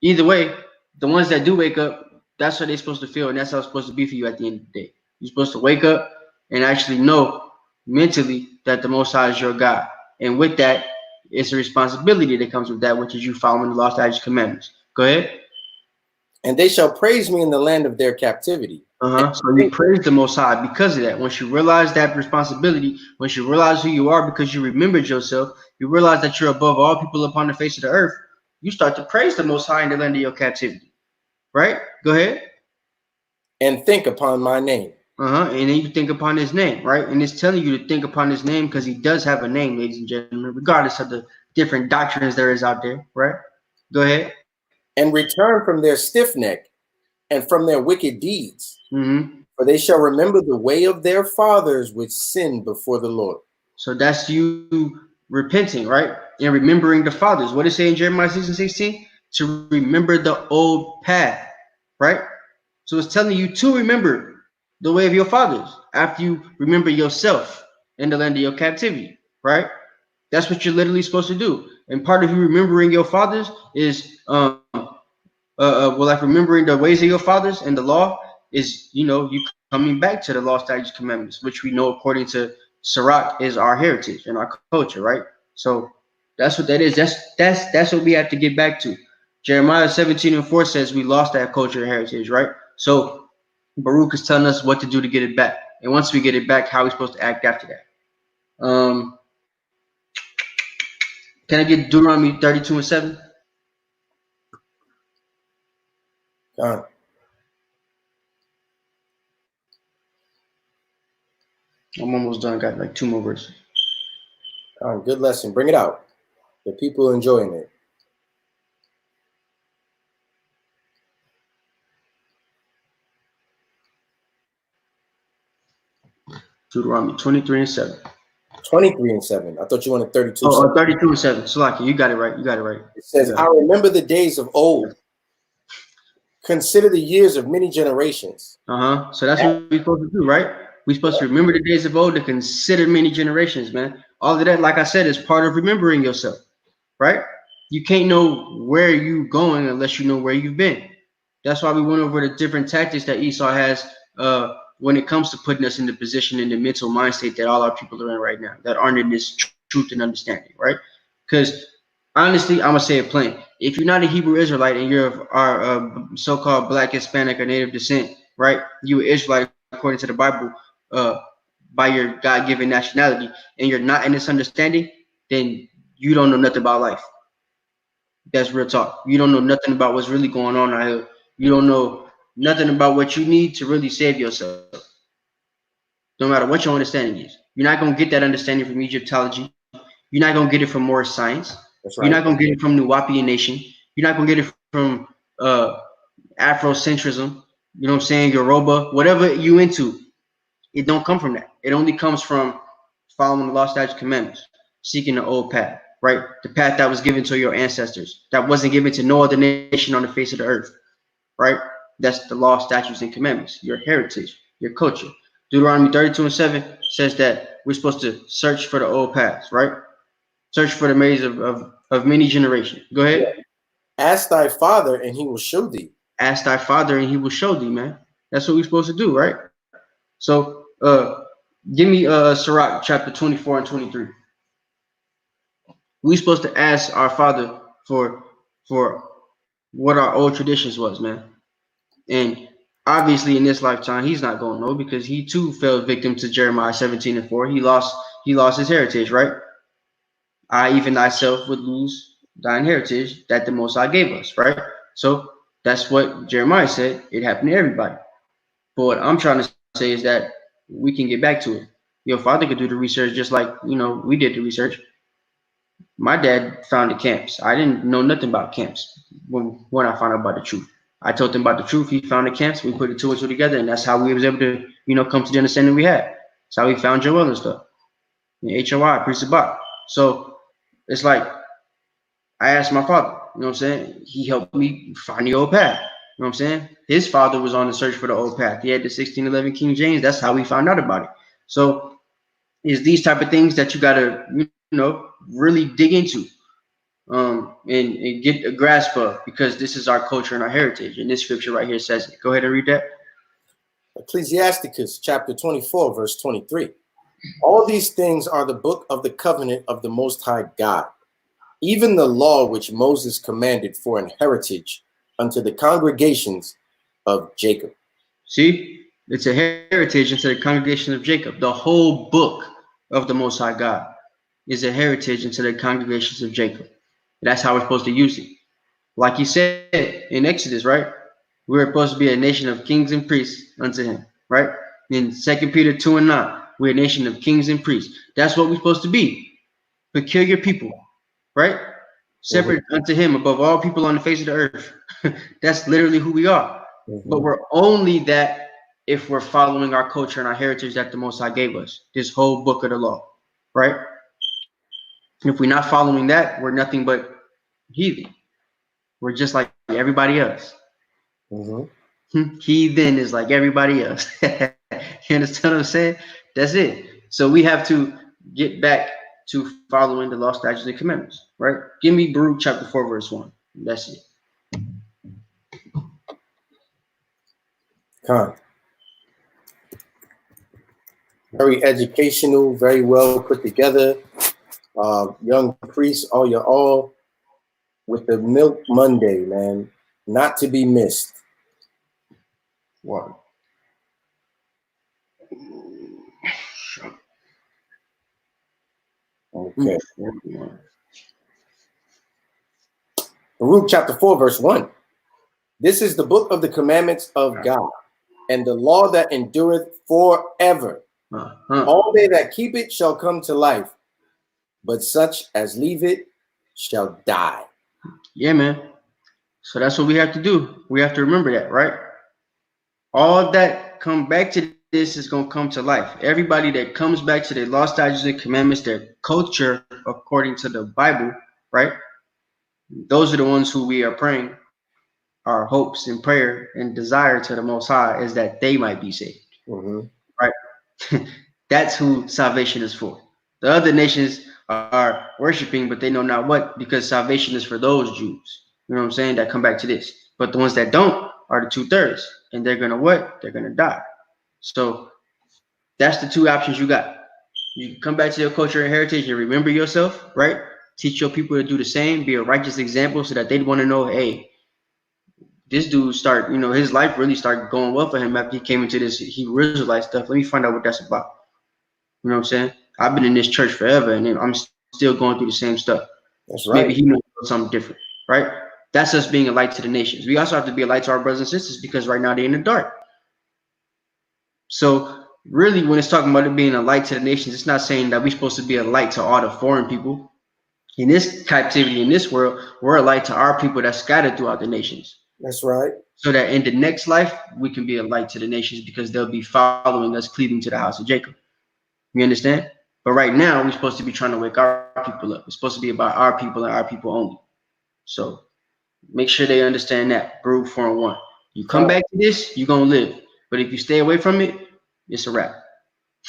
either way, the ones that do wake up, that's what they're supposed to feel, and that's how it's supposed to be for you at the end of the day. You're supposed to wake up and actually know mentally that the Most High is your God. And with that, it's a responsibility that comes with that, which is you following the law, statutes, commandments. Go ahead. And they shall praise me in the land of their captivity. So you praise the Most High because of that. Once you realize that responsibility, once you realize who you are because you remembered yourself, you realize that you're above all people upon the face of the earth, you start to praise the Most High in the land of your captivity. Right? Go ahead. And think upon my name. And then you think upon his name, right? And it's telling you to think upon his name because he does have a name, ladies and gentlemen, regardless of the different doctrines there is out there, right? Go ahead. And return from their stiff neck and from their wicked deeds. Mm-hmm. For they shall remember the way of their fathers which sinned before the Lord. So that's you repenting, right? And remembering the fathers. What does it say in Jeremiah 6:16? To remember the old path, right? So it's telling you to remember the way of your fathers after you remember yourself in the land of your captivity, right? That's what you're literally supposed to do. And part of you remembering your fathers is like remembering the ways of your fathers and the law is, you coming back to the law, statutes, commandments, which we know according to Sirach is our heritage and our culture, right? So that's what that is. That's what we have to get back to. Jeremiah 17:4 says we lost that culture and heritage, right? So Baruch is telling us what to do to get it back. And once we get it back, how are we supposed to act after that? Can I get Deuteronomy 32:7? God. I'm almost done. Got like 2 more verses. Good lesson. Bring it out. The people are enjoying it. Deuteronomy 23:7. 23:7. I thought you wanted 32. 32:7. Salaki, you got it right. You got it right. It says, I remember the days of old. Consider the years of many generations. So that's what we're supposed to do, right? We're supposed to remember the days of old to consider many generations, man. All of that, like I said, is part of remembering yourself, right? You can't know where you're going unless you know where you've been. That's why we went over the different tactics that Esau has when it comes to putting us in the position, in the mental mind state that all our people are in right now, that aren't in this truth and understanding, right? Because honestly, I'm gonna say it plain. If you're not a Hebrew Israelite and you're so-called Black, Hispanic, or Native descent, right? You Israelite according to the Bible, by your God-given nationality, and you're not in this understanding, then you don't know nothing about life. That's real talk. You don't know nothing about what's really going on out here. You don't know nothing about what you need to really save yourself. No matter what your understanding is, you're not gonna get that understanding from Egyptology. You're not gonna get it from Moorish science. That's right. You're not gonna get it from Nuwapian nation. You're not gonna get it from Afrocentrism. You know what I'm saying? Yoruba, whatever you into, it don't come from that. It only comes from following the law, statutes, commandments, seeking the old path, right? The path that was given to your ancestors, that wasn't given to no other nation on the face of the earth, right? That's the law, statutes, and commandments, your heritage, your culture. Deuteronomy 32:7 says that we're supposed to search for the old paths, right? Search for the maze of many generations. Go ahead. Yeah. Ask thy father, and he will show thee. Ask thy father, and he will show thee, man. That's what we're supposed to do, right? So, give me Sirach chapter 24 and 23. We're supposed to ask our father for what our old traditions was, man. And obviously, in this lifetime, he's not going to know because he too fell victim to Jeremiah 17:4. He lost his heritage, right? I even thyself would lose thine heritage that the Most High gave us, right? So that's what Jeremiah said. It happened to everybody. But what I'm trying to say is that we can get back to it. Your father could do the research just like, we did the research. My dad founded camps. I didn't know nothing about camps when I found out about the truth. I told him about the truth. He founded camps. We put the two and two together, and that's how we was able to, come to the understanding we had. That's how we found Joel and stuff. HOI, Priest of Bach. So it's like I asked my father, you know what I'm saying? He helped me find the old path. You know what I'm saying? His father was on the search for the old path. He had the 1611 King James. That's how we found out about it. So it's these type of things that you gotta, really dig into, and get a grasp of, because this is our culture and our heritage. And this scripture right here says it. Go ahead and read that. Ecclesiasticus chapter 24, verse 23. All these things are the book of the covenant of the Most High God, even the law which Moses commanded for an heritage unto the congregations of Jacob. See, It's a heritage into the congregation of Jacob. The whole book of the Most High God is a heritage into the congregations of Jacob. That's how we're supposed to use it. Like he said in Exodus, right? We're supposed to be a nation of kings and priests unto him, right? In 2 Peter 2:9, we're a nation of kings and priests. That's what we're supposed to be. Peculiar people, right? Separate unto him above all people on the face of the earth. That's literally who we are. But we're only that if we're following our culture and our heritage that the Most High gave us, this whole book of the law, right? If we're not following that, we're nothing but heathen. We're just like everybody else. Heathen is like everybody else. You understand what I'm saying? That's it. So we have to get back to following the law, statutes, and commandments, right? Give me Baruch chapter 4, verse 1. That's it. Very educational, very well put together. Young priests, all your all, with the Milk Monday, man, not to be missed. What? Okay. Baruch chapter 4, verse 1. This is the book of the commandments of God, and the law that endureth forever. All they that keep it shall come to life, but such as leave it shall die. Yeah, man. So that's what we have to do. We have to remember that, right? All that come back to this is going to come to life. Everybody that comes back to the law, statutes, and commandments, their culture according to the Bible, right? Those are the ones who we are praying. Our hopes and prayer and desire to the Most High is that they might be saved, right? That's who salvation is for. The other nations are worshiping, but they know not what, because salvation is for those Jews. You know what I'm saying? That come back to this. But the ones that don't are the 2/3, and they're gonna what? They're gonna die. So that's the two options you got. You come back to your culture and heritage and remember yourself, right? Teach your people to do the same, be a righteous example so that they'd want to know, hey, this dude start, his life really started going well for him after he came into this Hebrew Israelite stuff. Let me find out what that's about. You know what I'm saying? I've been in this church forever, and I'm still going through the same stuff. That's right. Maybe he knows something different, right? That's us being a light to the nations. We also have to be a light to our brothers and sisters because right now they're in the dark. So really, when it's talking about it being a light to the nations, it's not saying that we're supposed to be a light to all the foreign people. In this captivity, in this world, we're a light to our people that's scattered throughout the nations. That's right. So that in the next life, we can be a light to the nations because they'll be following us, cleaving to the house of Jacob. You understand? But right now, we're supposed to be trying to wake our people up. It's supposed to be about our people and our people only. So make sure they understand that. Baruch 4:1. You come back to this, you're going to live. But if you stay away from it, it's a wrap.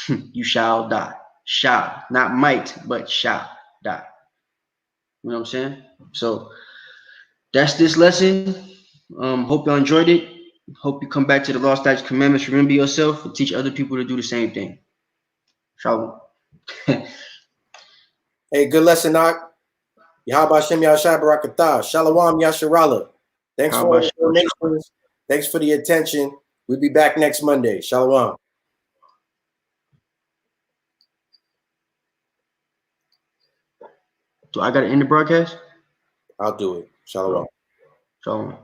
You shall die. Shall. Not might, but shall die. You know what I'm saying? So that's this lesson. Hope y'all enjoyed it. Hope you come back to the law, statutes, commandments. Remember yourself and teach other people to do the same thing. Shalom. Hey, good lesson, Nak. Yahaba Shem Yashai Barakatah. Shalom Yasharala. Thanks for all the donations. Thanks for the attention. We'll be back next Monday. Shalom. Do I got to end the broadcast? I'll do it. Shalom. Shalom.